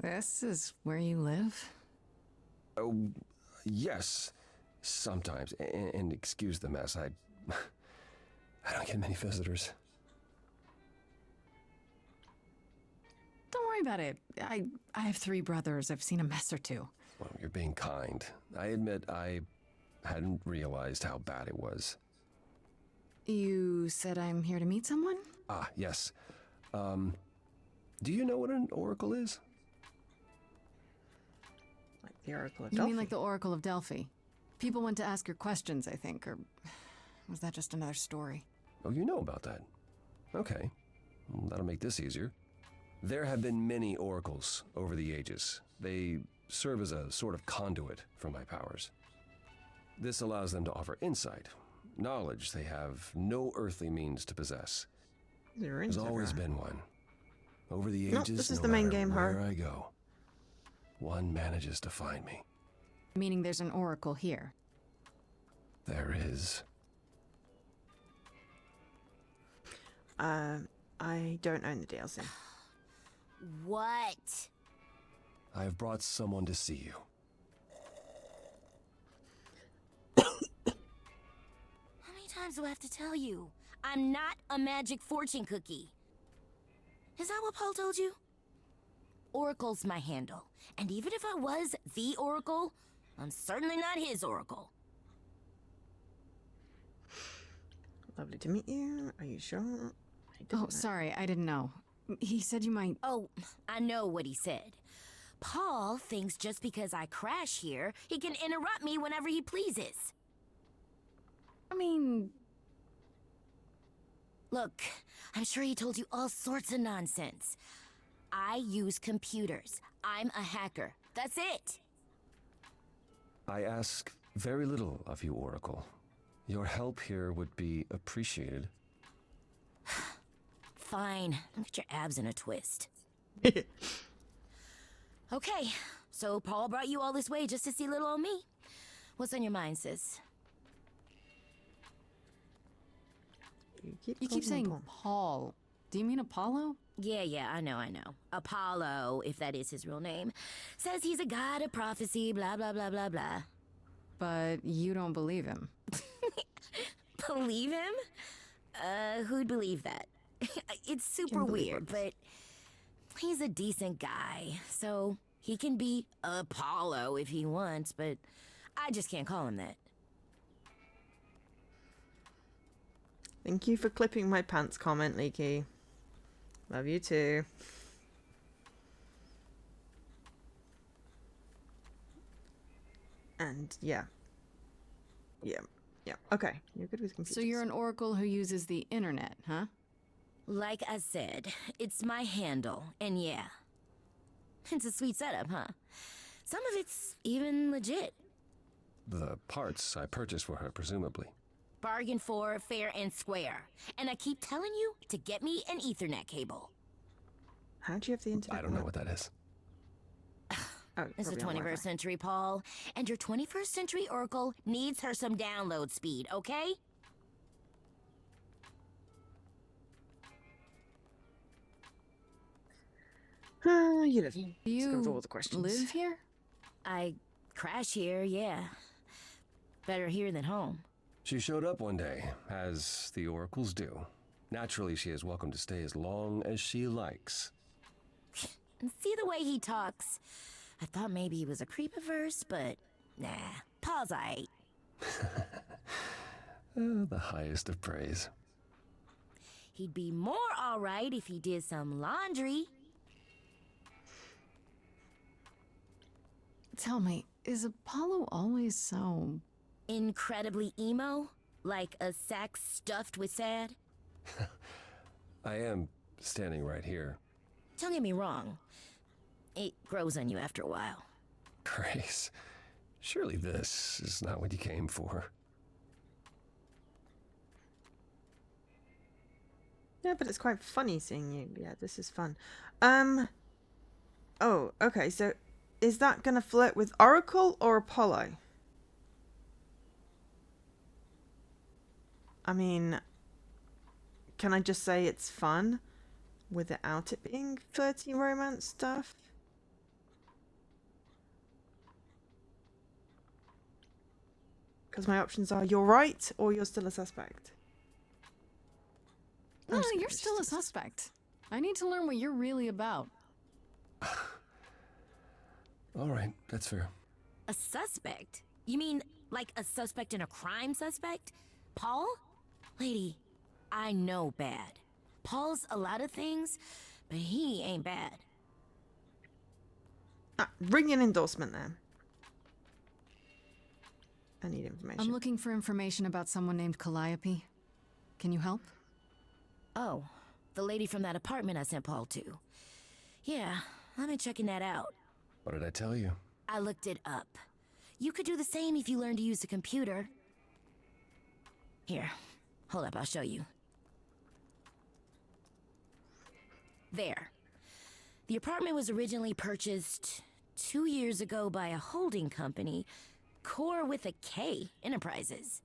[SPEAKER 2] This is where you live?
[SPEAKER 13] Oh, yes, sometimes. And excuse the mess, I don't get many visitors.
[SPEAKER 2] Don't worry about it. I have 3 brothers. I've seen a mess or 2.
[SPEAKER 13] Well, you're being kind. I admit I hadn't realized how bad it was.
[SPEAKER 2] You said I'm here to meet someone?
[SPEAKER 13] Ah, yes. Do you know what an oracle is?
[SPEAKER 1] Like the Oracle of
[SPEAKER 2] You
[SPEAKER 1] Delphi.
[SPEAKER 2] mean like the Oracle of Delphi? People went to ask her questions, I think, or was that just another story?
[SPEAKER 13] Oh, you know about that. Okay. Well, that'll make this easier. There have been many oracles over the ages. They serve as a sort of conduit for my powers. This allows them to offer insight, knowledge they have no earthly means to possess. There's always been one. Over the ages,
[SPEAKER 1] this is
[SPEAKER 13] no
[SPEAKER 1] the main
[SPEAKER 13] matter
[SPEAKER 1] game,
[SPEAKER 13] where I go, one manages to find me.
[SPEAKER 2] Meaning there's an oracle here.
[SPEAKER 13] There is.
[SPEAKER 1] I don't own the DLC.
[SPEAKER 8] What?
[SPEAKER 13] I have brought someone to see you.
[SPEAKER 8] How many times do I have to tell you? I'm not a magic fortune cookie. Is that what Paul told you? Oracle's my handle. And even if I was the Oracle, I'm certainly not his Oracle.
[SPEAKER 1] Lovely to meet you. Are you sure?
[SPEAKER 2] Oh, sorry, I didn't know. He said you might...
[SPEAKER 8] Oh, I know what he said. Paul thinks just because I crash here, he can interrupt me whenever he pleases.
[SPEAKER 2] I mean...
[SPEAKER 8] Look, I'm sure he told you all sorts of nonsense. I use computers. I'm a hacker. That's it.
[SPEAKER 13] I ask very little of you, Oracle. Your help here would be appreciated.
[SPEAKER 8] Fine. Don't get your abs in a twist. Okay, so Paul brought you all this way just to see little old me. What's on your mind, sis?
[SPEAKER 2] You keep saying Paul. Do you mean Apollo?
[SPEAKER 8] Yeah, I know. Apollo, if that is his real name, says he's a god of prophecy, blah, blah, blah, blah, blah.
[SPEAKER 2] But you don't believe him.
[SPEAKER 8] Believe him? Who'd believe that? It's super weird, but he's a decent guy, so he can be Apollo if he wants, but I just can't call him that.
[SPEAKER 1] Thank you for clipping my pants comment, Leaky. Love you too. And yeah. Okay, you're good with computers.
[SPEAKER 2] So you're an oracle who uses the internet, huh?
[SPEAKER 8] Like I said, it's my handle, and yeah. It's a sweet setup, huh? Some of it's even legit.
[SPEAKER 13] The parts I purchased for her, presumably.
[SPEAKER 8] Bargain for, fair and square. And I keep telling you to get me an Ethernet cable.
[SPEAKER 1] How do you have the internet?
[SPEAKER 13] I don't know what that is.
[SPEAKER 8] It's the 21st century, Paul. And your 21st century Oracle needs her some download speed, okay?
[SPEAKER 1] You live.
[SPEAKER 2] You
[SPEAKER 1] all the questions.
[SPEAKER 2] live here?
[SPEAKER 8] I crash here, yeah. Better here than home.
[SPEAKER 13] She showed up one day, as the oracles do. Naturally, she is welcome to stay as long as she likes.
[SPEAKER 8] And see the way he talks. I thought maybe he was a creep at first, but nah, Paul's aight.
[SPEAKER 13] The highest of praise.
[SPEAKER 8] He'd be more alright if he did some laundry.
[SPEAKER 2] Tell me, is Apollo always so...
[SPEAKER 8] incredibly emo? Like a sack stuffed with sad?
[SPEAKER 13] I am standing right here.
[SPEAKER 8] Don't get me wrong. It grows on you after a while.
[SPEAKER 13] Grace, surely this is not what you came for.
[SPEAKER 1] Yeah, but it's quite funny seeing you. Yeah, this is fun. Oh, okay, so is that gonna flirt with Oracle or Apollo? I mean, can I just say it's fun without it being flirty romance stuff? Because my options are you're right or you're still a suspect.
[SPEAKER 2] No, you're still a suspect. I need to learn what you're really about.
[SPEAKER 13] All right, that's fair.
[SPEAKER 8] A suspect? You mean like a suspect in a crime suspect? Paul? Lady, I know bad. Paul's a lot of things, but he ain't bad.
[SPEAKER 1] Ring an endorsement there. I need information.
[SPEAKER 2] I'm looking for information about someone named Calliope. Can you help?
[SPEAKER 8] Oh, the lady from that apartment I sent Paul to. Yeah, I've been checking that out.
[SPEAKER 13] What did I tell you?
[SPEAKER 8] I looked it up. You could do the same if you learned to use the computer. Here, hold up, I'll show you. There. The apartment was originally purchased 2 years ago by a holding company, Core with a K Enterprises.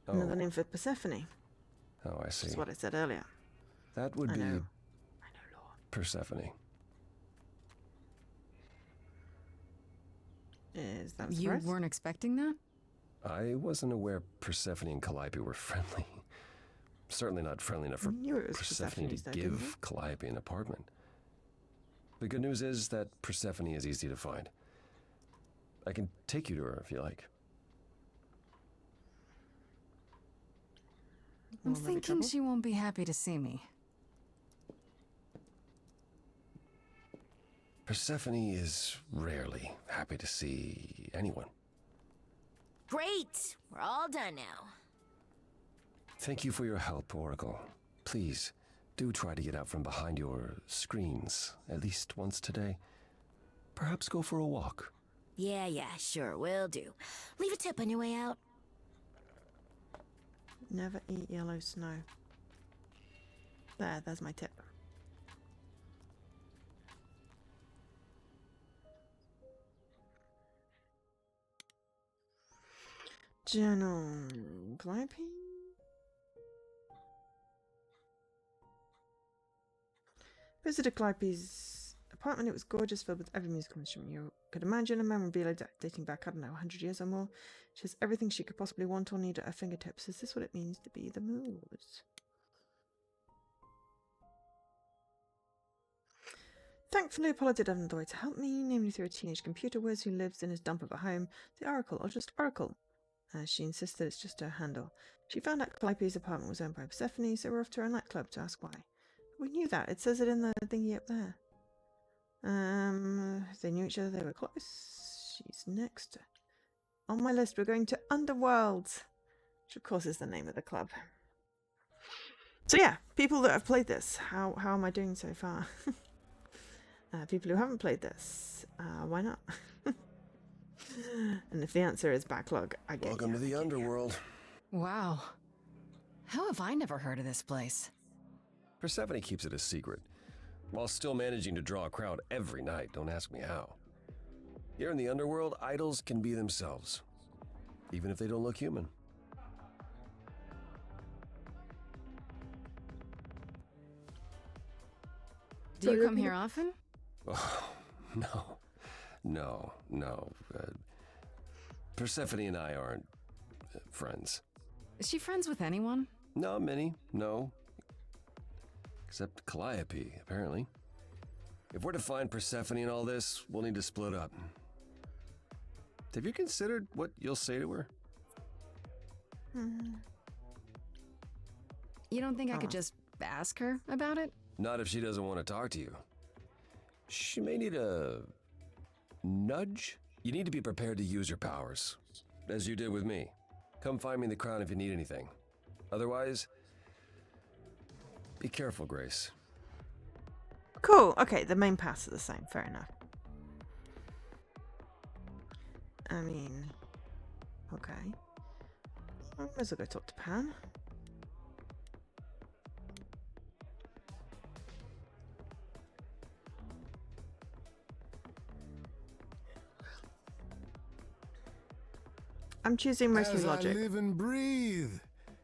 [SPEAKER 1] Another name for Persephone.
[SPEAKER 13] Oh, I see.
[SPEAKER 1] That's what I said earlier.
[SPEAKER 13] That would
[SPEAKER 1] I
[SPEAKER 13] be
[SPEAKER 1] know.
[SPEAKER 13] Persephone.
[SPEAKER 1] Is that a
[SPEAKER 2] You
[SPEAKER 1] surprise?
[SPEAKER 2] weren't expecting that?
[SPEAKER 13] I wasn't aware Persephone and Calliope were friendly. Certainly not friendly enough for
[SPEAKER 1] knew it was
[SPEAKER 13] Persephone
[SPEAKER 1] Persephone's
[SPEAKER 13] to
[SPEAKER 1] though, didn't you?
[SPEAKER 13] give Calliope an apartment. The good news is that Persephone is easy to find. I can take you to her if you like.
[SPEAKER 2] I'm
[SPEAKER 1] Will there be
[SPEAKER 2] thinking
[SPEAKER 1] trouble?
[SPEAKER 2] she won't be happy to see me.
[SPEAKER 13] Persephone is rarely happy to see anyone.
[SPEAKER 8] Great! We're all done now.
[SPEAKER 13] Thank you for your help, Oracle. Please, do try to get out from behind your screens at least once today. Perhaps go for a walk.
[SPEAKER 8] Yeah, sure, will do. Leave a tip on your way out.
[SPEAKER 1] Never eat yellow snow. There's my tip. Journal. Calliope? Visited Calliope's apartment. It was gorgeous, filled with every musical instrument you could imagine. A memorabilia dating back, I don't know, 100 years or more. She has everything she could possibly want or need at her fingertips. Is this what it means to be the Muse? Thankfully, Apollo did have another way to help me, namely through a teenage computer whiz who lives in his dump of a home, the Oracle, or just Oracle. She insisted it's just her handle. She found out Calliope's apartment was owned by Persephone, so we're off to her nightclub to ask why. We knew that. It says it in the thingy up there. They knew each other. They were close. She's next. On my list, we're going to Underworld, which of course is the name of the club. So yeah, people that have played this, how am I doing so far? People who haven't played this, why not? And if the answer is backlog, I get
[SPEAKER 13] Welcome to the underworld.
[SPEAKER 2] Wow. How have I never heard of this place?
[SPEAKER 13] Persephone keeps it a secret, while still managing to draw a crowd every night. Don't ask me how. Here in the underworld, idols can be themselves, even if they don't look human.
[SPEAKER 2] Do you come here often?
[SPEAKER 13] Oh, no. Persephone and I aren't friends.
[SPEAKER 2] Is she friends with anyone?
[SPEAKER 13] Not many, no. Except Calliope, apparently. If we're to find Persephone in all this, we'll need to split up. Have you considered what you'll say to her?
[SPEAKER 2] You don't think I could just ask her about it?
[SPEAKER 13] Not if she doesn't want to talk to you. She may need a nudge. You need to be prepared to use your powers, as you did with me. Come find me in the crown if you need anything. Otherwise, be careful, Grace.
[SPEAKER 1] Cool. Okay, the main paths are the same. Fair enough. I mean, okay. I might as well go talk to Pan. I'm choosing mostly
[SPEAKER 11] As
[SPEAKER 1] logic.
[SPEAKER 11] I live and breathe,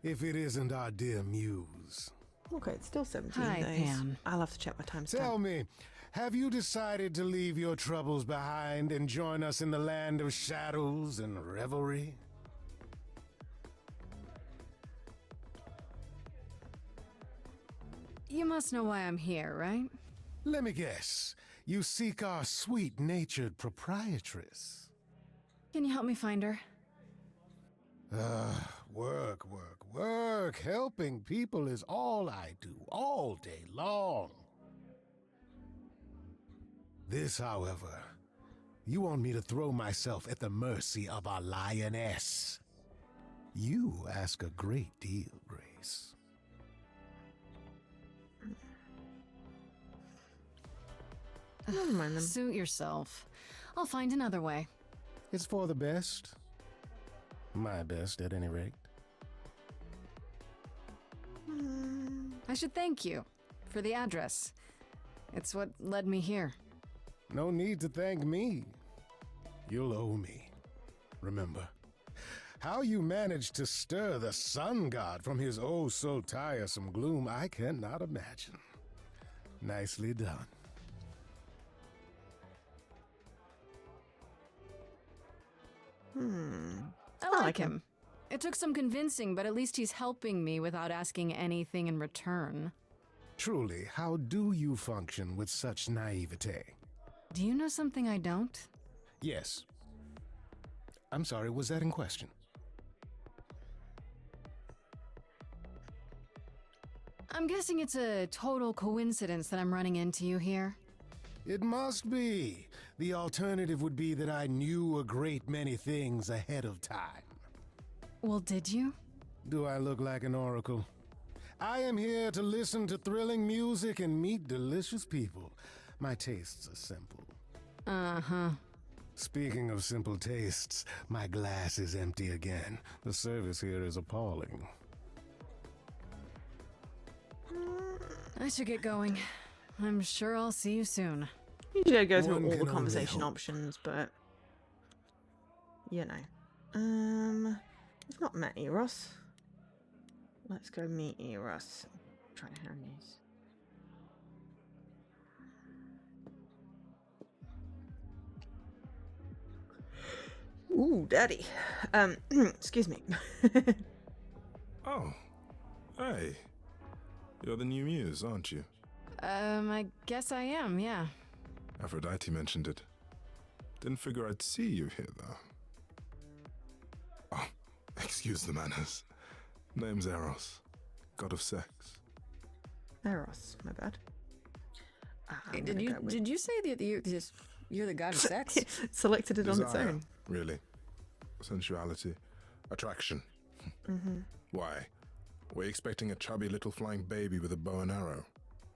[SPEAKER 11] if it isn't our dear Muse.
[SPEAKER 1] Okay, it's still 17
[SPEAKER 2] Hi,
[SPEAKER 1] days.
[SPEAKER 2] Pam.
[SPEAKER 1] I'll have to check my timestamp.
[SPEAKER 11] Tell me, have you decided to leave your troubles behind and join us in the land of shadows and revelry?
[SPEAKER 2] You must know why I'm here, right?
[SPEAKER 11] Let me guess. You seek our sweet-natured proprietress.
[SPEAKER 2] Can you help me find her?
[SPEAKER 11] Work. Helping people is all I do, all day long. This, however, you want me to throw myself at the mercy of a lioness. You ask a great deal, Grace.
[SPEAKER 1] Never mind them.
[SPEAKER 2] Suit yourself. I'll find another way.
[SPEAKER 11] It's for the best. My best, at any rate.
[SPEAKER 2] I should thank you for the address. It's what led me here.
[SPEAKER 11] No need to thank me. You'll owe me. Remember, how you managed to stir the sun god from his oh so tiresome gloom, I cannot imagine. Nicely done.
[SPEAKER 2] I like him. It took some convincing, but at least he's helping me without asking anything in return.
[SPEAKER 11] Truly, how do you function with such naivete?
[SPEAKER 2] Do you know something I don't?
[SPEAKER 11] Yes. I'm sorry, was that in question?
[SPEAKER 2] I'm guessing it's a total coincidence that I'm running into you here.
[SPEAKER 11] It must be. The alternative would be that I knew a great many things ahead of time.
[SPEAKER 2] Well, did you?
[SPEAKER 11] Do I look like an oracle? I am here to listen to thrilling music and meet delicious people. My tastes are simple.
[SPEAKER 2] Uh-huh.
[SPEAKER 11] Speaking of simple tastes, my glass is empty again. The service here is appalling.
[SPEAKER 2] I should get going. I'm sure I'll see you soon.
[SPEAKER 1] Usually I go through
[SPEAKER 11] One
[SPEAKER 1] all
[SPEAKER 11] can
[SPEAKER 1] the
[SPEAKER 11] only
[SPEAKER 1] conversation
[SPEAKER 11] hope.
[SPEAKER 1] options, but you know. We've not met Eros. Let's go meet Eros. Try Hermes. Ooh, daddy. Excuse me.
[SPEAKER 15] Oh, hey. You're the new muse, aren't you?
[SPEAKER 2] I guess I am, yeah.
[SPEAKER 15] Aphrodite mentioned it. Didn't figure I'd see you here, though. Oh, excuse the manners. Name's Eros, god of sex.
[SPEAKER 1] Eros, my bad.
[SPEAKER 2] Did you say that you're the god of sex?
[SPEAKER 1] Selected it on its
[SPEAKER 15] Desire,
[SPEAKER 1] own.
[SPEAKER 15] really. Sensuality. Attraction.
[SPEAKER 1] Mm-hmm.
[SPEAKER 15] Why? Were you expecting a chubby little flying baby with a bow and arrow?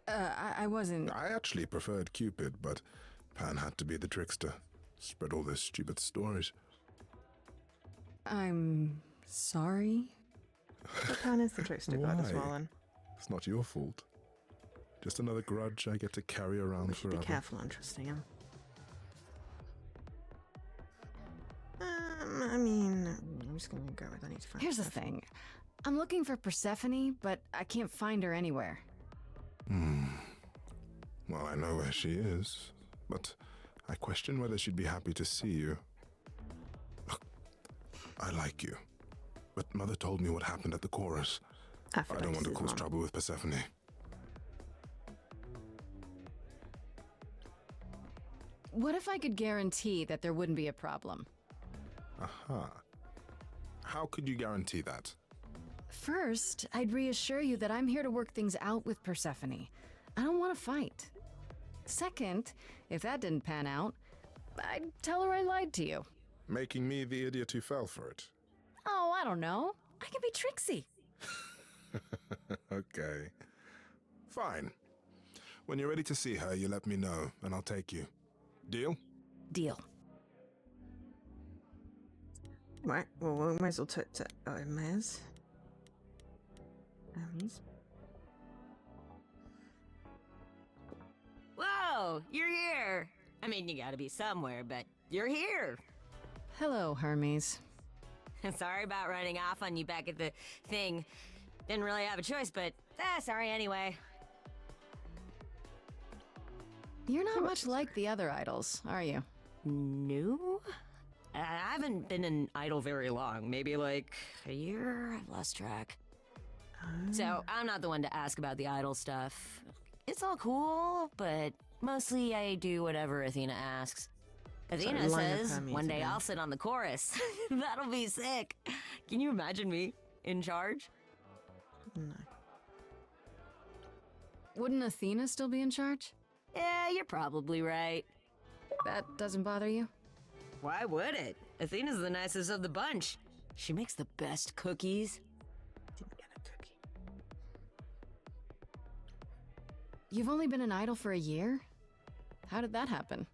[SPEAKER 2] I wasn't.
[SPEAKER 15] I actually preferred Cupid, but Pan had to be the trickster. Spread all those stupid stories.
[SPEAKER 2] I'm sorry.
[SPEAKER 1] But Pan is the trickster god as well, then.
[SPEAKER 15] It's not your fault. Just another grudge I get to carry around forever.
[SPEAKER 1] Be careful on trusting him. I mean, I'm just gonna go with I need to find
[SPEAKER 2] Here's the
[SPEAKER 1] Persephone.
[SPEAKER 2] thing. I'm looking for Persephone, but I can't find her anywhere.
[SPEAKER 15] Well, I know where she is, but I question whether she'd be happy to see you. Look, I like you, but Mother told me what happened at the chorus. I don't want to cause trouble with Persephone.
[SPEAKER 2] What if I could guarantee that there wouldn't be a problem?
[SPEAKER 15] Aha. How could you guarantee that?
[SPEAKER 2] First, I'd reassure you that I'm here to work things out with Persephone. I don't want to fight. Second, if that didn't pan out, I'd tell her I lied to you.
[SPEAKER 15] Making me the idiot who fell for it.
[SPEAKER 2] Oh, I don't know. I can be tricksy.
[SPEAKER 15] Okay. Fine. When you're ready to see her, you let me know, and I'll take you. Deal?
[SPEAKER 2] Deal.
[SPEAKER 1] Right, well, we might as well talk to Hermes. Hermes.
[SPEAKER 8] Whoa, you're here. I mean, you gotta be somewhere, but you're here.
[SPEAKER 2] Hello, Hermes.
[SPEAKER 8] Sorry about running off on you back at the thing. Didn't really have a choice, but sorry anyway.
[SPEAKER 2] You're not much like the other idols, are you?
[SPEAKER 8] No? I haven't been an idol very long. Maybe like a year? I've lost track. So I'm not the one to ask about the idol stuff. It's all cool, but mostly I do whatever Athena asks. Athena says one day I'll sit on the chorus. That'll be sick. Can you imagine me in charge?
[SPEAKER 1] No.
[SPEAKER 2] Wouldn't Athena still be in charge?
[SPEAKER 8] Yeah, you're probably right.
[SPEAKER 2] That doesn't bother you?
[SPEAKER 8] Why would it? Athena's the nicest of the bunch. She makes the best cookies.
[SPEAKER 1] Didn't get a cookie.
[SPEAKER 2] You've only been an idol for a year? How did that happen?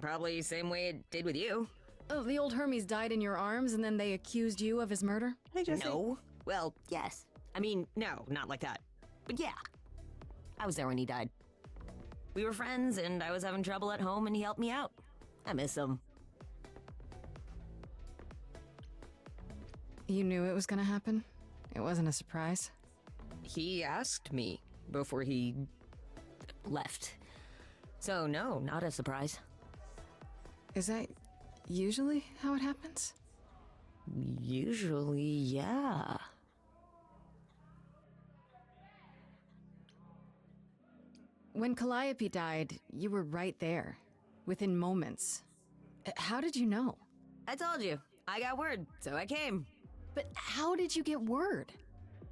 [SPEAKER 8] Probably same way it did with you.
[SPEAKER 2] Oh, the old Hermes died in your arms and then they accused you of his murder?
[SPEAKER 1] Hey, Jesse.
[SPEAKER 8] No. Well, yes. I mean, no, not like that. But yeah. I was there when he died. We were friends and I was having trouble at home and he helped me out. I miss him.
[SPEAKER 2] You knew it was gonna happen? It wasn't a surprise?
[SPEAKER 8] He asked me before he left. So no, not a surprise.
[SPEAKER 2] Is that usually how it happens?
[SPEAKER 8] Usually, yeah.
[SPEAKER 2] When Calliope died, you were right there, within moments. How did you know?
[SPEAKER 8] I told you. I got word, so I came.
[SPEAKER 2] But how did you get word?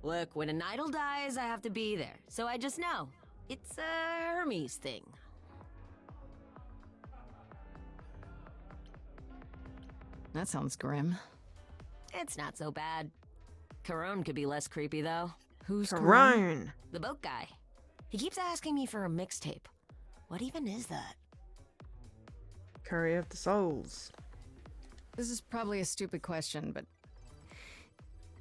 [SPEAKER 8] Look, when an idol dies, I have to be there, so I just know. It's a Hermes thing.
[SPEAKER 2] That sounds grim.
[SPEAKER 8] It's not so bad. Carone could be less creepy, though.
[SPEAKER 2] Who's
[SPEAKER 1] Carone?
[SPEAKER 8] The boat guy. He keeps asking me for a mixtape. What even is that?
[SPEAKER 1] Curry of the Souls.
[SPEAKER 2] This is probably a stupid question, but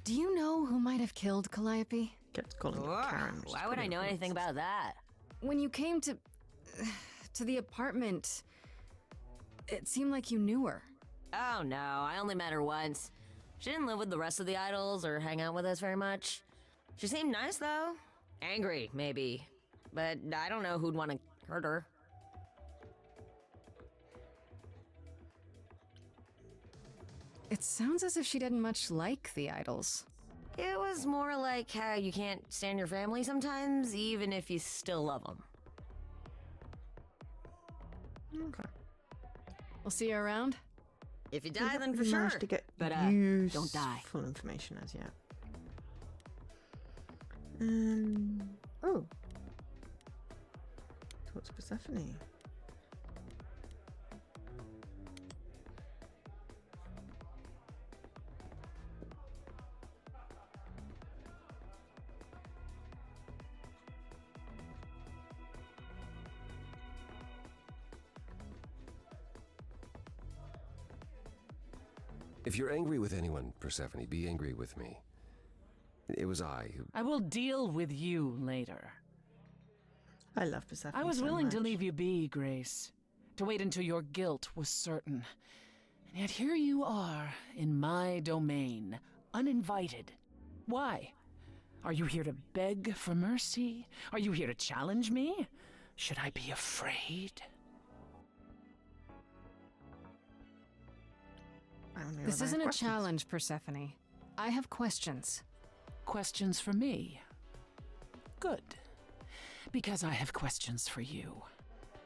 [SPEAKER 2] do you know who might have killed Calliope?
[SPEAKER 1] Kept calling her Karen.
[SPEAKER 8] Why would I know anything about that?
[SPEAKER 2] When you came to the apartment, it seemed like you knew her.
[SPEAKER 8] Oh no, I only met her once. She didn't live with the rest of the idols or hang out with us very much. She seemed nice though. Angry, maybe. But I don't know who'd want to hurt her.
[SPEAKER 2] It sounds as if she didn't much like the idols.
[SPEAKER 8] It was more like how you can't stand your family sometimes, even if you still love them.
[SPEAKER 1] Okay.
[SPEAKER 2] We'll see you around?
[SPEAKER 8] If you die, then for
[SPEAKER 1] We've
[SPEAKER 8] sure.
[SPEAKER 1] managed to get
[SPEAKER 8] But don't die.
[SPEAKER 1] Full information as yet. Oh. Talk to Persephone.
[SPEAKER 13] If you're angry with anyone, Persephone, be angry with me. It was I who...
[SPEAKER 10] I will deal with you later.
[SPEAKER 1] I love Persephone.
[SPEAKER 10] I was
[SPEAKER 1] so
[SPEAKER 10] willing to
[SPEAKER 1] much.
[SPEAKER 10] leave you be, Grace. To wait until your guilt was certain. And yet here you are, in my domain, uninvited. Why? Are you here to beg for mercy? Are you here to challenge me? Should I be afraid?
[SPEAKER 2] This isn't a challenge, Persephone. I have questions.
[SPEAKER 10] Questions for me? Good. Because I have questions for you.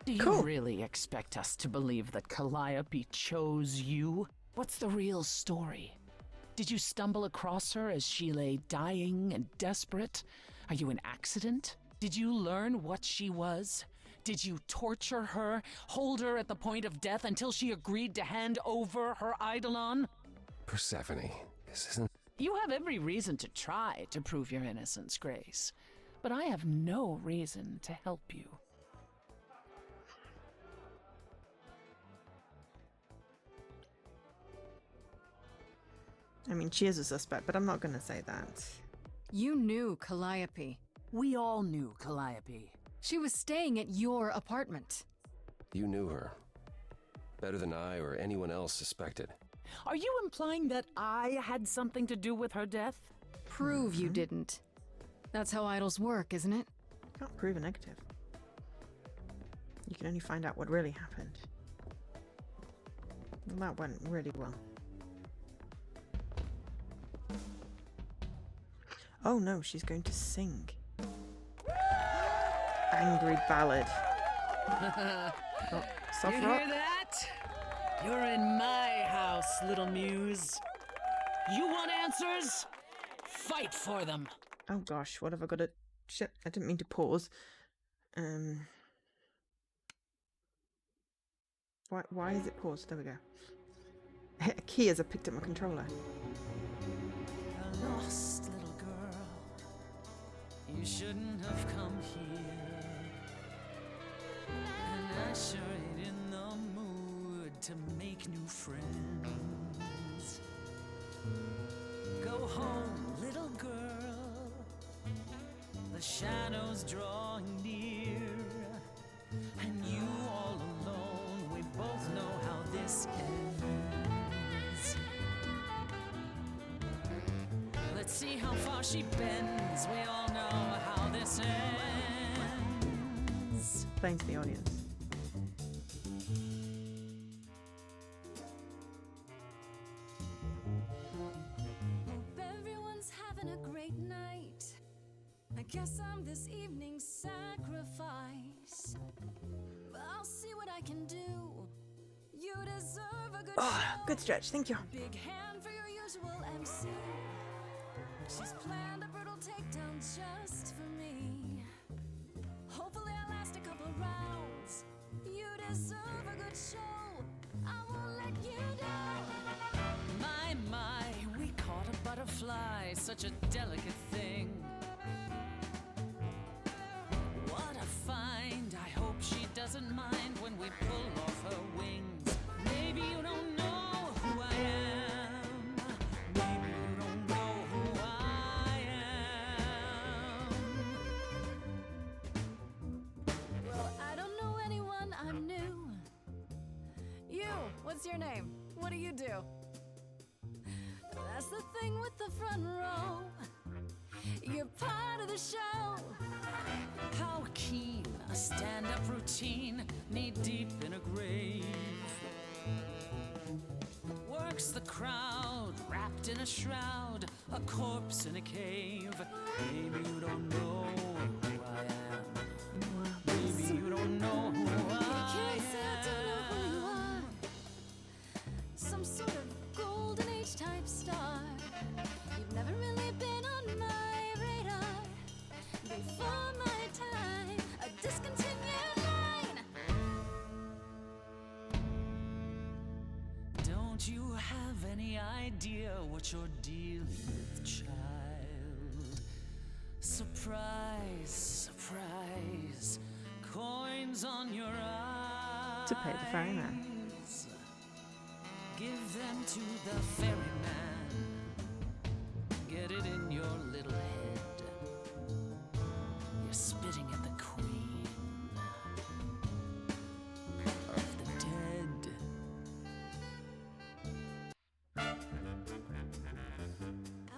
[SPEAKER 10] Do you really expect us to believe that Calliope chose you? What's the real story? Did you stumble across her as she lay dying and desperate? Are you an accident? Did you learn what she was? Did you torture her, hold her at the point of death until she agreed to hand over her eidolon?
[SPEAKER 13] Persephone, this isn't...
[SPEAKER 10] You have every reason to try to prove your innocence, Grace. But I have no reason to help you.
[SPEAKER 1] I mean, she is a suspect, but I'm not going to say that.
[SPEAKER 2] You knew Calliope.
[SPEAKER 10] We all knew Calliope.
[SPEAKER 2] She was staying at your apartment.
[SPEAKER 13] You knew her. Better than I or anyone else suspected.
[SPEAKER 10] Are you implying that I had something to do with her death?
[SPEAKER 2] Prove you didn't. That's how idols work, isn't it?
[SPEAKER 1] Can't prove a negative. You can only find out what really happened. Well, that went really well. Oh no, she's going to sing. Angry ballad. Oh, soft
[SPEAKER 10] You
[SPEAKER 1] rock.
[SPEAKER 10] hear that? You're in my house, little muse. You want answers? Fight for them.
[SPEAKER 1] Oh gosh, what have I got to... Shit, I didn't mean to pause. Why is it paused? There we go. I hit a key as I picked up my controller.
[SPEAKER 16] A lost little girl. You shouldn't have come here. And I sure ain't in the mood to make new friends. Go home, little girl. The shadows drawing near. And you all alone, we both know how this ends. Let's see how far she bends. We all know how this ends.
[SPEAKER 1] Playing to the audience.
[SPEAKER 7] guess I'm this evening's sacrifice. But I'll see what I can do. You deserve a good
[SPEAKER 1] Oh,
[SPEAKER 7] show.
[SPEAKER 1] good stretch. Thank you.
[SPEAKER 7] Big hand for your usual MC. She's planned a brutal takedown just for me. Hopefully I'll last a couple rounds. You deserve a good show. I won't let you down.
[SPEAKER 16] My, we caught a butterfly, such a delicate thing. What a find, I hope she doesn't mind when we pull off her wings. Maybe you don't know who I am. Maybe you don't know who I am.
[SPEAKER 7] Well, I don't know anyone, I'm new. You, what's your name? What do you do? That's the thing with the front row. You're part of the show.
[SPEAKER 16] How keen, a stand-up routine, knee-deep in a grave. Works the crowd, wrapped in a shroud, a corpse in a cave. Maybe you don't know who I am. Maybe you don't know who I
[SPEAKER 7] Can't say I don't know who you are. Some sort of golden age type star. You've never really been on my radar. Before my time, a discontinued line.
[SPEAKER 16] Don't you have any idea what you're dealing with, child? Surprise, surprise, coins on your eyes.
[SPEAKER 1] To pay the ferryman.
[SPEAKER 16] Give them to the ferryman. Get it in your little head. You're spitting at the queen of the dead.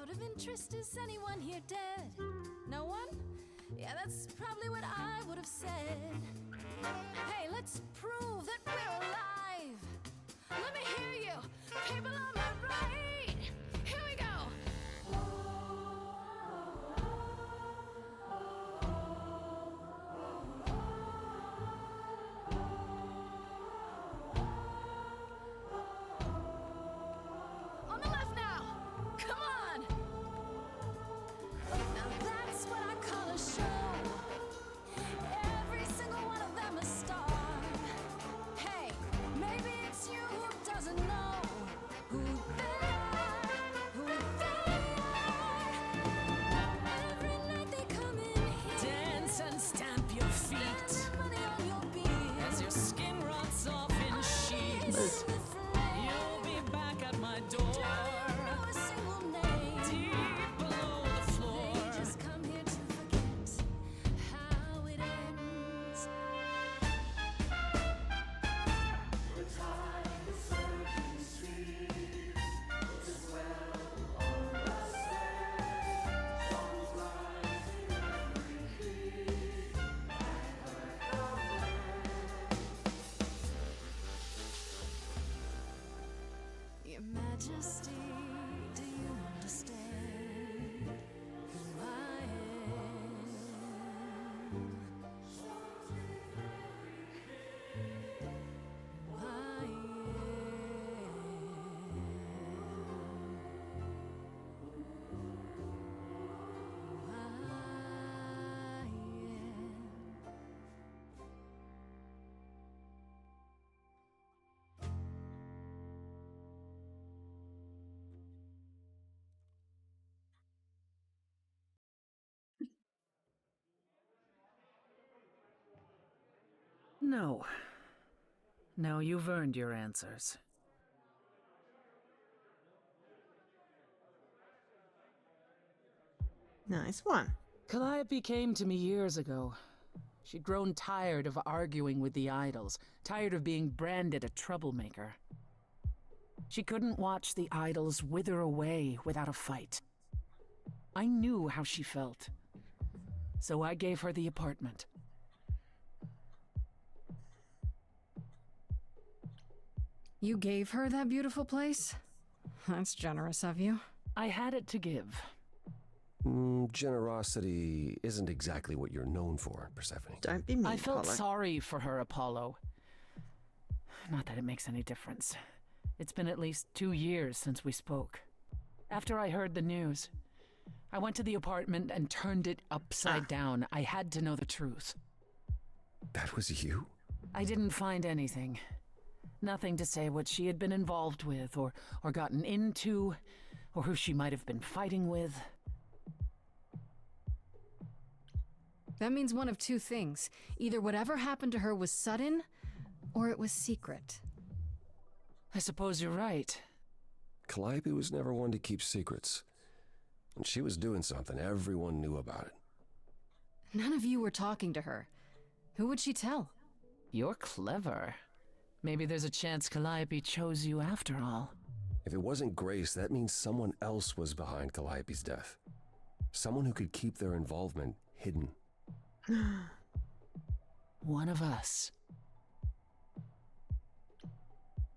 [SPEAKER 7] Out of interest, is anyone here dead? No one? Yeah, that's probably what I would have said. Hey, let's prove that we're alive. Let me hear you, people on my right. Here we go. On the left now. Come on. Now that's what I call a show. Every single one of them a star. Hey, maybe it's you who doesn't know who they are, who they are. Every night they come in here.
[SPEAKER 16] Dance and stamp your feet
[SPEAKER 7] Money on your beat.
[SPEAKER 16] as your skin rots off in sheets. You'll be back at my door.
[SPEAKER 7] Know a single name.
[SPEAKER 16] Deep below the floor.
[SPEAKER 7] They just come here to forget how it ends. Your Majesty, do you understand who I am? Who I
[SPEAKER 10] No. No, you've earned your answers.
[SPEAKER 1] Nice one.
[SPEAKER 10] Calliope came to me years ago. She'd grown tired of arguing with the idols, tired of being branded a troublemaker. She couldn't watch the idols wither away without a fight. I knew how she felt. So I gave her the apartment.
[SPEAKER 2] You gave her that beautiful place? That's generous of you.
[SPEAKER 10] I had it to give.
[SPEAKER 13] Generosity isn't exactly what you're known for, Persephone.
[SPEAKER 1] Don't be mean,
[SPEAKER 10] I felt
[SPEAKER 1] Apollo.
[SPEAKER 10] sorry for her, Apollo. Not that it makes any difference. It's been at least 2 years since we spoke. After I heard the news, I went to the apartment and turned it upside down. I had to know the truth.
[SPEAKER 13] That was you?
[SPEAKER 10] I didn't find anything. Nothing to say what she had been involved with, or gotten into, or who she might have been fighting with.
[SPEAKER 2] That means one of two things. Either whatever happened to her was sudden, or it was secret.
[SPEAKER 10] I suppose you're right.
[SPEAKER 13] Calliope was never one to keep secrets. When she was doing something, everyone knew about it.
[SPEAKER 2] None of you were talking to her. Who would she tell?
[SPEAKER 10] You're clever. Maybe there's a chance Calliope chose you after all.
[SPEAKER 13] If it wasn't Grace, that means someone else was behind Calliope's death. Someone who could keep their involvement hidden.
[SPEAKER 10] One of us.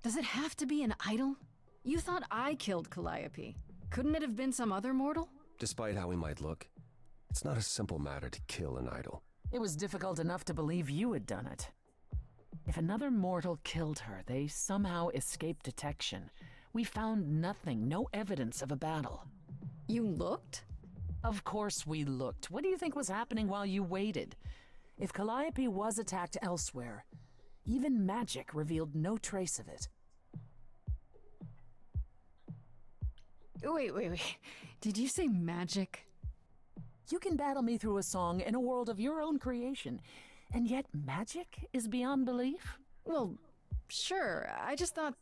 [SPEAKER 2] Does it have to be an idol? You thought I killed Calliope. Couldn't it have been some other mortal?
[SPEAKER 13] Despite how he might look, it's not a simple matter to kill an idol.
[SPEAKER 10] It was difficult enough to believe you had done it. If another mortal killed her, they somehow escaped detection. We found nothing, no evidence of a battle.
[SPEAKER 2] You looked?
[SPEAKER 10] Of course we looked. What do you think was happening while you waited? If Calliope was attacked elsewhere, even magic revealed no trace of it.
[SPEAKER 2] Wait. Did you say magic?
[SPEAKER 10] You can battle me through a song in a world of your own creation, and yet magic is beyond belief?
[SPEAKER 2] Well, sure. I just thought...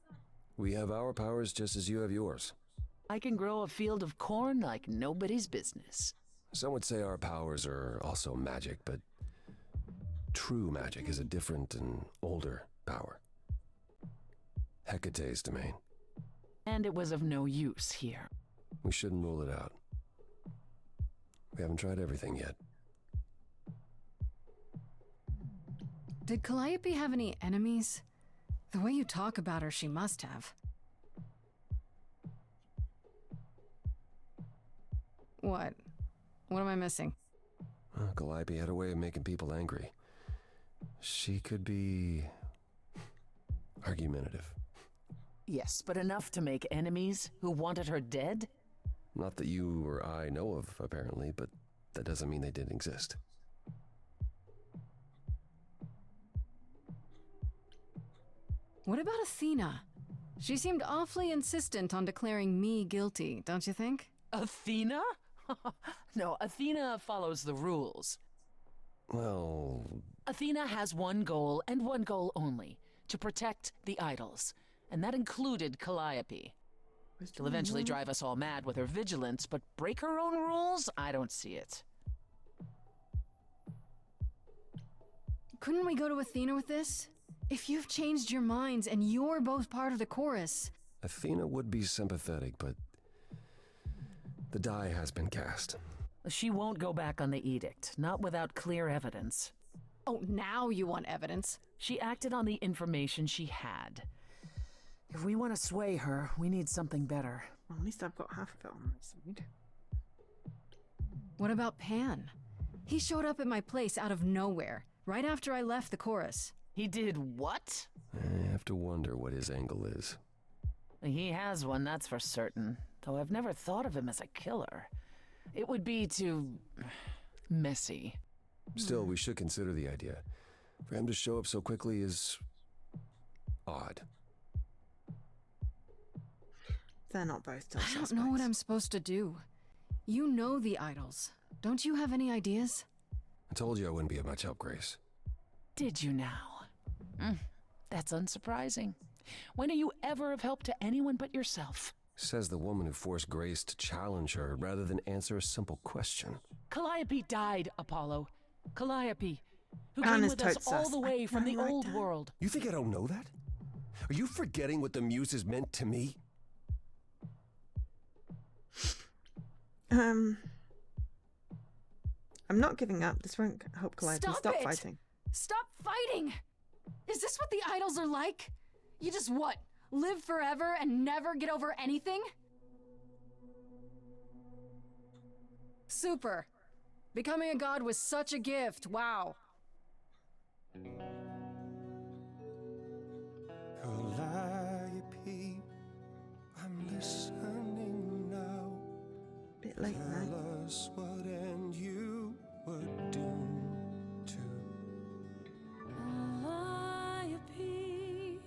[SPEAKER 13] We have our powers just as you have yours.
[SPEAKER 10] I can grow a field of corn like nobody's business.
[SPEAKER 13] Some would say our powers are also magic, but true magic is a different and older power. Hecate's domain.
[SPEAKER 10] And it was of no use here.
[SPEAKER 13] We shouldn't rule it out. We haven't tried everything yet.
[SPEAKER 2] Did Calliope have any enemies? The way you talk about her, she must have. What? What am I missing?
[SPEAKER 13] Calliope had a way of making people angry. She could be argumentative.
[SPEAKER 10] Yes, but enough to make enemies who wanted her dead?
[SPEAKER 13] Not that you or I know of, apparently, but that doesn't mean they didn't exist.
[SPEAKER 2] What about Athena? She seemed awfully insistent on declaring me guilty, don't you think?
[SPEAKER 10] Athena? No, Athena follows the rules.
[SPEAKER 13] Well...
[SPEAKER 10] Athena has one goal, and one goal only. To protect the idols. And that included Calliope. She'll eventually drive us all mad with her vigilance, but break her own rules? I don't see it.
[SPEAKER 2] Couldn't we go to Athena with this? If you've changed your minds and you're both part of the chorus...
[SPEAKER 13] Athena would be sympathetic, but the die has been cast.
[SPEAKER 10] She won't go back on the edict, not without clear evidence.
[SPEAKER 2] Oh, now you want evidence?
[SPEAKER 10] She acted on the information she had. If we want to sway her, we need something better.
[SPEAKER 1] Well, at least I've got half of it on my side.
[SPEAKER 2] What about Pan? He showed up at my place out of nowhere, right after I left the chorus.
[SPEAKER 10] He did what?
[SPEAKER 13] I have to wonder what his angle is.
[SPEAKER 10] He has one, that's for certain. Though I've never thought of him as a killer. It would be too... messy.
[SPEAKER 13] Still, we should consider the idea. For him to show up so quickly is... odd.
[SPEAKER 1] They're not both still
[SPEAKER 2] I don't know what I'm supposed to do. You know the idols. Don't you have any ideas?
[SPEAKER 13] I told you I wouldn't be of much help, Grace.
[SPEAKER 10] Did you now? That's unsurprising. When are you ever of help to anyone but yourself?
[SPEAKER 13] Says the woman who forced Grace to challenge her rather than answer a simple question.
[SPEAKER 10] Calliope died, Apollo. Calliope, who came with us all the way from the old world.
[SPEAKER 13] You think I don't know that? Are you forgetting what the Muses meant to me?
[SPEAKER 1] I'm not giving up. This won't help Calliope. Stop
[SPEAKER 2] it!
[SPEAKER 1] fighting.
[SPEAKER 2] Stop fighting! Is this what the idols are like? You just what? Live forever and never get over anything? Super. Becoming a god was such a gift. Wow.
[SPEAKER 14] Calliope, I'm listening now.
[SPEAKER 1] Bit late
[SPEAKER 14] Tell
[SPEAKER 1] night.
[SPEAKER 14] us what end you were doomed to.
[SPEAKER 16] Calliope,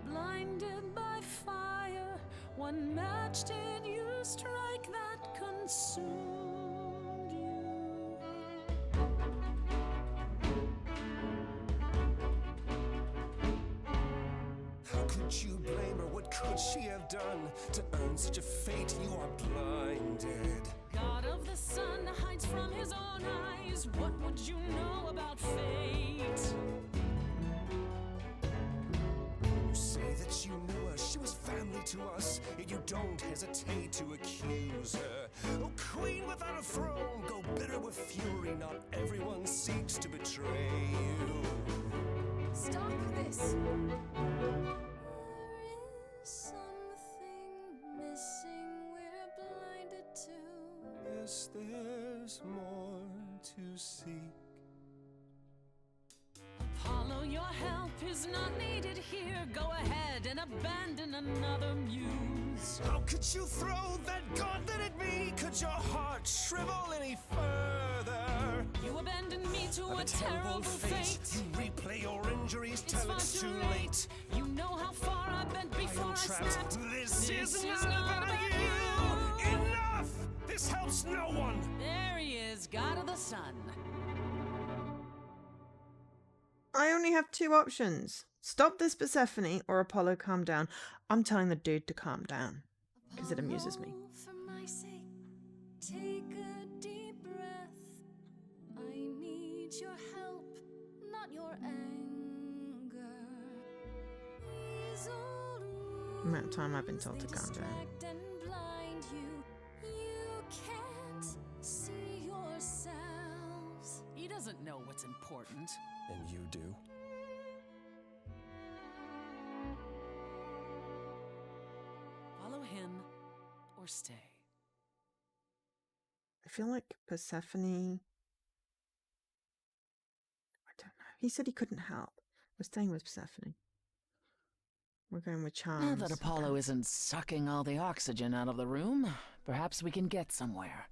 [SPEAKER 16] blinded by fire, one match did you strike that consumed you.
[SPEAKER 14] How could you blame her? What could she have done to earn such a fate? You are blinded.
[SPEAKER 16] God of the sun hides from his own eyes. What would you know about fate?
[SPEAKER 14] You say that you knew her, she was family to us, yet you don't hesitate to accuse her. Oh, queen without a throne, go bitter with fury. Not everyone seeks to betray you.
[SPEAKER 16] Stop this! There is something missing we're blinded to.
[SPEAKER 14] Yes, there's more to seek.
[SPEAKER 16] Apollo, your help is not needed here. Go ahead and abandon another muse.
[SPEAKER 14] How could you throw that gauntlet at me? Could your heart shrivel any further?
[SPEAKER 16] You abandoned me to a terrible fate.
[SPEAKER 14] You replay your injuries
[SPEAKER 16] It's
[SPEAKER 14] till
[SPEAKER 16] far
[SPEAKER 14] it's
[SPEAKER 16] too
[SPEAKER 14] too
[SPEAKER 16] late.
[SPEAKER 14] late.
[SPEAKER 16] You know how far I've been before I
[SPEAKER 14] trapped.
[SPEAKER 16] snapped.
[SPEAKER 14] This is not about you. Enough! This helps no one.
[SPEAKER 16] There he is, God of the Sun.
[SPEAKER 1] I only have two options. Stop this, Persephone, or Apollo, calm down. I'm telling the dude to calm down because it amuses me.
[SPEAKER 16] For my sake, take a deep breath. I need your help, not your anger. These old
[SPEAKER 1] The amount of time I've been told to calm down.
[SPEAKER 16] distract and blind you. You can't see yourselves. He doesn't know what's important.
[SPEAKER 13] And you do?
[SPEAKER 16] Follow him or stay.
[SPEAKER 1] I feel like Persephone. I don't know. He said he couldn't help. We're staying with Persephone. We're going with charms.
[SPEAKER 10] Now that Apollo isn't sucking all the oxygen out of the room, perhaps we can get somewhere.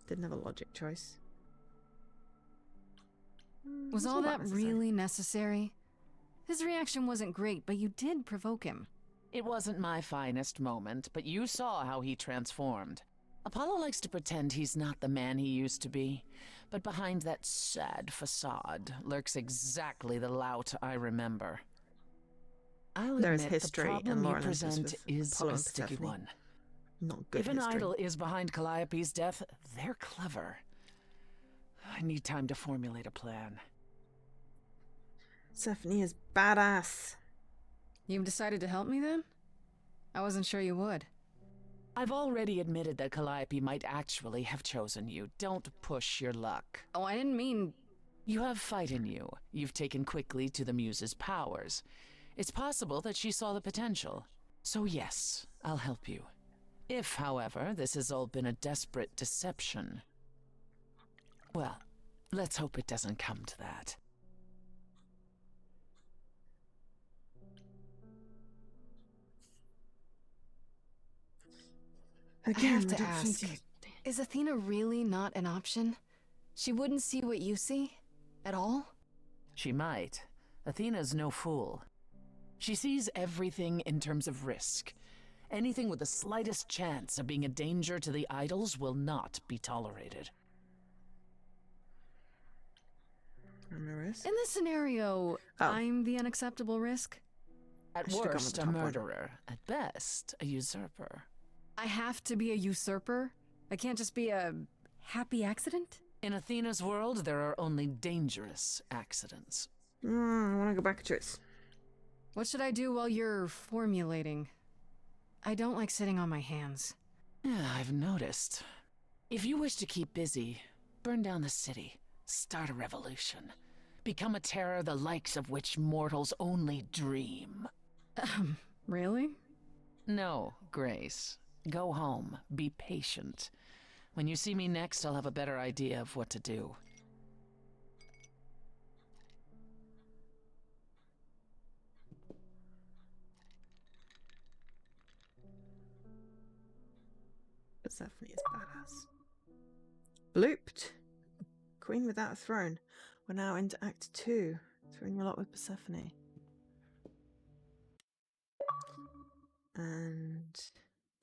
[SPEAKER 1] Didn't have a logic choice.
[SPEAKER 2] Was
[SPEAKER 1] That's
[SPEAKER 2] all
[SPEAKER 1] not
[SPEAKER 2] that
[SPEAKER 1] necessary.
[SPEAKER 2] really necessary? His reaction wasn't great, but you did provoke him.
[SPEAKER 10] It wasn't my finest moment, but you saw how he transformed. Apollo likes to pretend he's not the man he used to be, but behind that sad facade lurks exactly the lout I remember. I'll
[SPEAKER 1] There is
[SPEAKER 10] admit
[SPEAKER 1] history
[SPEAKER 10] the
[SPEAKER 1] and
[SPEAKER 10] problem you
[SPEAKER 1] lore analysis
[SPEAKER 10] present
[SPEAKER 1] with
[SPEAKER 10] is
[SPEAKER 1] Apollo
[SPEAKER 10] a
[SPEAKER 1] and
[SPEAKER 10] sticky
[SPEAKER 1] Persephone.
[SPEAKER 10] one.
[SPEAKER 1] Not good
[SPEAKER 10] If an
[SPEAKER 1] history.
[SPEAKER 10] idol is behind Calliope's death, they're clever. I need time to formulate a plan.
[SPEAKER 1] Persephone is badass.
[SPEAKER 2] You've decided to help me then? I wasn't sure you would.
[SPEAKER 10] I've already admitted that Calliope might actually have chosen you. Don't push your luck.
[SPEAKER 2] Oh, I didn't mean...
[SPEAKER 10] You have fight in you. You've taken quickly to the Muse's powers. It's possible that she saw the potential. So yes, I'll help you. If, however, this has all been a desperate deception, well, let's hope it doesn't come to that.
[SPEAKER 1] Again,
[SPEAKER 2] I have
[SPEAKER 1] I
[SPEAKER 2] to
[SPEAKER 1] don't
[SPEAKER 2] ask,
[SPEAKER 1] think
[SPEAKER 2] is Athena really not an option? She wouldn't see what you see? At all?
[SPEAKER 10] She might. Athena's no fool. She sees everything in terms of risk. Anything with the slightest chance of being a danger to the idols will not be tolerated.
[SPEAKER 1] I'm a risk.
[SPEAKER 2] In this scenario, I'm the unacceptable risk?
[SPEAKER 10] At
[SPEAKER 1] I should've gone with
[SPEAKER 10] worst,
[SPEAKER 1] the
[SPEAKER 10] a
[SPEAKER 1] top one.
[SPEAKER 10] murderer. At best, a usurper.
[SPEAKER 2] I have to be a usurper? I can't just be a happy accident?
[SPEAKER 10] In Athena's world, there are only dangerous accidents.
[SPEAKER 1] I want to go back to it.
[SPEAKER 2] What should I do while you're formulating? I don't like sitting on my hands.
[SPEAKER 10] Yeah, I've noticed. If you wish to keep busy, burn down the city, start a revolution, become a terror the likes of which mortals only dream.
[SPEAKER 2] Really?
[SPEAKER 10] No, Grace. Go home. Be patient. When you see me next, I'll have a better idea of what to do.
[SPEAKER 1] Persephone is badass. Blooped. Queen without a throne. We're now into Act 2. Throwing a lot with Persephone. And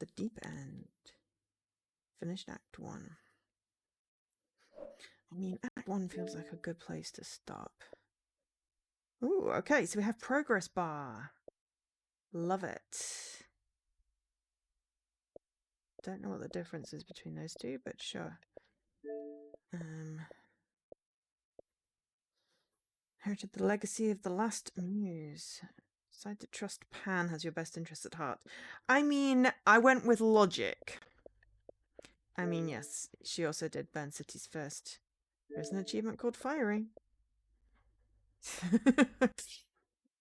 [SPEAKER 1] the deep end. Finished Act 1. I mean, Act 1 feels like a good place to stop. Ooh, okay, so we have progress bar. Love it. Don't know what the difference is between those two, but sure. Inherited the legacy of the last muse. Decide to trust Pan has your best interests at heart. I mean, I went with logic. I mean, yes, she also did burn cities first. There's an achievement called firing.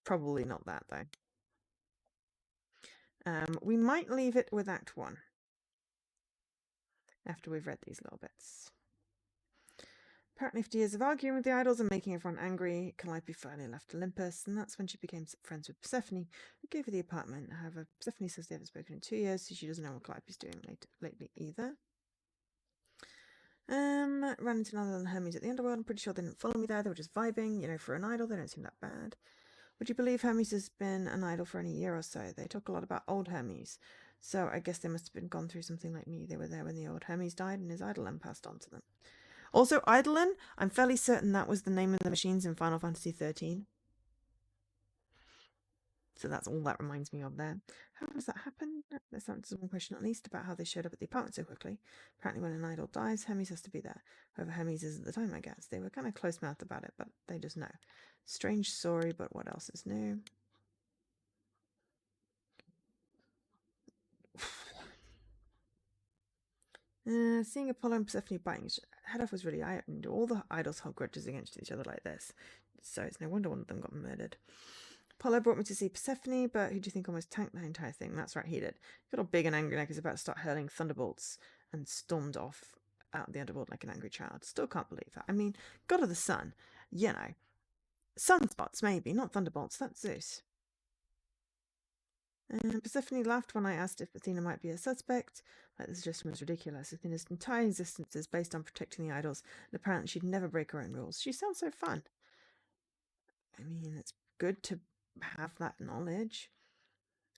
[SPEAKER 1] Probably not that, though. We might leave it with Act 1. After we've read these little bits. Apparently, after years of arguing with the idols and making everyone angry, Calliope finally left Olympus, and that's when she became friends with Persephone, who gave her the apartment. However, Persephone says they haven't spoken in 2 years, so she doesn't know what Calliope's doing lately either. Ran into another than Hermes at the underworld. I'm pretty sure they didn't follow me there. They were just vibing. You know, for an idol, they don't seem that bad. Would you believe Hermes has been an idol for only a year or so? They talk a lot about old Hermes. So I guess they must have been gone through something like me. They were there when the old Hermes died and his eidolon passed on to them. Also, eidolon, I'm fairly certain that was the name of the machines in Final Fantasy XIII. So that's all that reminds me of there. How does that happen? There's one question at least about how they showed up at the apartment so quickly. Apparently when an idol dies, Hermes has to be there. However, Hermes is at the time, I guess. They were kind of close-mouthed about it, but they just know. Strange story, but what else is new? Seeing Apollo and Persephone biting each head off was really eye-opening. All the idols hold grudges against each other like this. So it's no wonder one of them got murdered. Apollo brought me to see Persephone, but who do you think almost tanked the entire thing? That's right, he did. He got all big and angry like he was about to start hurling thunderbolts and stormed off out the underworld like an angry child. Still can't believe that. I mean, God of the Sun, you know. Sunspots, maybe, not thunderbolts. That's Zeus. Persephone laughed when I asked if Athena might be a suspect. Like, the suggestion was ridiculous. Athena's entire existence is based on protecting the idols, and apparently she'd never break her own rules. She sounds so fun. I mean, it's good to have that knowledge.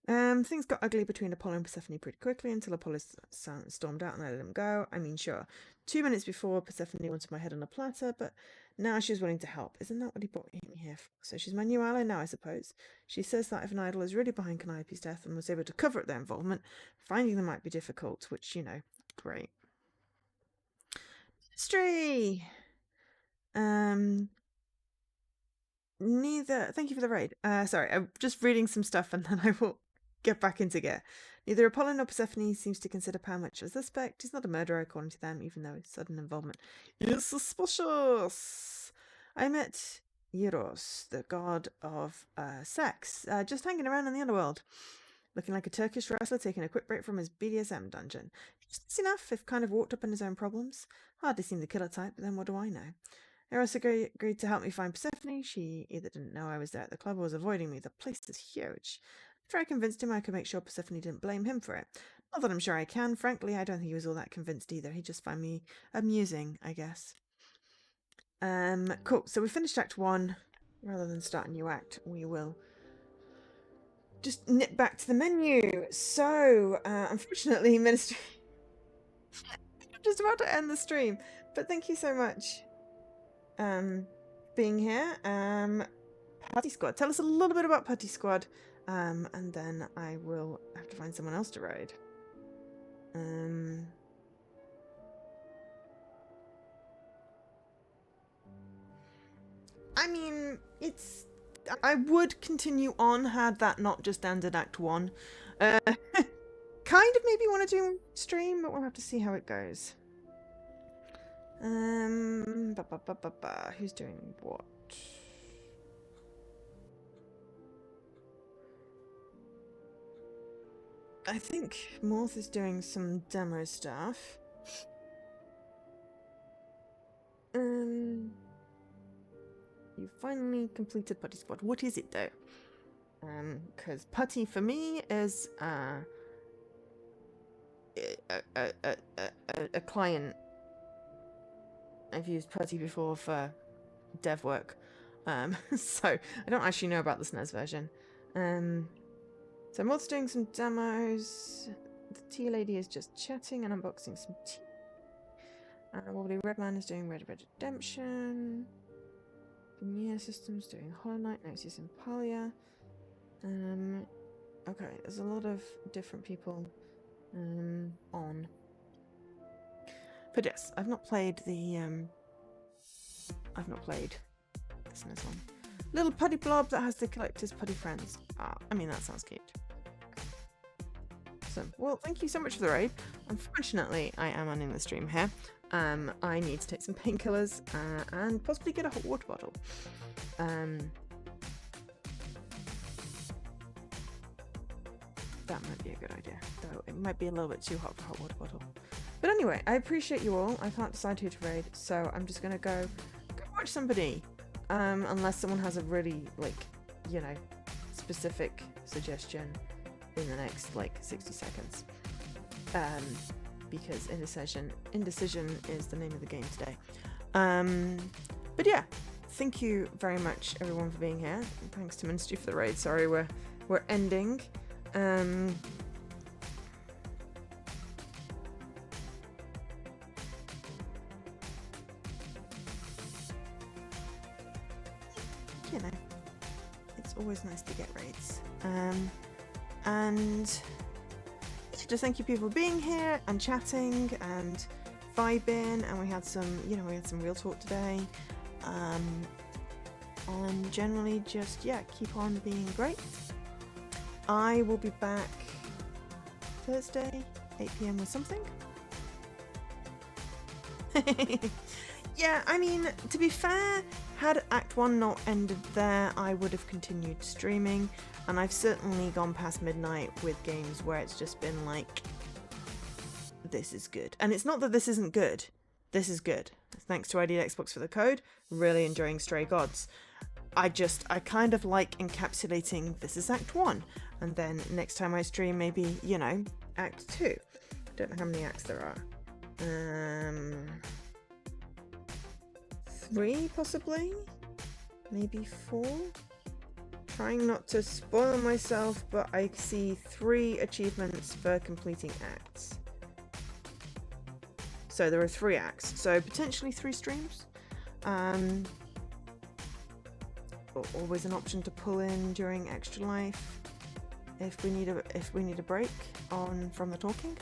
[SPEAKER 1] Things got ugly between Apollo and Persephone pretty quickly until Apollo stormed out and I let him go. I mean, sure, 2 minutes before, Persephone wanted my head on a platter, but now she's willing to help. Isn't that what he brought me here for? So she's my new ally now, I suppose. She says that if an idol is really behind Calliope's death and was able to cover up their involvement, finding them might be difficult, which, you know, great. History! Thank you for the raid. Sorry, I'm just reading some stuff and then I will get back into gear. Neither Apollo nor Persephone seems to consider Pan much of a suspect. He's not a murderer according to them, even though his sudden involvement is suspicious. I met Eros, the god of sex, just hanging around in the underworld, looking like a Turkish wrestler taking a quick break from his BDSM dungeon. Just enough if kind of walked up in his own problems. Hardly seemed the killer type, but then what do I know? Eros agreed to help me find Persephone. She either didn't know I was there at the club or was avoiding me. The place is huge. After I convinced him, I could make sure Persephone didn't blame him for it. Not that I'm sure I can. Frankly, I don't think he was all that convinced either. He just found me amusing, I guess. Cool. So we finished Act 1. Rather than start a new act, we will just nip back to the menu. So, unfortunately, Ministry... I'm just about to end the stream. But thank you so much. Being here. Putty Squad. Tell us a little bit about Putty Squad, and then I will have to find someone else to ride. I mean, it's... I would continue on had that not just ended Act 1. Kind of maybe want to do stream, but we'll have to see how it goes. Who's doing what? I think Morth is doing some demo stuff. You finally completed Putty Squad. What is it though? Because Putty for me is a client. I've used Putty before for dev work, so I don't actually know about the SNES version. So Maud's doing some demos. The tea lady is just chatting and unboxing some tea. Wobbly Redman is doing Red Red Redemption. Veneer Systems doing Hollow Knight, Notice and Palia. Okay, there's a lot of different people on. But yes, I've not played the SNES one. Little putty blob that has to collect his putty friends. I mean, that sounds cute. Awesome. Well, thank you so much for the raid. Unfortunately, I am ending the stream here. I need to take some painkillers and possibly get a hot water bottle. That might be a good idea, though it might be a little bit too hot for a hot water bottle. But anyway, I appreciate you all. I can't decide who to raid, so I'm just gonna go watch somebody. Unless someone has a really, specific suggestion in the next, 60 seconds. Because indecision is the name of the game today. But yeah, thank you very much, everyone, for being here. And thanks to Ministry for the raid. Sorry, we're ending. It's always nice to get raids. And just thank you people for being here and chatting and vibing, and we had some real talk today. And generally just, keep on being great. I will be back Thursday, 8 PM or something. Yeah, I mean, to be fair, had Act 1 not ended there, I would have continued streaming, and I've certainly gone past midnight with games where it's just been like, this is good. And it's not that this isn't good. This is good. Thanks to ID Xbox for the code. Really enjoying Stray Gods. I kind of like encapsulating this is Act 1, and then next time I stream, maybe, Act 2. Don't know how many acts there are. 3 possibly? Maybe 4? Trying not to spoil myself, but I see 3 achievements for completing acts. So there are 3 acts, so potentially 3 streams. Always an option to pull in during Extra Life if we need a break from the talking,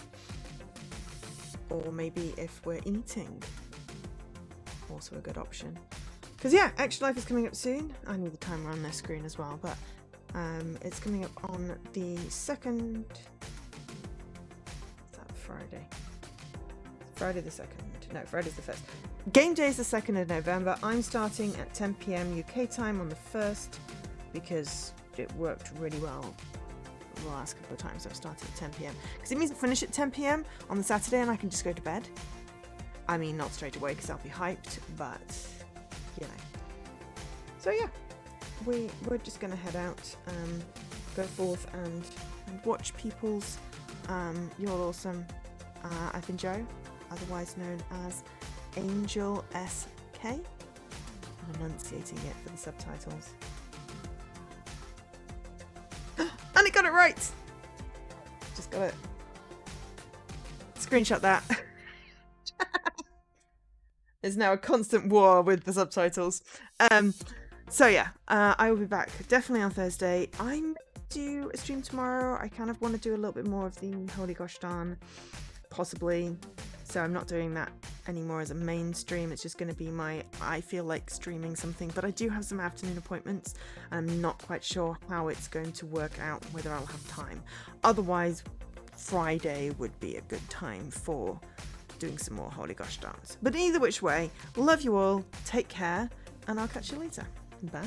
[SPEAKER 1] or maybe if we're eating. Also a good option. Because Extra Life is coming up soon. I need the timer on their screen as well, but it's coming up on the 2nd. Is that Friday? Friday the 2nd. No, Friday's the 1st. Game day is the 2nd of November. I'm starting at 10 PM UK time on the 1st because it worked really well the last couple of times I've started at 10 PM. Because it means I finish at 10 PM on the Saturday and I can just go to bed. I mean, not straight away because I'll be hyped, but, So we're just going to head out, go forth and watch people's. You're awesome. I've been Joe, otherwise known as Angel SK. I'm enunciating it for the subtitles. And it got it right! Just got it. Screenshot that. There's now a constant war with the subtitles. I will be back definitely on Thursday. I'm do a stream tomorrow. I kind of want to do a little bit more of the Holy Gosh Darn, possibly. So I'm not doing that anymore as a main stream. It's just going to be I feel like streaming something, but I do have some afternoon appointments. I'm not quite sure how it's going to work out, whether I'll have time. Otherwise, Friday would be a good time for doing some more Holy Gosh Darns. But either which way, love you all, take care, and I'll catch you later. Bye.